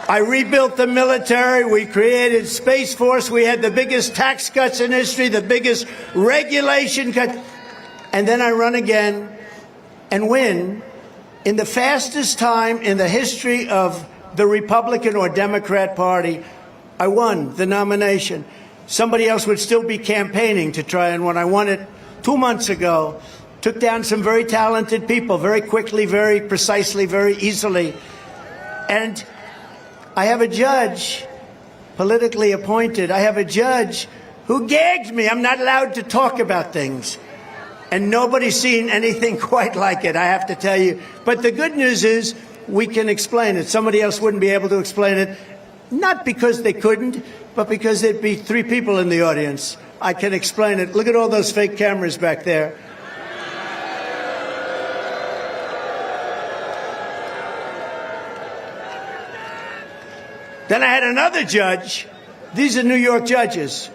I rebuilt the military. We created Space Force. We had the biggest tax cuts in history, the biggest regulation cut. And then I run again and win in the fastest time in the history of the Republican or Democrat Party. I won the nomination. Somebody else would still be campaigning to try and win. I won it 2 months ago. Took down some very talented people very quickly, very precisely, very easily. And I have a judge, politically appointed. I have a judge who gagged me. I'm not allowed to talk about things. And nobody's seen anything quite like it, I have to tell you. But the good news is we can explain it. Somebody else wouldn't be able to explain it, not because they couldn't, but because there'd be 3 people in the audience. I can explain it. Look at all those fake cameras back there. Then I had another judge. These are New York judges.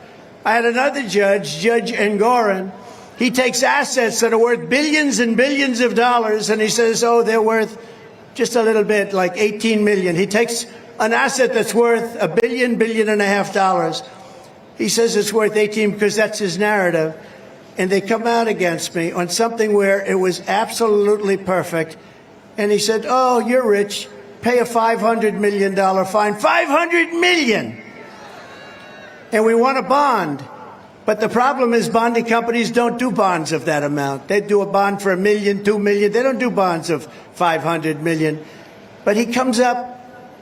I had another judge, Judge Engoron. He takes assets that are worth billions and billions of dollars, and he says, oh, they're worth just a little bit, like 18 million. He takes an asset that's worth $1 billion, $1.5 billion. He says it's worth 18 because that's his narrative. And they come out against me on something where it was absolutely perfect. And he said, oh, you're rich. Pay a $500 million fine. $500 million! And we want a bond. But the problem is bonding companies don't do bonds of that amount. They do a bond for $1 million, $2 million. They don't do bonds of $500 million. But he comes up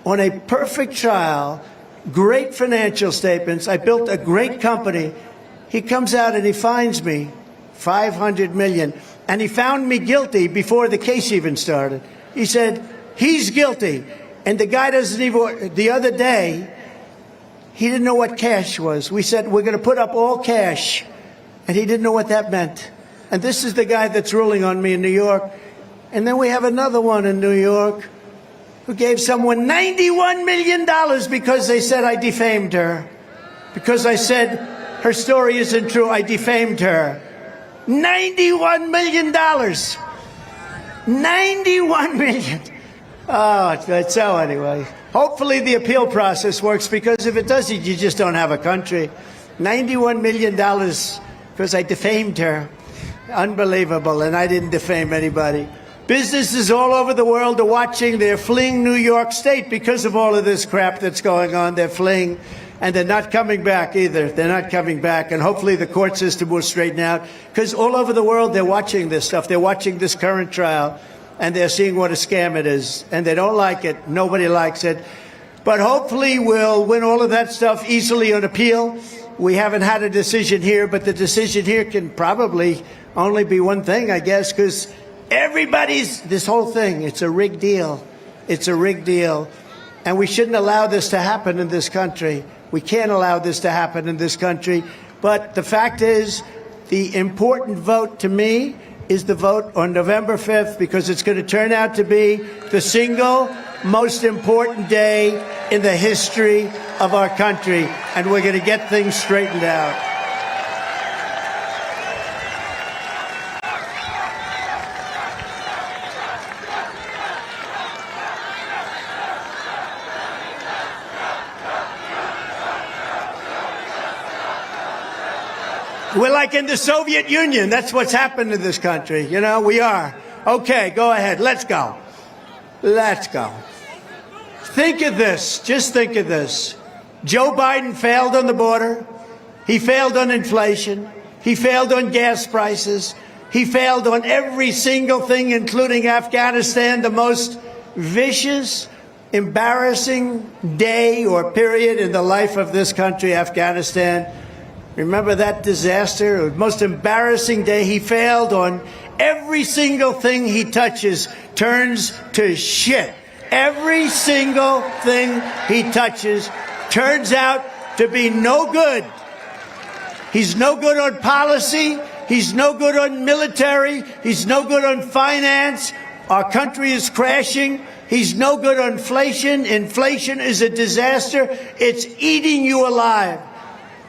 on a perfect trial, great financial statements. I built a great company. He comes out and he fines me $500 million. And he found me guilty before the case even started. He said, he's guilty. And the guy doesn't even, the other day, he didn't know what cash was. We said, we're going to put up all cash. And he didn't know what that meant. And this is the guy that's ruling on me in New York. And then we have another one in New York who gave someone $91 million because they said I defamed her. Because I said her story isn't true, I defamed her. $91 million. $91 million. Oh, so anyway. Hopefully the appeal process works, because if it doesn't, you just don't have a country. $91 million because I defamed her. Unbelievable, and I didn't defame anybody. Businesses all over the world are watching. They're fleeing New York State because of all of this crap that's going on. They're fleeing, and they're not coming back either. They're not coming back, and hopefully the court system will straighten out, because all over the world they're watching this stuff. They're watching this current trial, and they're seeing what a scam it is, and they don't like it. Nobody likes it. But hopefully we'll win all of that stuff easily on appeal. We haven't had a decision here, but the decision here can probably only be one thing, I guess, because this whole thing, it's a rigged deal. It's a rigged deal. And we shouldn't allow this to happen in this country. We can't allow this to happen in this country. But the fact is, the important vote to me is the vote on November 5th, because it's going to turn out to be the single most important day in the history of our country. And we're going to get things straightened out. We're like in the Soviet Union. That's what's happened to this country. You know, we are. Okay, go ahead. Let's go. Let's go. Think of this. Just think of this. Joe Biden failed on the border. He failed on inflation. He failed on gas prices. He failed on every single thing, including Afghanistan, the most vicious, embarrassing day or period in the life of this country, Afghanistan. Remember that disaster? The most embarrassing day. He failed on every single thing he touches turns to shit. Every single thing he touches turns out to be no good. He's no good on policy. He's no good on military. He's no good on finance. Our country is crashing. He's no good on inflation. Inflation is a disaster. It's eating you alive.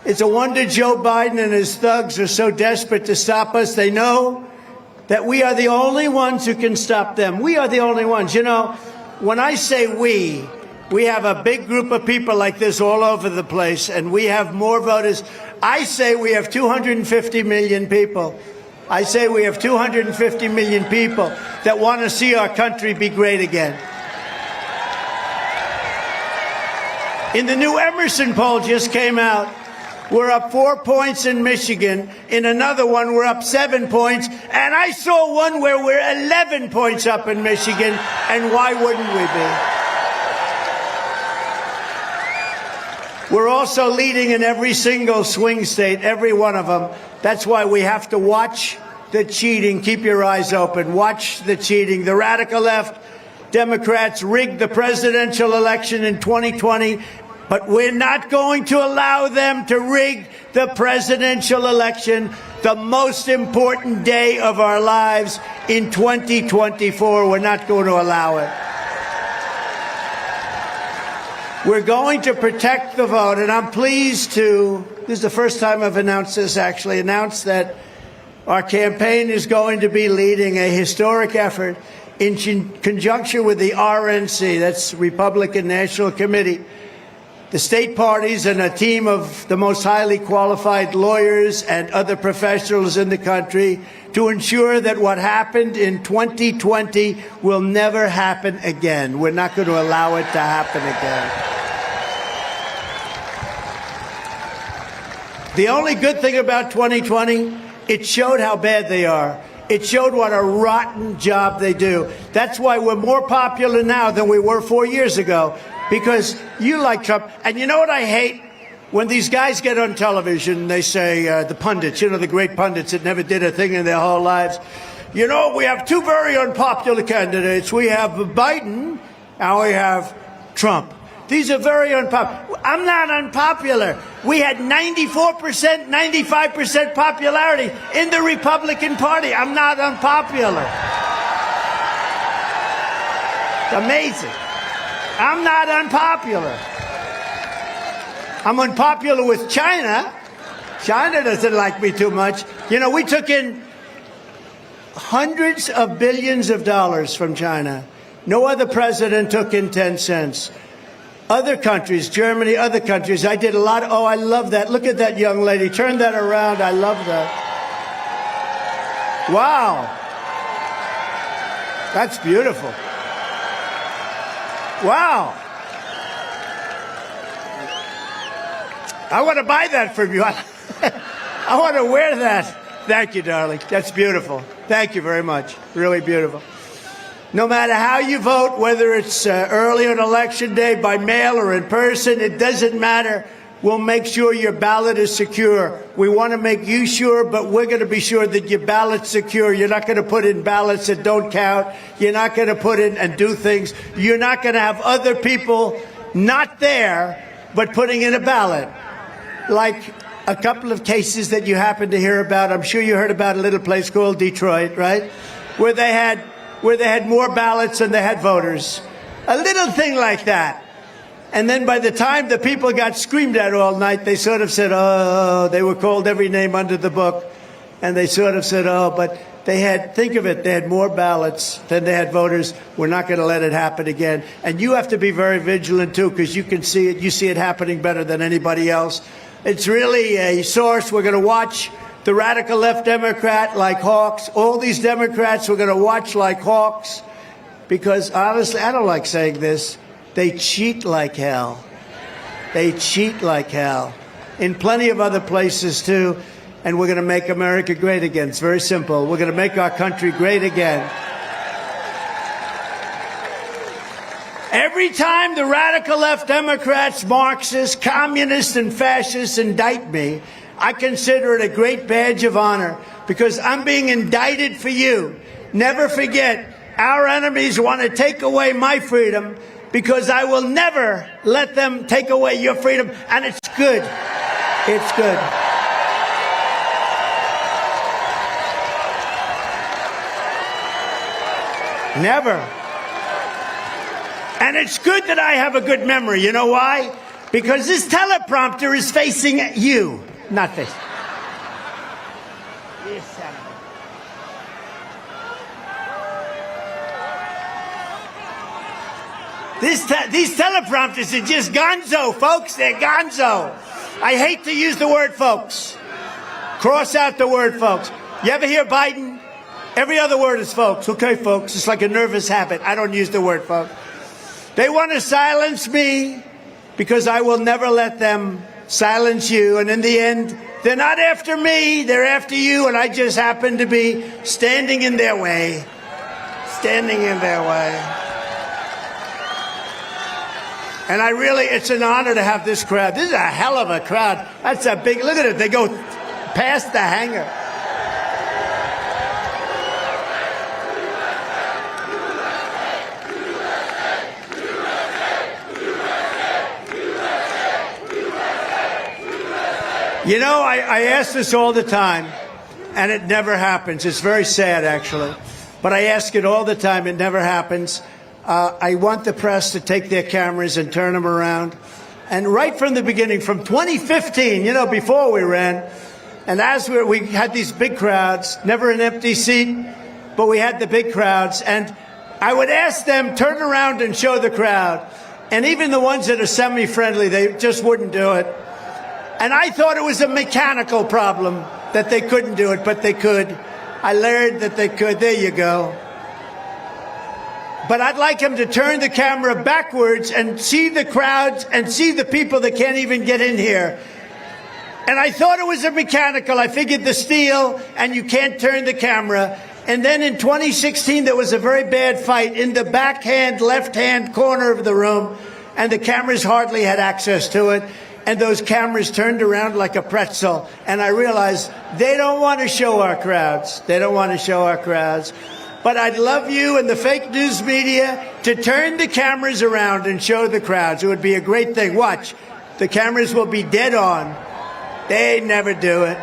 It's a wonder Joe Biden and his thugs are so desperate to stop us. They know that we are the only ones who can stop them. We are the only ones. You know, when I say we, We have a big group of people like this all over the place, and we have more voters. I say we have 250 million people. I say we have 250 million people that want to see our country be great again. In the new Emerson poll just came out, we're up 4 points in Michigan. In another one, we're up 7 points. And I saw one where we're 11 points up in Michigan. And why wouldn't we be? We're also leading in every single swing state, every one of them. That's why we have to watch the cheating. Keep your eyes open. Watch the cheating. The radical left, Democrats rigged the presidential election in 2020. But we're not going to allow them to rig the presidential election, the most important day of our lives in 2024. We're not going to allow it. We're going to protect the vote, and I'm pleased to, this is the first time I've announced this actually, announce that our campaign is going to be leading a historic effort in conjunction with the RNC, that's Republican National Committee, the state parties, and a team of the most highly qualified lawyers and other professionals in the country to ensure that what happened in 2020 will never happen again. We're not going to allow it to happen again. The only good thing about 2020, it showed how bad they are. It showed what a rotten job they do. That's why we're more popular now than we were 4 years ago. Because you like Trump. And you know what I hate? When these guys get on television, they say, the pundits, you know, the great pundits that never did a thing in their whole lives. You know, we have two very unpopular candidates. We have Biden and we have Trump. These are very unpopular. I'm not unpopular. We had 94%, 95% popularity in the Republican Party. I'm not unpopular. It's amazing. I'm not unpopular. I'm unpopular with China. China doesn't like me too much. You know, we took in hundreds of billions of dollars from China. No other president took in 10 cents. Other countries, Germany, other countries, I did a lot. Oh, I love that. Look at that young lady. Turn that around. I love that. Wow. That's beautiful. Wow. I want to buy that from you. I want to wear that. Thank you, darling. That's beautiful. Thank you very much. Really beautiful. No matter how you vote, whether it's early on election day, by mail or in person, it doesn't matter. We'll make sure your ballot is secure. We want to make you sure, but we're going to be sure that your ballot's secure. You're not going to put in ballots that don't count. You're not going to put in and do things. You're not going to have other people not there, but putting in a ballot. Like a couple of cases that you happen to hear about. I'm sure you heard about a little place called Detroit, right? Where they had more ballots than they had voters. A little thing like that. And then by the time the people got screamed at all night, they sort of said, oh, they were called every name under the book. And they sort of said, oh, but they had, think of it, they had more ballots than they had voters. We're not going to let it happen again. And you have to be very vigilant, too, because you can see it. You see it happening better than anybody else. It's really a source. We're going to watch the radical left Democrat like hawks. All these Democrats we're going to watch like hawks. Because, honestly, I don't like saying this. They cheat like hell. They cheat like hell. In plenty of other places, too. And we're going to make America great again. It's very simple. We're going to make our country great again. Every time the radical left Democrats, Marxists, communists, and fascists indict me, I consider it a great badge of honor because I'm being indicted for you. Never forget, our enemies want to take away my freedom because I will never let them take away your freedom, and it's good. It's good. Never. And it's good that I have a good memory. You know why? Because this teleprompter is facing you, not facing. These teleprompters are just gonzo, folks. They're gonzo. I hate to use the word folks. Cross out the word folks. You ever hear Biden? Every other word is folks. Okay, folks. It's like a nervous habit. I don't use the word folks. They want to silence me because I will never let them silence you. And in the end, they're not after me. They're after you. And I just happen to be standing in their way. Standing in their way. And it's an honor to have this crowd. This is a hell of a crowd. That's a big, look at it. They go past the hangar. You know, I ask this all the time, and it never happens. It's very sad, actually. But I ask it all the time. It never happens. I want the press to take their cameras and turn them around. And right from the beginning, from 2015, you know, before we ran, and we had these big crowds, never an empty seat, but we had the big crowds. And I would ask them, turn around and show the crowd. And even the ones that are semi-friendly, they just wouldn't do it. And I thought it was a mechanical problem that they couldn't do it, but they could. I learned that they could. There you go. But I'd like them to turn the camera backwards and see the crowds and see the people that can't even get in here. And I thought it was a mechanical. I figured the steel and you can't turn the camera. And then in 2016, there was a very bad fight in the backhand, left-hand corner of the room, and the cameras hardly had access to it. And those cameras turned around like a pretzel. And I realized they don't want to show our crowds. They don't want to show our crowds. But I'd love you and the fake news media to turn the cameras around and show the crowds. It would be a great thing. Watch. The cameras will be dead on. They never do it.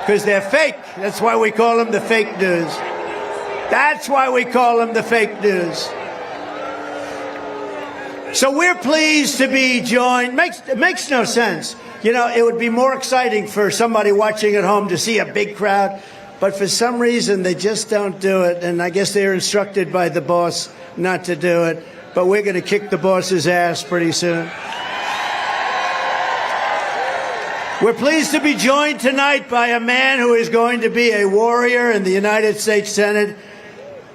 Because they're fake. That's why we call them the fake news. That's why we call them the fake news. So we're pleased to be joined. It makes no sense. You know, it would be more exciting for somebody watching at home to see a big crowd. But for some reason, they just don't do it. And I guess they're instructed by the boss not to do it. But we're going to kick the boss's ass pretty soon. We're pleased to be joined tonight by a man who is going to be a warrior in the United States Senate.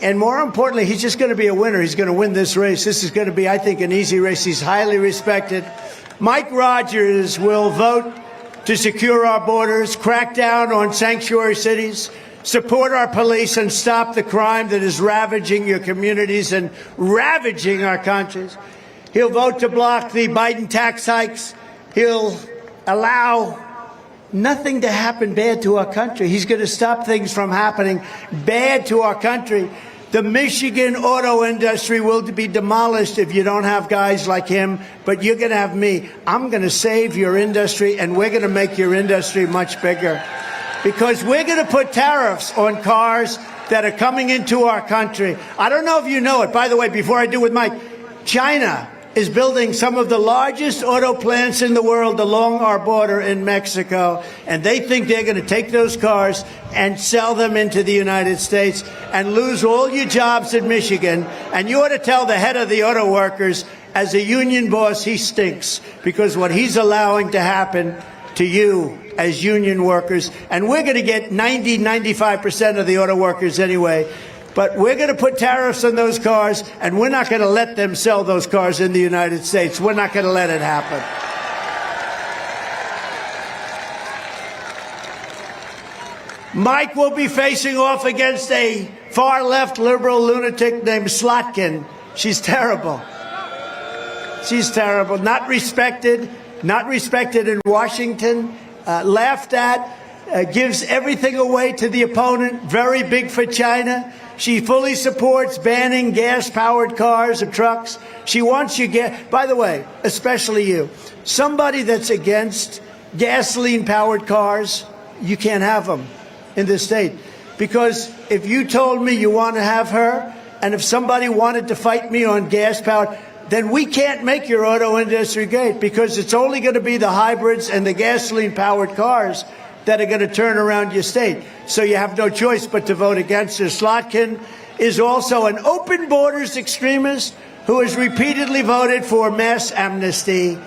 And more importantly, he's just going to be a winner. He's going to win this race. This is going to be, I think, an easy race. He's highly respected. Mike Rogers will vote to secure our borders, crack down on sanctuary cities, support our police, and stop the crime that is ravaging your communities and ravaging our countries. He'll vote to block the Biden tax hikes. He'll allow nothing to happen bad to our country. He's going to stop things from happening bad to our country. The Michigan auto industry will be demolished if you don't have guys like him, but you're going to have me. I'm going to save your industry, and we're going to make your industry much bigger. Because we're going to put tariffs on cars that are coming into our country. I don't know if you know it. By the way, before I do with Mike, China is building some of the largest auto plants in the world along our border in Mexico, and they think they're going to take those cars and sell them into the United States and lose all your jobs in Michigan. And you ought to tell the head of the auto workers, as a union boss, he stinks, because what he's allowing to happen to you as union workers, and we're going to get 95% of the auto workers anyway. But we're going to put tariffs on those cars, and we're not going to let them sell those cars in the United States. We're not going to let it happen. Mike will be facing off against a far-left liberal lunatic named Slotkin. She's terrible. She's terrible. Not respected in Washington, laughed at, gives everything away to the opponent, very big for China. She fully supports banning gas-powered cars and trucks. She wants you by the way, especially you, somebody that's against gasoline-powered cars, you can't have them in this state. Because if you told me you want to have her, and if somebody wanted to fight me on gas-powered, then we can't make your auto industry great, because it's only going to be the hybrids and the gasoline-powered cars that are going to turn around your state. So you have no choice but to vote against her. Slotkin is also an open borders extremist who has repeatedly voted for mass amnesty.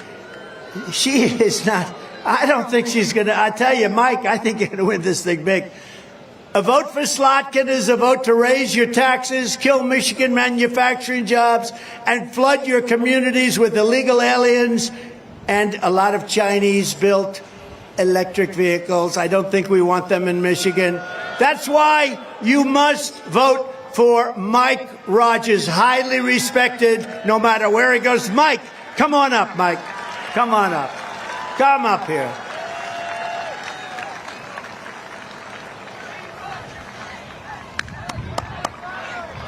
She is not, I don't think she's going to, I tell you, Mike, I think you're going to win this thing big. A vote for Slotkin is a vote to raise your taxes, kill Michigan manufacturing jobs, and flood your communities with illegal aliens and a lot of Chinese-built electric vehicles. I don't think we want them in Michigan. That's why you must vote for Mike Rogers, highly respected no matter where he goes. Mike, come on up, Mike. Come on up. Come up here.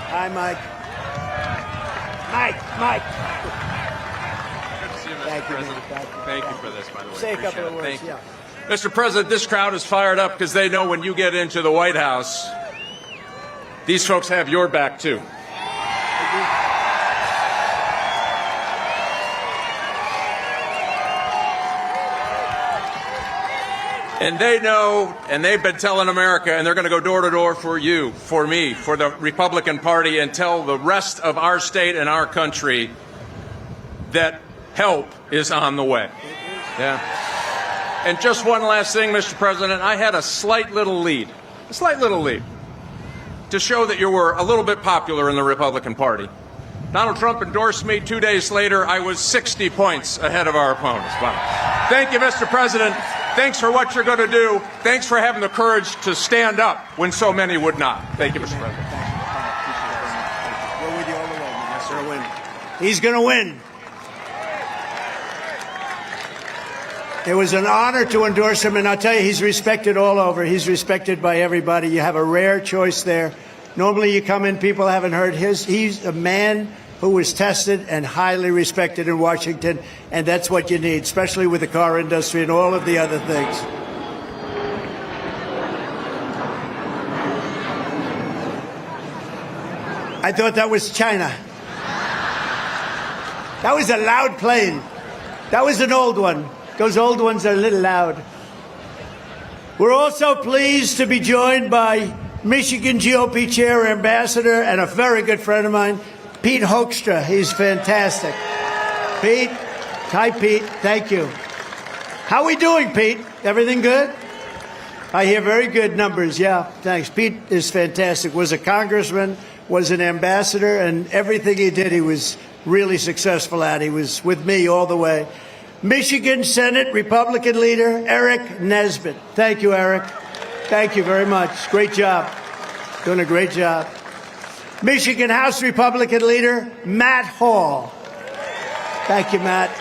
Hi, Mike. Mike. Good to see you, Mr. Thank you, President. man. Thank you for this, by the way. Say a couple of Appreciate it. words, Thank you. Mr. President, this crowd is fired up because they know when you get into the White House, these folks have your back, too. And they know, and they've been telling America, and they're going to go door to door for you, for me, for the Republican Party, and tell the rest of our state and our country that help is on the way. Yeah. And just one last thing, Mr. President, I had a slight little lead, to show that you were a little bit popular in the Republican Party. Donald Trump endorsed me. 2 days later, I was 60 points ahead of our opponents. Wow. Thank you, Mr. President. Thanks for what you're going to do. Thanks for having the courage to stand up when so many would not. Thank you, Mr. President. We're with you all the way. Yes, sir. Win. He's going to win. It was an honor to endorse him, and I'll tell you, he's respected all over. He's respected by everybody. You have a rare choice there. Normally you come in, people haven't heard his. He's a man who was tested and highly respected in Washington, and that's what you need, especially with the car industry and all of the other things. I thought that was China. That was a loud plane. That was an old one. Those old ones are a little loud. We're also pleased to be joined by Michigan GOP Chair, Ambassador, and a very good friend of mine, Pete Hoekstra. He's fantastic. Pete. Hi, Pete. Thank you. How we doing, Pete? Everything good? I hear very good numbers. Yeah, thanks. Pete is fantastic. Was a congressman, was an ambassador, and everything he did, he was really successful at. He was with me all the way. Michigan Senate Republican leader, Eric Nesbitt. Thank you, Eric. Thank you very much. Great job. Doing a great job. Michigan House Republican leader, Matt Hall. Thank you, Matt.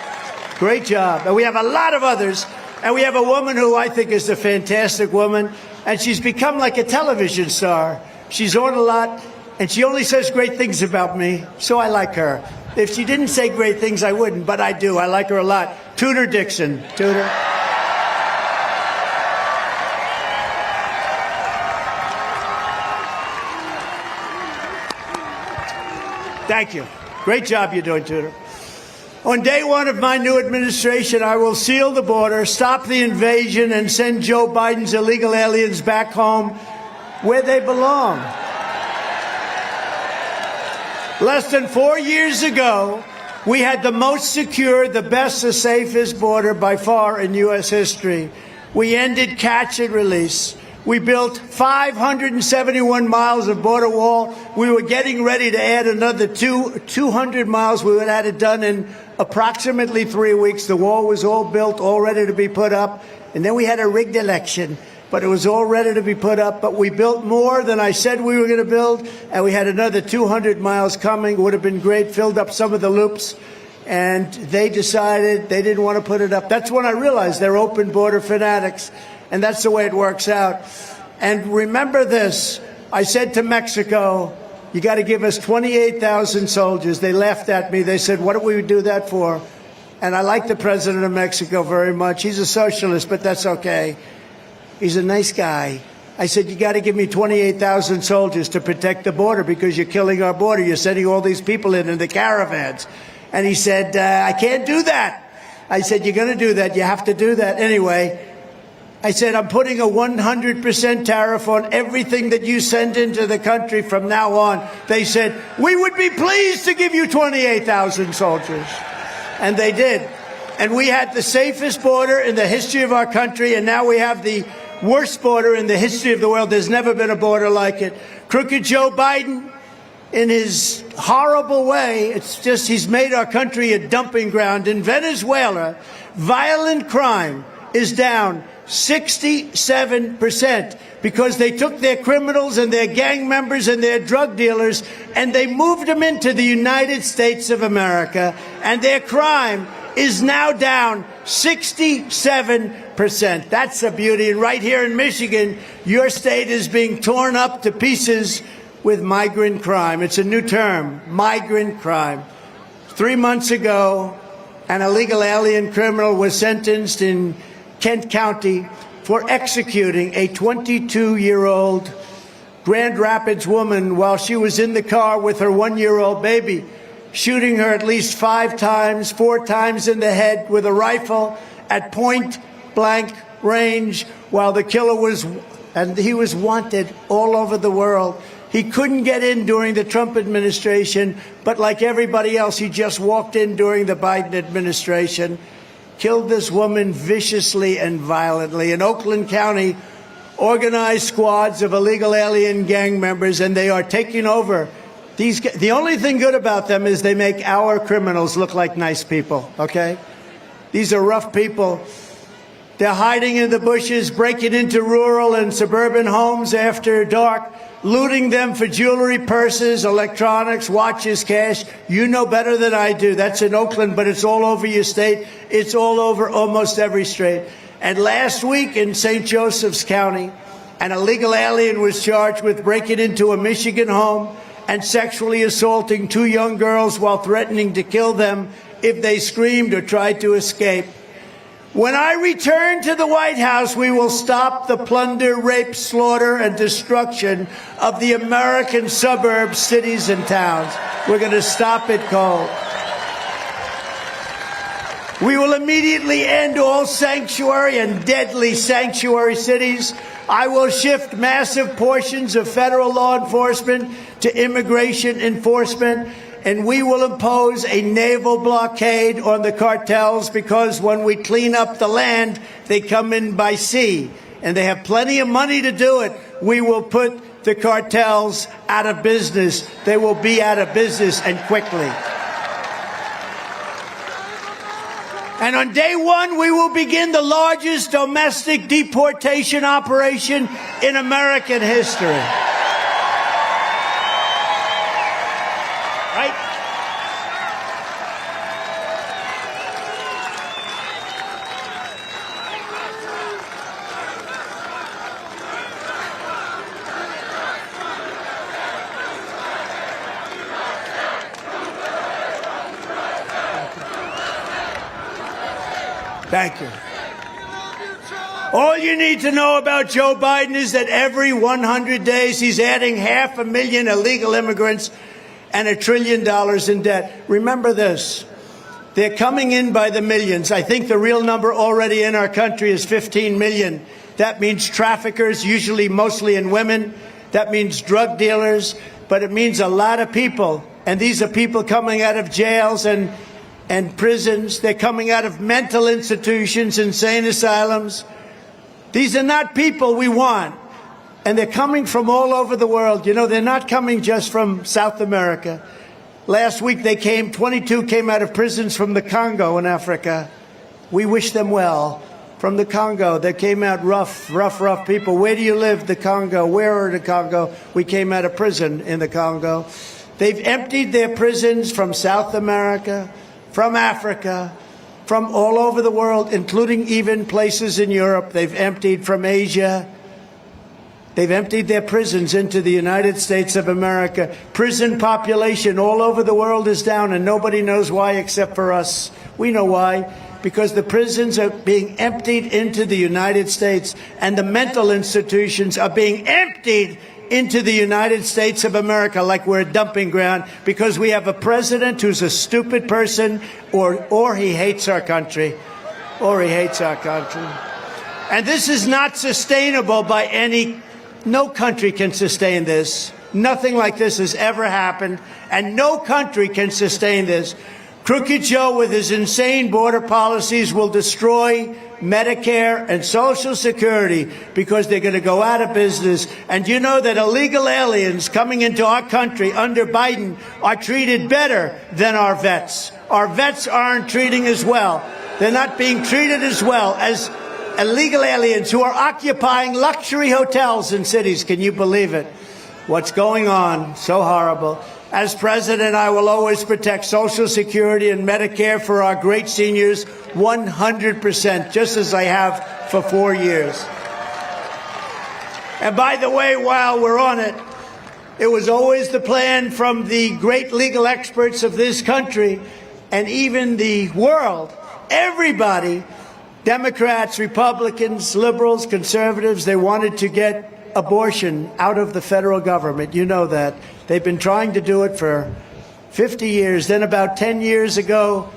Great job. And we have a lot of others. And we have a woman who I think is a fantastic woman. And she's become like a television star. She's on a lot. And she only says great things about me. So I like her. If she didn't say great things, I wouldn't. But I do. I like her a lot. Tudor Dixon. Tudor. Thank you. Great job you're doing, Tudor. On day one of my new administration, I will seal the border, stop the invasion, and send Joe Biden's illegal aliens back home where they belong. Less than 4 years ago, we had the most secure, the best, the safest border by far in U.S. history. We ended catch and release. We built 571 miles of border wall. We were getting ready to add another 200 miles. We would have had it done in approximately 3 weeks. The wall was all built, all ready to be put up. And then we had a rigged election, but it was all ready to be put up. But we built more than I said we were going to build, and we had another 200 miles coming. It would have been great, filled up some of the loops. And they decided they didn't want to put it up. That's when I realized they're open border fanatics. And that's the way it works out. And remember this, I said to Mexico, you got to give us 28,000 soldiers. They laughed at me. They said, what do we do that for? And I like the president of Mexico very much. He's a socialist, but that's okay. He's a nice guy. I said, you got to give me 28,000 soldiers to protect the border because you're killing our border. You're sending all these people in the caravans. And he said, I can't do that. I said, you're going to do that. You have to do that. Anyway, I said, I'm putting a 100% tariff on everything that you send into the country from now on. They said, we would be pleased to give you 28,000 soldiers. And they did. And we had the safest border in the history of our country, and now we have the worst border in the history of the world. There's never been a border like it. Crooked Joe Biden, in his horrible way, it's just he's made our country a dumping ground. In Venezuela, violent crime is down 67% because they took their criminals and their gang members and their drug dealers and they moved them into the United States of America, and their crime is now down 67%. That's a beauty. And right here in Michigan, your state is being torn up to pieces with migrant crime. It's a new term, migrant crime. 3 months ago, an illegal alien criminal was sentenced in Kent County for executing a 22-year-old Grand Rapids woman while she was in the car with her 1-year-old baby, shooting her at least 5 times, 4 times in the head with a rifle at point-blank range while the killer was, and he was wanted all over the world. He couldn't get in during the Trump administration, but like everybody else, he just walked in during the Biden administration, killed this woman viciously and violently. In Oakland County, organized squads of illegal alien gang members, and they are taking over. The only thing good about them is they make our criminals look like nice people, okay? These are rough people. They're hiding in the bushes, breaking into rural and suburban homes after dark, looting them for jewelry, purses, electronics, watches, cash. You know better than I do. That's in Oakland, but it's all over your state. It's all over almost every state. And last week in St. Joseph's County, an illegal alien was charged with breaking into a Michigan home and sexually assaulting 2 young girls while threatening to kill them if they screamed or tried to escape. When I return to the White House, we will stop the plunder, rape, slaughter, and destruction of the American suburbs, cities, and towns. We're going to stop it cold. We will immediately end all sanctuary and deadly sanctuary cities. I will shift massive portions of federal law enforcement to immigration enforcement, and we will impose a naval blockade on the cartels because when we clean up the land, they come in by sea, and they have plenty of money to do it. We will put the cartels out of business. They will be out of business, and quickly. And on day one, we will begin the largest domestic deportation operation in American history. Right? Thank you. All you need to know about Joe Biden is that every 100 days he's adding 500,000 illegal immigrants and $1 trillion in debt. Remember this. They're coming in by the millions. I think the real number already in our country is 15 million. That means traffickers, usually mostly in women. That means drug dealers. But it means a lot of people. And these are people coming out of jails and prisons. They're coming out of mental institutions, insane asylums. These are not people we want. And they're coming from all over the world. You know, they're not coming just from South America. Last week they came, 22 came out of prisons from the Congo in Africa. We wish them well. From the Congo, they came out rough people. Where do you live? The Congo. Where are the Congo? We came out of prison in the Congo. They've emptied their prisons from South America, from Africa, from all over the world, including even places in Europe. They've emptied from Asia. They've emptied their prisons into the United States of America. Prison population all over the world is down, and nobody knows why except for us. We know why. Because the prisons are being emptied into the United States, and the mental institutions are being emptied into the United States of America like we're a dumping ground, because we have a president who's a stupid person, or he hates our country. Or he hates our country. And this is not sustainable by no country can sustain this. Nothing like this has ever happened, and no country can sustain this. Crooked Joe, with his insane border policies, will destroy Medicare and Social Security because they're going to go out of business. And you know that illegal aliens coming into our country under Biden are treated better than our vets. Our vets aren't treating as well. They're not being treated as well as illegal aliens who are occupying luxury hotels in cities. Can you believe it? What's going on? So horrible. As president, I will always protect Social Security and Medicare for our great seniors 100%, just as I have for 4 years. And by the way, while we're on it, it was always the plan from the great legal experts of this country and even the world, everybody, Democrats, Republicans, liberals, conservatives, they wanted to get abortion out of the federal government. You know that. They've been trying to do it for 50 years. Then about 10 years ago,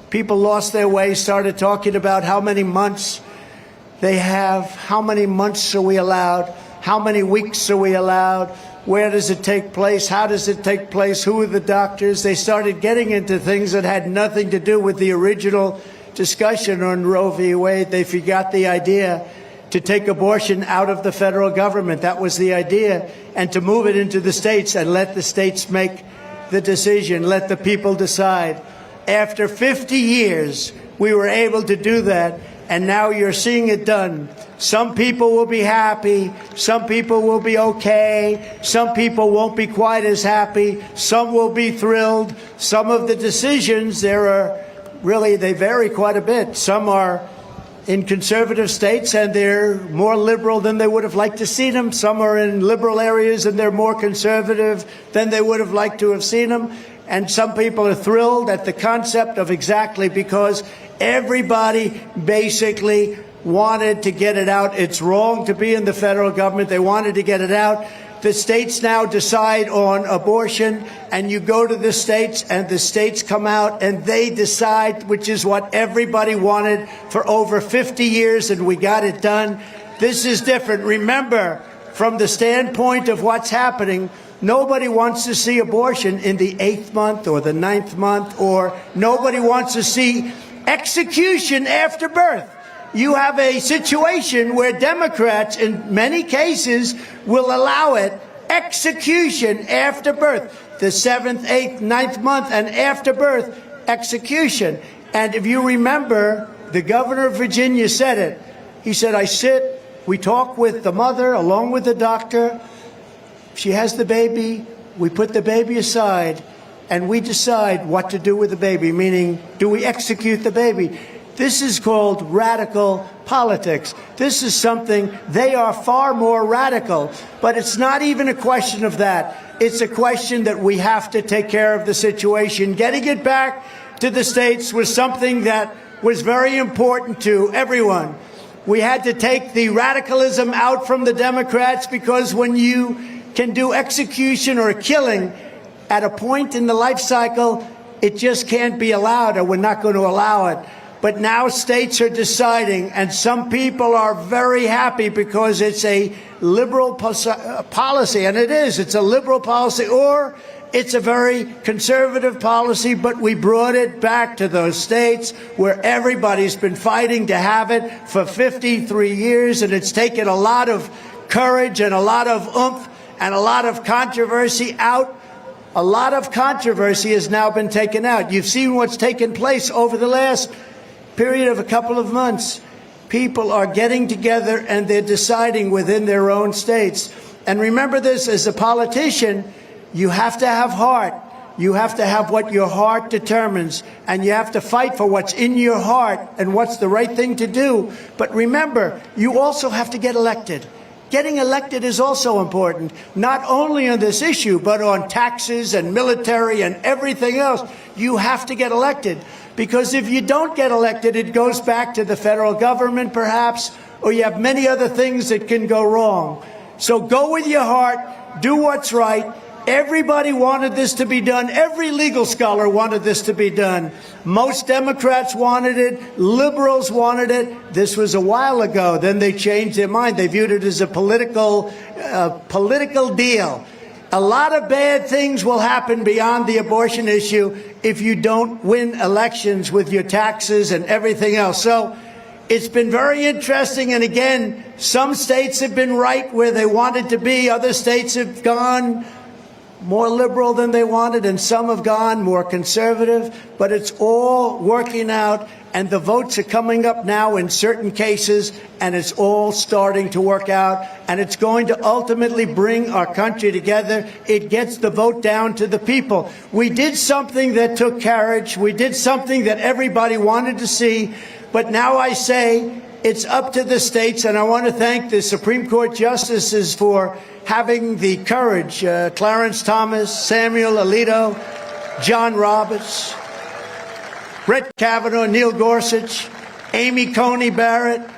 people lost their way, started talking about how many months they have, how many months are we allowed, how many weeks are we allowed, where does it take place, how does it take place, who are the doctors. They started getting into things that had nothing to do with the original discussion on Roe v. Wade. They forgot the idea to take abortion out of the federal government. That was the idea. And to move it into the states and let the states make the decision, let the people decide. After 50 years, we were able to do that, and now you're seeing it done. Some people will be happy, some people will be okay, some people won't be quite as happy, some will be thrilled. Some of the decisions, they vary quite a bit. Some are in conservative states, and they're more liberal than they would have liked to see them. Some are in liberal areas, and they're more conservative than they would have liked to have seen them. And some people are thrilled at the concept of exactly because everybody basically wanted to get it out. It's wrong to be in the federal government. They wanted to get it out. The states now decide on abortion, and you go to the states, and the states come out, and they decide, which is what everybody wanted for over 50 years, and we got it done. This is different. Remember, from the standpoint of what's happening, nobody wants to see abortion in the 8th month or the 9th month, or nobody wants to see execution after birth. You have a situation where Democrats, in many cases, will allow it, execution after birth, the 7th, 8th, 9th month, and after birth, execution. And if you remember, the governor of Virginia said it. He said, we talk with the mother along with the doctor. She has the baby. We put the baby aside, and we decide what to do with the baby, meaning, do we execute the baby? This is called radical politics. This is something, they are far more radical. But it's not even a question of that. It's a question that we have to take care of the situation. Getting it back to the states was something that was very important to everyone. We had to take the radicalism out from the Democrats, because when you can do execution or killing at a point in the life cycle, it just can't be allowed, or we're not going to allow it. But now states are deciding, and some people are very happy because it's a liberal policy, and it is. It's a liberal policy, or it's a very conservative policy, but we brought it back to those states where everybody's been fighting to have it for 53 years, and it's taken a lot of courage and a lot of oomph and a lot of controversy out. A lot of controversy has now been taken out. You've seen what's taken place over the last period of a couple of months. People are getting together and they're deciding within their own states. And remember this, as a politician, you have to have heart. You have to have what your heart determines, and you have to fight for what's in your heart and what's the right thing to do. But remember, you also have to get elected. Getting elected is also important, not only on this issue, but on taxes and military and everything else. You have to get elected, because if you don't get elected, it goes back to the federal government, perhaps, or you have many other things that can go wrong. So go with your heart, do what's right, Everybody wanted this to be done. Every legal scholar wanted this to be done. Most Democrats wanted it. Liberals wanted it. This was a while ago. Then they changed their mind. They viewed it as a political deal. A lot of bad things will happen beyond the abortion issue if you don't win elections with your taxes and everything else. So it's been very interesting. And again, some states have been right where they wanted to be. Other states have gone more liberal than they wanted, and some have gone more conservative. But it's all working out, and the votes are coming up now in certain cases, and it's all starting to work out, and it's going to ultimately bring our country together. It gets the vote down to the people. We did something that took courage. We did something that everybody wanted to see. But now I say it's up to the states, and I want to thank the Supreme Court justices for having the courage, Clarence Thomas, Samuel Alito, John Roberts, Brett Kavanaugh, Neil Gorsuch, Amy Coney Barrett,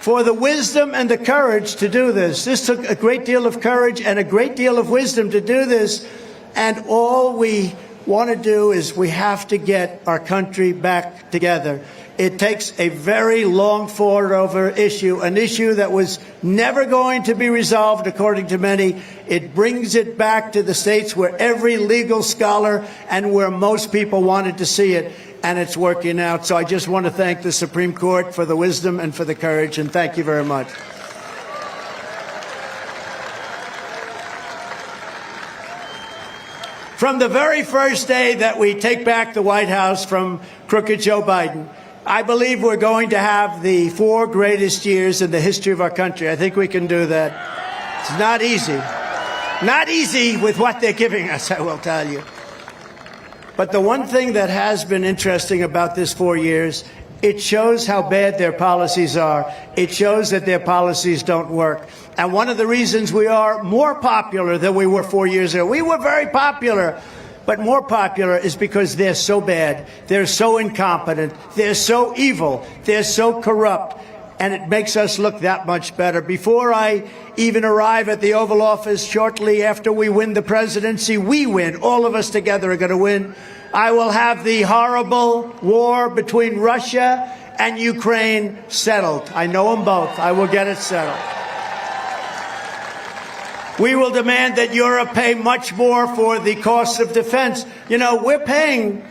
for the wisdom and the courage to do this. This took a great deal of courage and a great deal of wisdom to do this, and all we want to do is we have to get our country back together. It takes a very long fought-over issue, an issue that was never going to be resolved, according to many. It brings it back to the states where every legal scholar and where most people wanted to see it, and it's working out. So I just want to thank the Supreme Court for the wisdom and for the courage, and thank you very much. From the very first day that we take back the White House from crooked Joe Biden, I believe we're going to have the 4 greatest years in the history of our country. I think we can do that. It's not easy. Not easy with what they're giving us, I will tell you. But the one thing that has been interesting about this 4 years, it shows how bad their policies are. It shows that their policies don't work. And one of the reasons we are more popular than we were 4 years ago, we were very popular, but more popular is because they're so bad, they're so incompetent, they're so evil, they're so corrupt, and it makes us look that much better. Before I even arrive at the Oval Office, shortly after we win the presidency, we win, all of us together are going to win, I will have the horrible war between Russia and Ukraine settled. I know them both. I will get it settled. We will demand that Europe pay much more for the cost of defense. You know, we're paying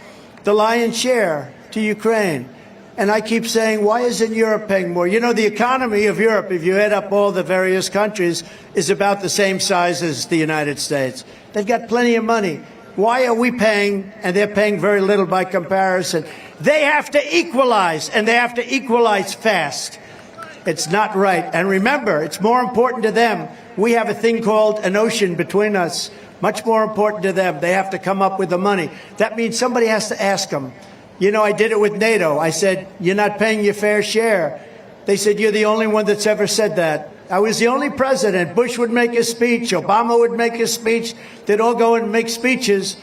the lion's share to Ukraine. And I keep saying, why isn't Europe paying more? You know, the economy of Europe, if you add up all the various countries, is about the same size as the United States. They've got plenty of money. Why are we paying, and they're paying very little by comparison? They have to equalize, and they have to equalize fast. It's not right. And remember, it's more important to them. We have a thing called an ocean between us. Much more important to them. They have to come up with the money. That means somebody has to ask them. You know, I did it with NATO. I said, you're not paying your fair share. They said, you're the only one that's ever said that. I was the only president. Bush would make a speech. Obama would make a speech. They'd all go and make speeches,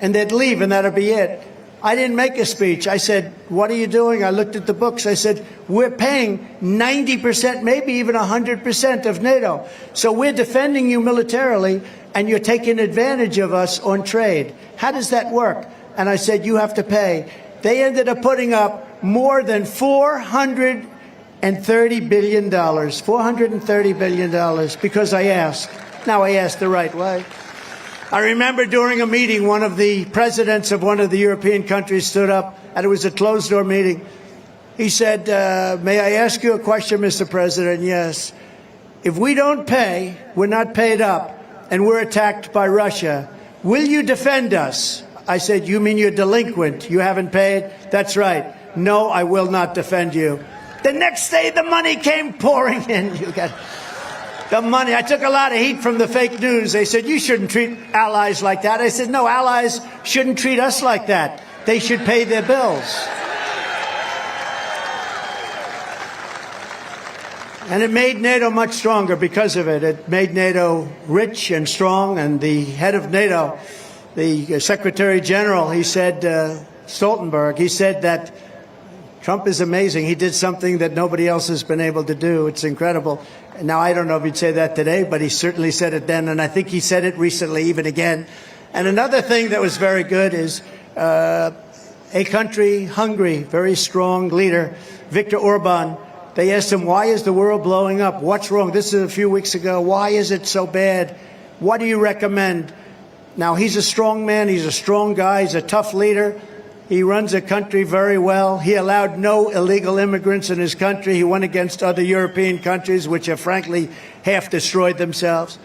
and they'd leave, and that'd be it. I didn't make a speech. I said, what are you doing? I looked at the books. I said, we're paying 90%, maybe even 100% of NATO. So we're defending you militarily, and you're taking advantage of us on trade. How does that work? And I said, you have to pay. They ended up putting up more than $430 billion. $430 billion, because I asked. Now I asked the right way. I remember during a meeting, one of the presidents of one of the European countries stood up, and it was a closed-door meeting. He said, may I ask you a question, Mr. President? Yes. If we don't pay, we're not paid up, and we're attacked by Russia, will you defend us? I said, you mean you're delinquent? You haven't paid? That's right. No, I will not defend you. The next day, the money came pouring in. You got the money. I took a lot of heat from the fake news. They said, you shouldn't treat allies like that. I said, no, allies shouldn't treat us like that. They should pay their bills. And it made NATO much stronger because of it. It made NATO rich and strong. And the head of NATO, the Secretary General, he said, Stoltenberg, he said that Trump is amazing. He did something that nobody else has been able to do. It's incredible. Now, I don't know if he'd say that today, but he certainly said it then, and I think he said it recently even again. And another thing that was very good is a country, Hungary, very strong leader, Viktor Orban. They asked him, why is the world blowing up? What's wrong? This is a few weeks ago. Why is it so bad? What do you recommend? Now, he's a strong man. He's a strong guy. He's a tough leader. He runs a country very well. He allowed no illegal immigrants in his country. He went against other European countries, which have frankly half destroyed themselves.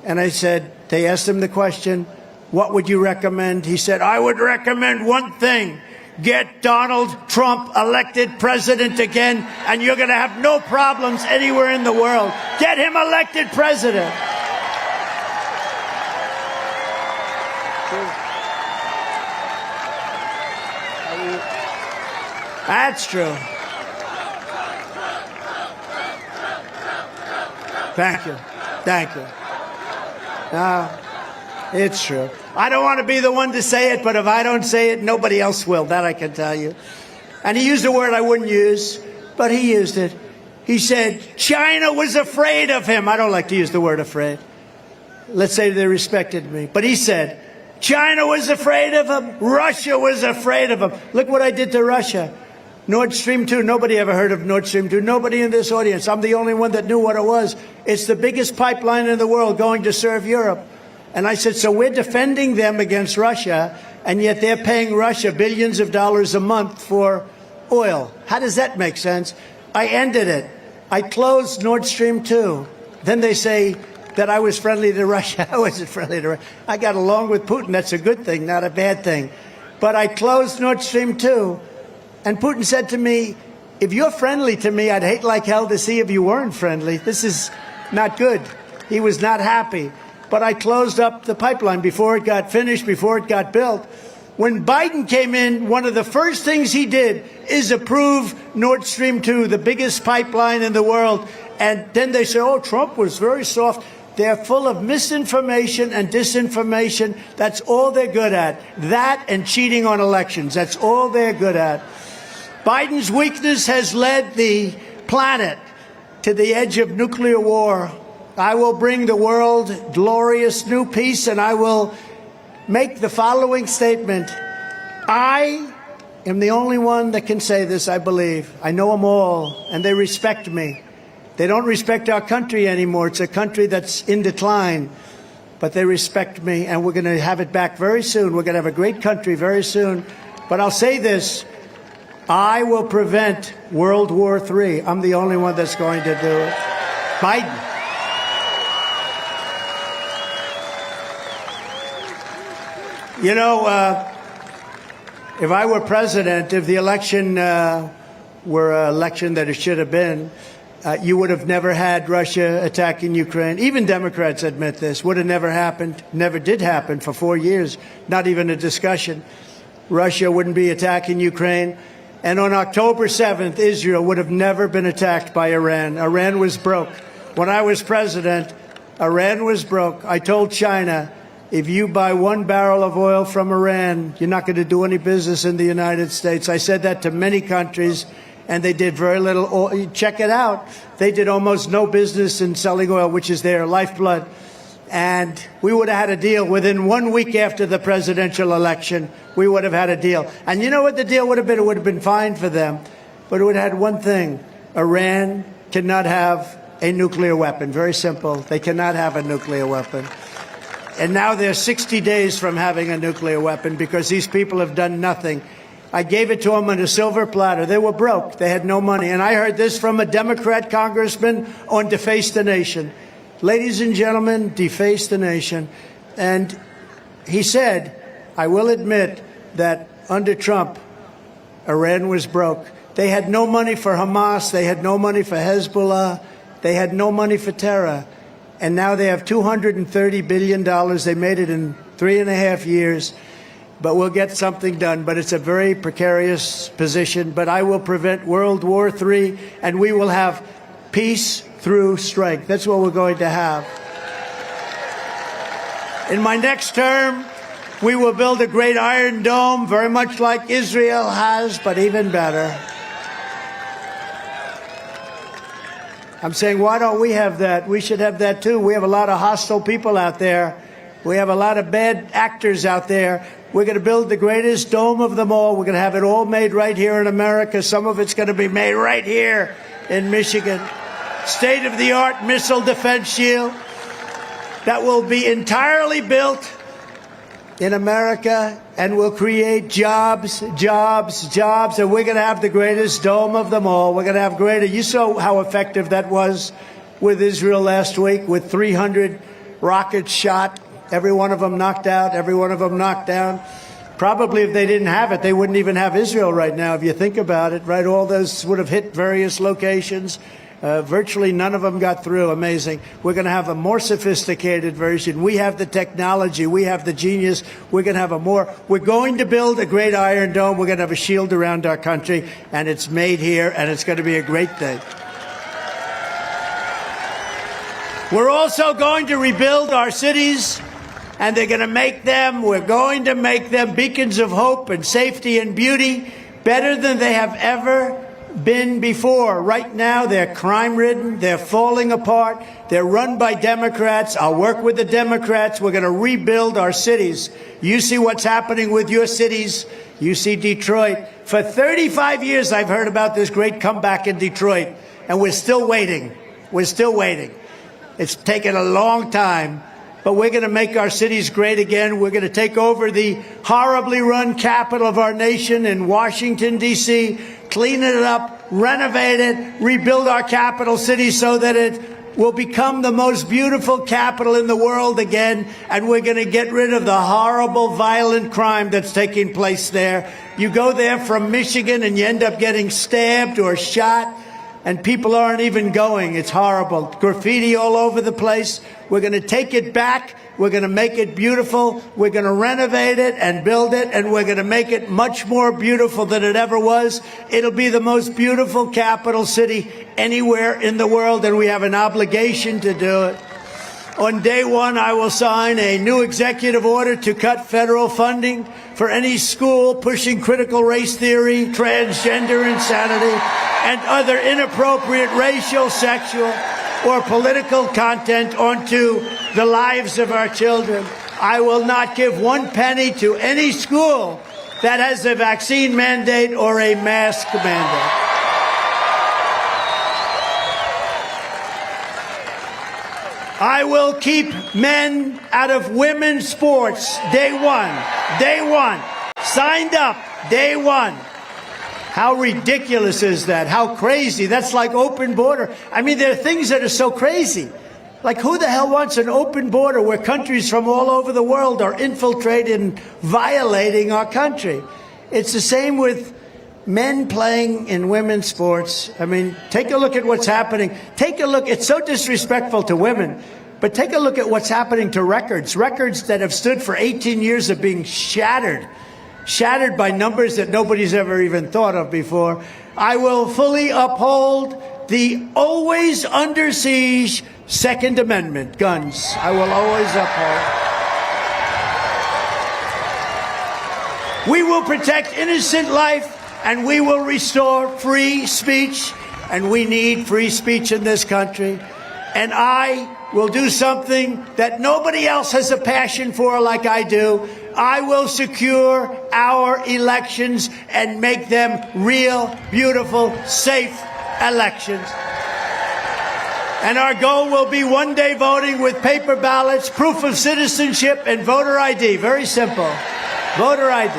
And I said, they asked him the question, what would you recommend? He said, I would recommend one thing. Get Donald Trump elected president again, and you're going to have no problems anywhere in the world. Get him elected president. That's true. Thank you. Thank you. It's true. I don't want to be the one to say it, but if I don't say it, nobody else will. That I can tell you. And he used a word I wouldn't use, but he used it. He said, China was afraid of him. I don't like to use the word afraid. Let's say they respected me. But he said, China was afraid of him. Russia was afraid of him. Look what I did to Russia. Nord Stream 2, nobody ever heard of Nord Stream 2. Nobody in this audience. I'm the only one that knew what it was. It's the biggest pipeline in the world going to serve Europe. And I said, so we're defending them against Russia, and yet they're paying Russia billions of dollars a month for oil. How does that make sense? I ended it. I closed Nord Stream 2. Then they say that I was friendly to Russia. I wasn't friendly to Russia. I got along with Putin. That's a good thing, not a bad thing. But I closed Nord Stream 2. And Putin said to me, if you're friendly to me, I'd hate like hell to see if you weren't friendly. This is not good. He was not happy. But I closed up the pipeline before it got finished, before it got built. When Biden came in, one of the first things he did is approve Nord Stream 2, the biggest pipeline in the world. And then they say, oh, Trump was very soft. They're full of misinformation and disinformation. That's all they're good at. That and cheating on elections. That's all they're good at. Biden's weakness has led the planet to the edge of nuclear war. I will bring the world glorious new peace, and I will make the following statement. I am the only one that can say this, I believe. I know them all, and they respect me. They don't respect our country anymore. It's a country that's in decline, but they respect me, and we're going to have it back very soon. We're going to have a great country very soon. But I'll say this. I will prevent World War III. I'm the only one that's going to do it. Biden. You know, if I were president, if the election were an election that it should have been, you would have never had Russia attacking Ukraine. Even Democrats admit this. Would have never happened. Never did happen for 4 years. Not even a discussion. Russia wouldn't be attacking Ukraine. And on October 7th, Israel would have never been attacked by Iran. Iran was broke. When I was president, Iran was broke. I told China, if you buy 1 barrel of oil from Iran, you're not going to do any business in the United States. I said that to many countries, and they did very little oil. Check it out. They did almost no business in selling oil, which is their lifeblood. And we would have had a deal within 1 week after the presidential election. We would have had a deal. And you know what the deal would have been? It would have been fine for them. But it would have had one thing. Iran cannot have a nuclear weapon. Very simple. They cannot have a nuclear weapon. And now they're 60 days from having a nuclear weapon because these people have done nothing. I gave it to them on a silver platter. They were broke. They had no money. And I heard this from a Democrat congressman on Deface the Nation. Ladies and gentlemen, deface the nation. And he said, I will admit that under Trump, Iran was broke. They had no money for Hamas. They had no money for Hezbollah. They had no money for terror. And now they have $230 billion. They made it in 3.5 years. But we'll get something done. But it's a very precarious position. But I will prevent World War III, and we will have peace through strength. That's what we're going to have. In my next term, we will build a great Iron Dome, very much like Israel has, but even better. I'm saying, why don't we have that? We should have that too. We have a lot of hostile people out there. We have a lot of bad actors out there. We're going to build the greatest dome of them all. We're going to have it all made right here in America. Some of it's going to be made right here in Michigan. State-of-the-art missile defense shield that will be entirely built in America and will create jobs, jobs, jobs, and we're going to have the greatest dome of them all. We're going to have greater. You saw how effective that was with Israel last week with 300 rockets shot, every one of them knocked out, every one of them knocked down. Probably if they didn't have it, they wouldn't even have Israel right now, if you think about it, right? All those would have hit various locations. Virtually none of them got through. Amazing. We're going to have a more sophisticated version. We have the technology. We have the genius. We're going to have we're going to build a great Iron Dome. We're going to have a shield around our country, and it's made here, and it's going to be a great thing. We're also going to rebuild our cities, and we're going to make them beacons of hope and safety and beauty, better than they have ever been before. Right now, they're crime-ridden. They're falling apart. They're run by Democrats. I'll work with the Democrats. We're going to rebuild our cities. You see what's happening with your cities. You see Detroit. For 35 years, I've heard about this great comeback in Detroit, and we're still waiting. We're still waiting. It's taken a long time, but we're going to make our cities great again. We're going to take over the horribly run capital of our nation in Washington, D.C., clean it up, renovate it, rebuild our capital city so that it will become the most beautiful capital in the world again, and we're going to get rid of the horrible, violent crime that's taking place there. You go there from Michigan and you end up getting stabbed or shot, and people aren't even going. It's horrible. Graffiti all over the place. We're going to take it back. We're going to make it beautiful. We're going to renovate it and build it, and we're going to make it much more beautiful than it ever was. It'll be the most beautiful capital city anywhere in the world, and we have an obligation to do it. On day one, I will sign a new executive order to cut federal funding for any school pushing critical race theory, transgender insanity, and other inappropriate racial, sexual, or political content onto the lives of our children. I will not give one penny to any school that has a vaccine mandate or a mask mandate. I will keep men out of women's sports day one. Day one. Signed up day one. How ridiculous is that? How crazy. That's like open border. I mean, there are things that are so crazy. Like, who the hell wants an open border where countries from all over the world are infiltrating and violating our country? It's the same with men playing in women's sports. I mean, take a look at what's happening. Take a look. It's so disrespectful to women. But take a look at what's happening to records. Records that have stood for 18 years are being shattered. Shattered by numbers that nobody's ever even thought of before. I will fully uphold the always under siege Second Amendment, guns. I will always uphold. We will protect innocent life, and we will restore free speech, and we need free speech in this country. And I will do something that nobody else has a passion for like I do. I will secure our elections and make them real, beautiful, safe elections. And our goal will be one-day voting with paper ballots, proof of citizenship, and voter ID. Very simple. Voter ID.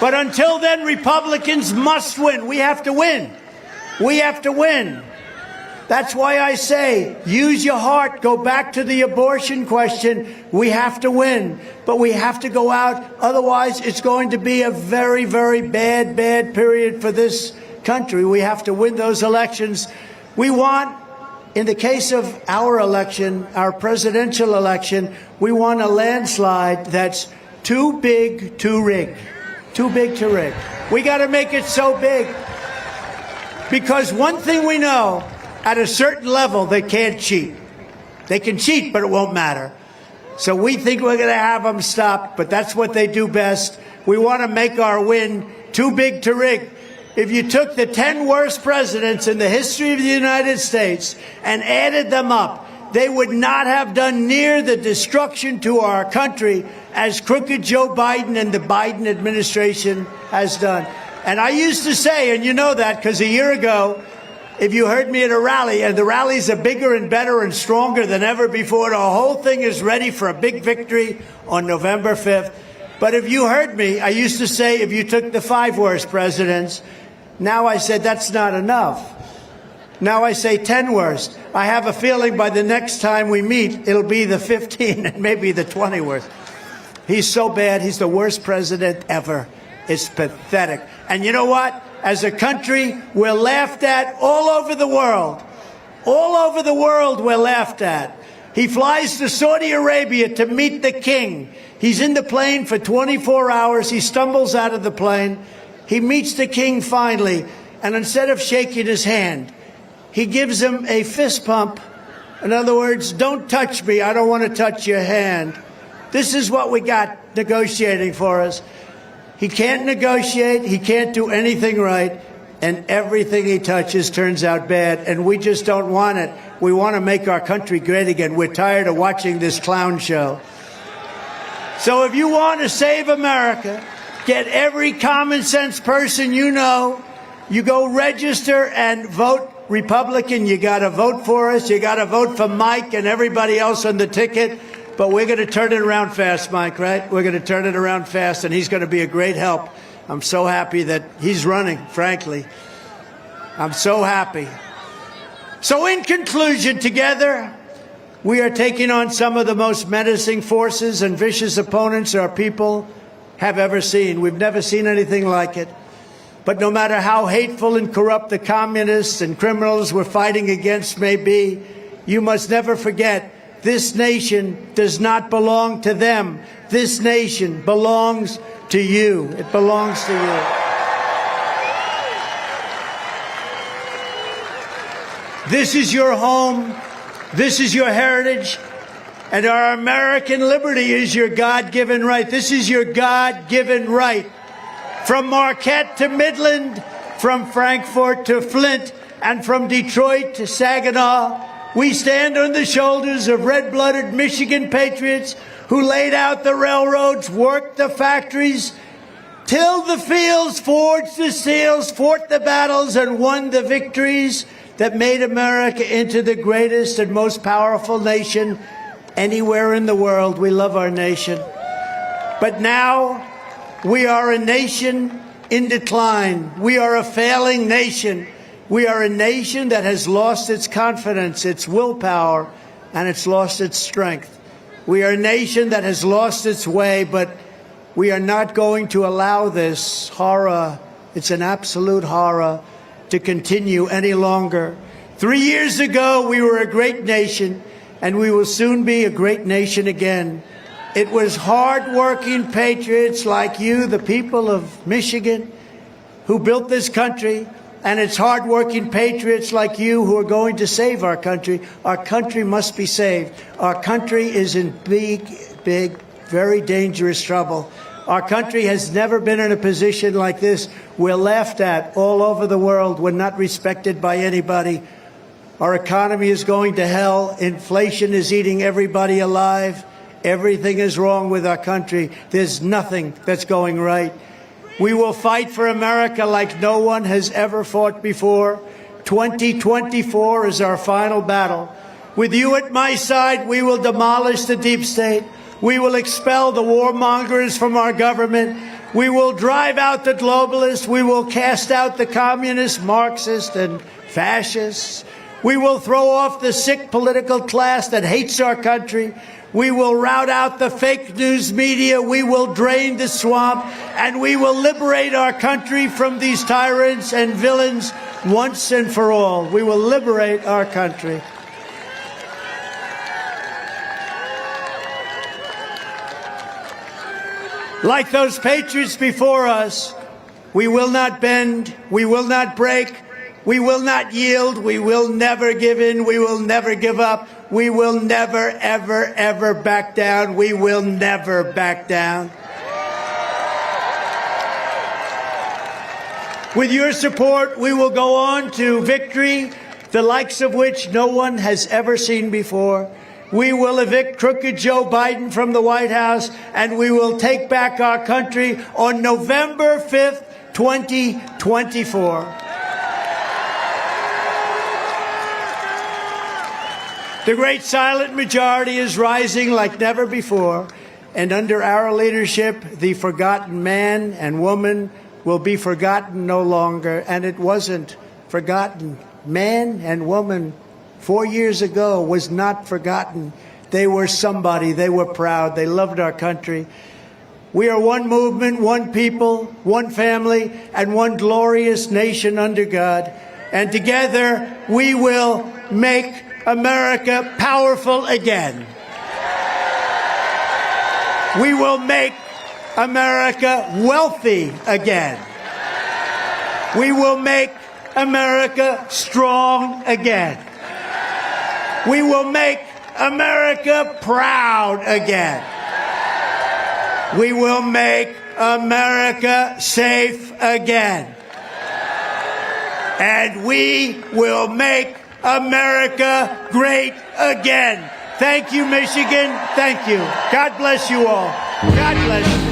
But until then, Republicans must win. We have to win. We have to win. That's why I say, use your heart. Go back to the abortion question. We have to win. But we have to go out. Otherwise, it's going to be a very, very bad period for this country. We have to win those elections. We want, in the case of our election, our presidential election, we want a landslide that's too big to rig. Too big to rig. We got to make it so big. Because one thing we know, at a certain level, they can't cheat. They can cheat, but it won't matter. So we think we're going to have them stopped, but that's what they do best. We want to make our win too big to rig. if you took the 10 worst presidents in the history of the United States and added them up, they would not have done near the destruction to our country as crooked Joe Biden and the Biden administration has done. And I used to say, and you know that because a year ago, if you heard me at a rally, and the rallies are bigger and better and stronger than ever before, the whole thing is ready for a big victory on November 5th. But if you heard me, I used to say if you took the 5 worst presidents, now I said that's not enough. Now I say 10 worst. I have a feeling by the next time we meet, it'll be the 15 and maybe the 20 worst. He's so bad. He's the worst president ever. It's pathetic. And you know what? As a country, we're laughed at all over the world. All over the world, we're laughed at. He flies to Saudi Arabia to meet the king. He's in the plane for 24 hours. He stumbles out of the plane. He meets the king finally. And instead of shaking his hand, he gives him a fist pump. In other words, don't touch me. I don't want to touch your hand. This is what we got negotiating for us. He can't negotiate. He can't do anything right. And everything he touches turns out bad. And we just don't want it. We want to make our country great again. We're tired of watching this clown show. So if you want to save America, get every common sense person you know, you go register and vote Republican. You got to vote for us. You got to vote for Mike and everybody else on the ticket. But we're going to turn it around fast, Mike, right? We're going to turn it around fast, and he's going to be a great help. I'm so happy that he's running, frankly. I'm so happy. So in conclusion, together, we are taking on some of the most menacing forces and vicious opponents our people have ever seen. We've never seen anything like it. But no matter how hateful and corrupt the communists and criminals we're fighting against may be, you must never forget this nation does not belong to them. This nation belongs to you. It belongs to you. This is your home. This is your heritage. And our American liberty is your God-given right. This is your God-given right. From Marquette to Midland, from Frankfort to Flint, and from Detroit to Saginaw, we stand on the shoulders of red-blooded Michigan patriots who laid out the railroads, worked the factories, tilled the fields, forged the steels, fought the battles, and won the victories that made America into the greatest and most powerful nation anywhere in the world. We love our nation. But now we are a nation in decline. We are a failing nation. We are a nation that has lost its confidence, its willpower, and it's lost its strength. We are a nation that has lost its way, but we are not going to allow this horror, it's an absolute horror, to continue any longer. 3 years ago, we were a great nation, and we will soon be a great nation again. It was hard-working patriots like you, the people of Michigan, who built this country. And it's hard-working patriots like you who are going to save our country. Our country must be saved. Our country is in big, very dangerous trouble. Our country has never been in a position like this. We're laughed at all over the world. We're not respected by anybody. Our economy is going to hell. Inflation is eating everybody alive. Everything is wrong with our country. There's nothing that's going right. We will fight for America like no one has ever fought before. 2024 is our final battle. With you at my side, we will demolish the deep state. We will expel the warmongers from our government. We will drive out the globalists. We will cast out the communists, Marxists, and fascists. We will throw off the sick political class that hates our country. We will rout out the fake news media. We will drain the swamp. And we will liberate our country from these tyrants and villains once and for all. We will liberate our country. Like those patriots before us, we will not bend, we will not break, we will not yield, we will never give in, we will never give up, we will never, ever, ever back down, we will never back down. With your support, we will go on to victory, the likes of which no one has ever seen before. We will evict crooked Joe Biden from the White House, and we will take back our country on November 5th, 2024. The great silent majority is rising like never before, and under our leadership, the forgotten man and woman will be forgotten no longer. And it wasn't forgotten. Man and woman 4 years ago was not forgotten. They were somebody. They were proud. They loved our country. We are one movement, one people, one family, and one glorious nation under God. And together we will make America powerful again. We will make America wealthy again. We will make America strong again. We will make America proud again. We will make America safe again. And we will make America great again. Thank you, Michigan. Thank you. God bless you all. God bless you.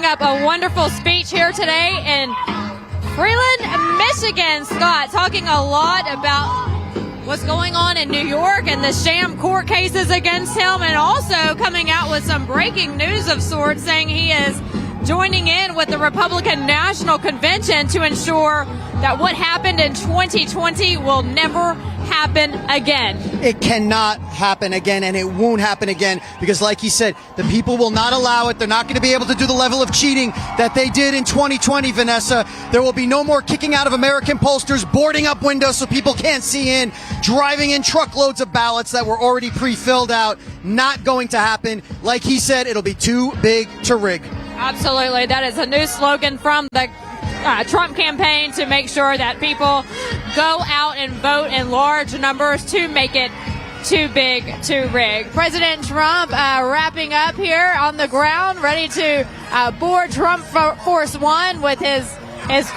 Up a wonderful speech here today in Freeland, Michigan. Scott, talking a lot about what's going on in New York and the sham court cases against him, and also coming out with some breaking news of sorts, saying he is joining in with the Republican National Convention to ensure that what happened in 2020 will never happen again. It cannot happen again, and it won't happen again, because like he said, the people will not allow it. They're not going to be able to do the level of cheating that they did in 2020, Vanessa. There will be no more kicking out of American pollsters, boarding up windows so people can't see in, driving in truckloads of ballots that were already pre-filled out. Not going to happen. Like he said, it'll be too big to rig. Absolutely. That is a new slogan from the Trump campaign, to make sure that people go out and vote in large numbers to make it too big to rig. President Trump wrapping up here on the ground, ready to board Trump Force One with his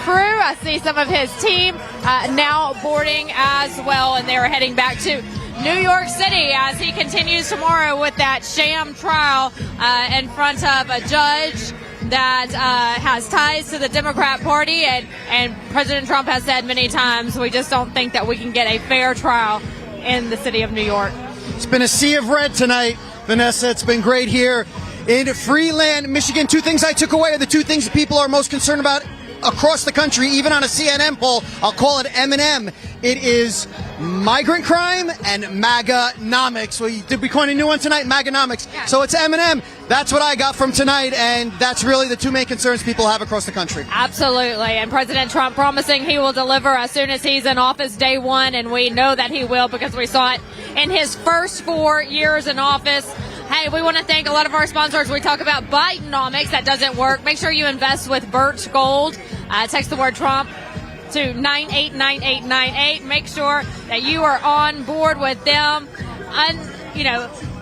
crew. I see some of his team now boarding as well, and they're heading back to New York City as he continues tomorrow with that sham trial in front of a judge that has ties to the Democrat Party, and President Trump has said many times, we just don't think that we can get a fair trial in the city of New York. It's been a sea of red tonight, Vanessa. It's been great here in Freeland, Michigan. Two things I took away are the two things that people are most concerned about across the country, even on a CNN poll, I'll call it M&M. It is migrant crime and MAGA-nomics. Did we coin a new one tonight? MAGA-nomics. Yeah. So it's M&M. That's what I got from tonight, and that's really the two main concerns people have across the country. Absolutely. And President Trump promising he will deliver as soon as he's in office day one, and we know that he will because we saw it in his first 4 years in office. Hey, we want to thank a lot of our sponsors. We talk about Bidenomics. That doesn't work. Make sure you invest with Birch Gold. Text the word Trump to 989898. Make sure that you are on board with them.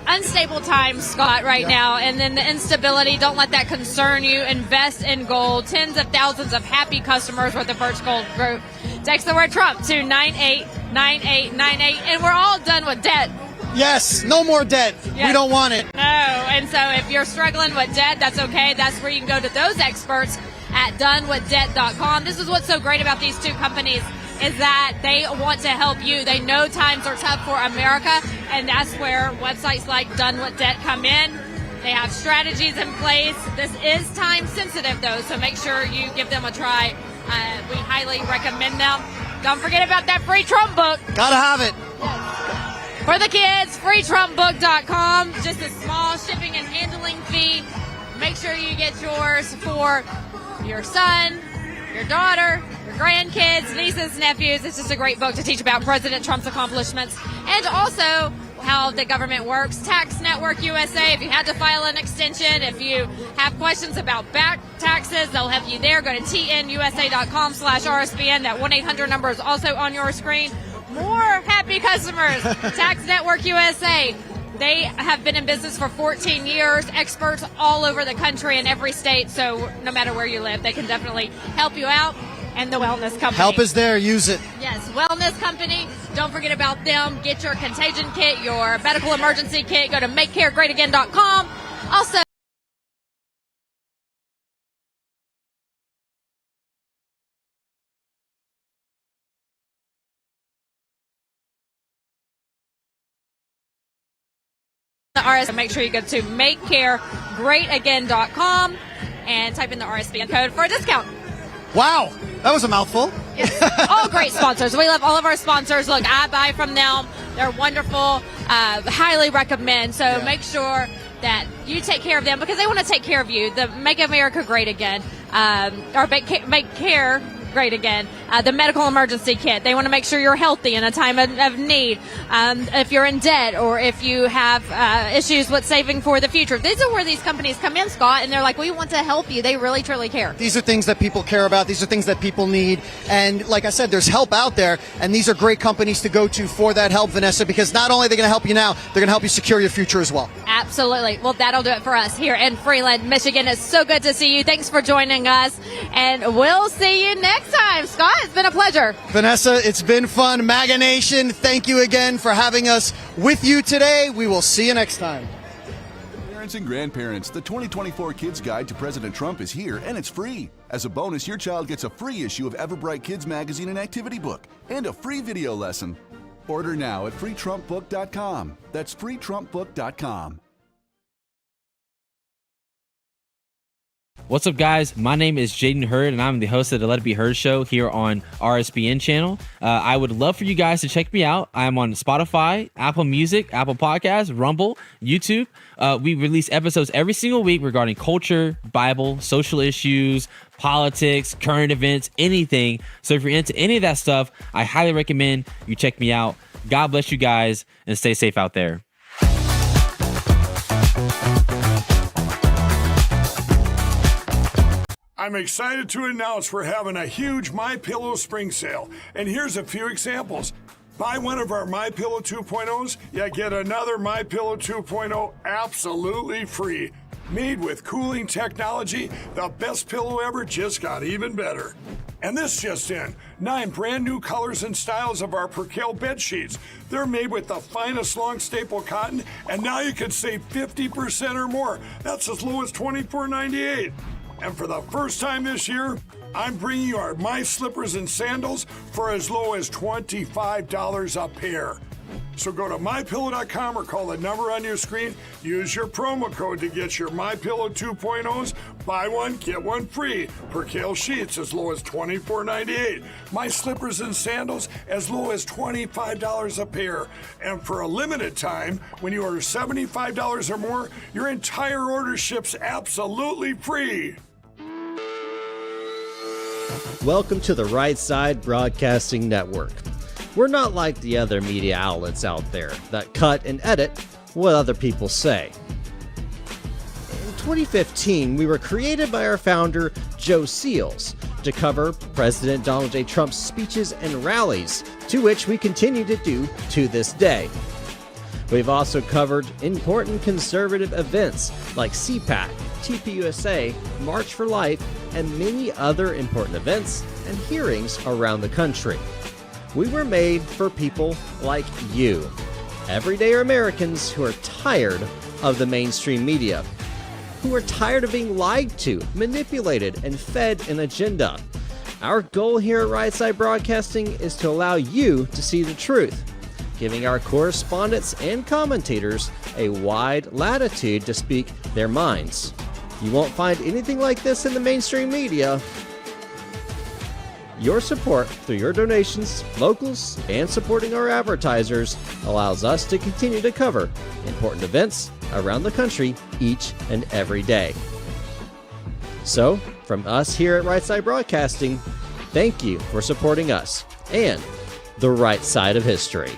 Unstable times, Scott, right now, and then the instability. Don't let that concern you. Invest in gold. Tens of thousands of happy customers with the Birch Gold Group. Text the word Trump to 989898, and we're all done with debt. Yes, no more debt. Yes. We don't want it. No, and so if you're struggling with debt, that's okay. That's where you can go to those experts at donewithdebt.com. This is what's so great about these two companies is that they want to help you. They know times are tough for America, and that's where websites like Done With Debt come in. They have strategies in place. This is time sensitive, though, so make sure you give them a try. We highly recommend them. Don't forget about that free Trump book. Gotta have it. For the kids, freetrumpbook.com. Just a small shipping and handling fee. Make sure you get yours for your son, your daughter, your grandkids, nieces, nephews. It's just a great book to teach about President Trump's accomplishments and also how the government works. Tax Network USA, if you had to file an extension, if you have questions about back taxes, they'll help you there. Go to tnusa.com/RSBN. That 1-800 number is also on your screen. More happy customers. Tax Network USA. They have been in business for 14 years, experts all over the country in every state, so no matter where you live, they can definitely help you out. And the Wellness Company. Help is there. Use it. Yes, Wellness Company. Don't forget about them. Get your contagion kit, your medical emergency kit. Go to makecaregreatagain.com. Also, the RS, make sure you go to makecaregreatagain.com and type in the RSBN code for a discount. Wow, that was a mouthful. Yes. All great sponsors. We love all of our sponsors. Look, I buy from them. They're wonderful. Highly recommend. So make sure that you take care of them because they want to take care of you. The Make America Great Again, or Make Care Great Again, the medical emergency kit. They want to make sure you're healthy in a time of need. If you're in debt or if you have issues with saving for the future. These are where these companies come in, Scott, and they're like, we want to help you. They really, truly care. These are things that people care about. These are things that people need. And like I said, there's help out there, and these are great companies to go to for that help, Vanessa, because not only are they going to help you now, they're going to help you secure your future as well. Absolutely. Well, that'll do it for us here in Freeland, Michigan. It's so good to see you. Thanks for joining us, and we'll see you next time. Scott, it's been a pleasure. Vanessa, it's been fun. MAGA Nation, thank you again for having us with you today. We will see you next time. Parents and grandparents, the 2024 Kids Guide to President Trump is here, and it's free. As a bonus, your child gets a free issue of Everbright Kids Magazine and Activity Book, and a free video lesson. Order now at freetrumpbook.com. That's freetrumpbook.com. What's up, guys? My name is Jaden Hurd, and I'm the host of the Let It Be Heard show here on RSBN channel. I would love for you guys to check me out. I'm on Spotify, Apple Music, Apple Podcasts, Rumble, YouTube. We release episodes every single week regarding culture, Bible, social issues, politics, current events, anything. So if you're into any of that stuff, I highly recommend you check me out. God bless you guys, and stay safe out there. I'm excited to announce we're having a huge MyPillow spring sale, and here's a few examples. Buy one of our MyPillow 2.0s, you get another MyPillow 2.0 absolutely free. Made with cooling technology, the best pillow ever just got even better. And this just in, 9 brand new colors and styles of our Percale bed sheets. They're made with the finest long staple cotton, and now you can save 50% or more. That's as low as $24.98. And for the first time this year, I'm bringing you our My Slippers and Sandals for as low as $25 a pair. So go to MyPillow.com or call the number on your screen. Use your promo code to get your MyPillow 2.0s. Buy one, get one free. Percale sheets as low as $24.98. My slippers and sandals as low as $25 a pair. And for a limited time, when you order $75 or more, your entire order ships absolutely free. Welcome to the Right Side Broadcasting Network. We're not like the other media outlets out there that cut and edit what other people say. In 2015, we were created by our founder, Joe Seals, to cover President Donald J. Trump's speeches and rallies, to which we continue to do to this day. We've also covered important conservative events like CPAC, TPUSA, March for Life, and many other important events and hearings around the country. We were made for people like you, everyday Americans who are tired of the mainstream media, who are tired of being lied to, manipulated, and fed an agenda. Our goal here at Right Side Broadcasting is to allow you to see the truth, giving our correspondents and commentators a wide latitude to speak their minds. You won't find anything like this in the mainstream media. Your support through your donations, locals, and supporting our advertisers allows us to continue to cover important events around the country each and every day. So, from us here at Right Side Broadcasting, thank you for supporting us and the right side of history.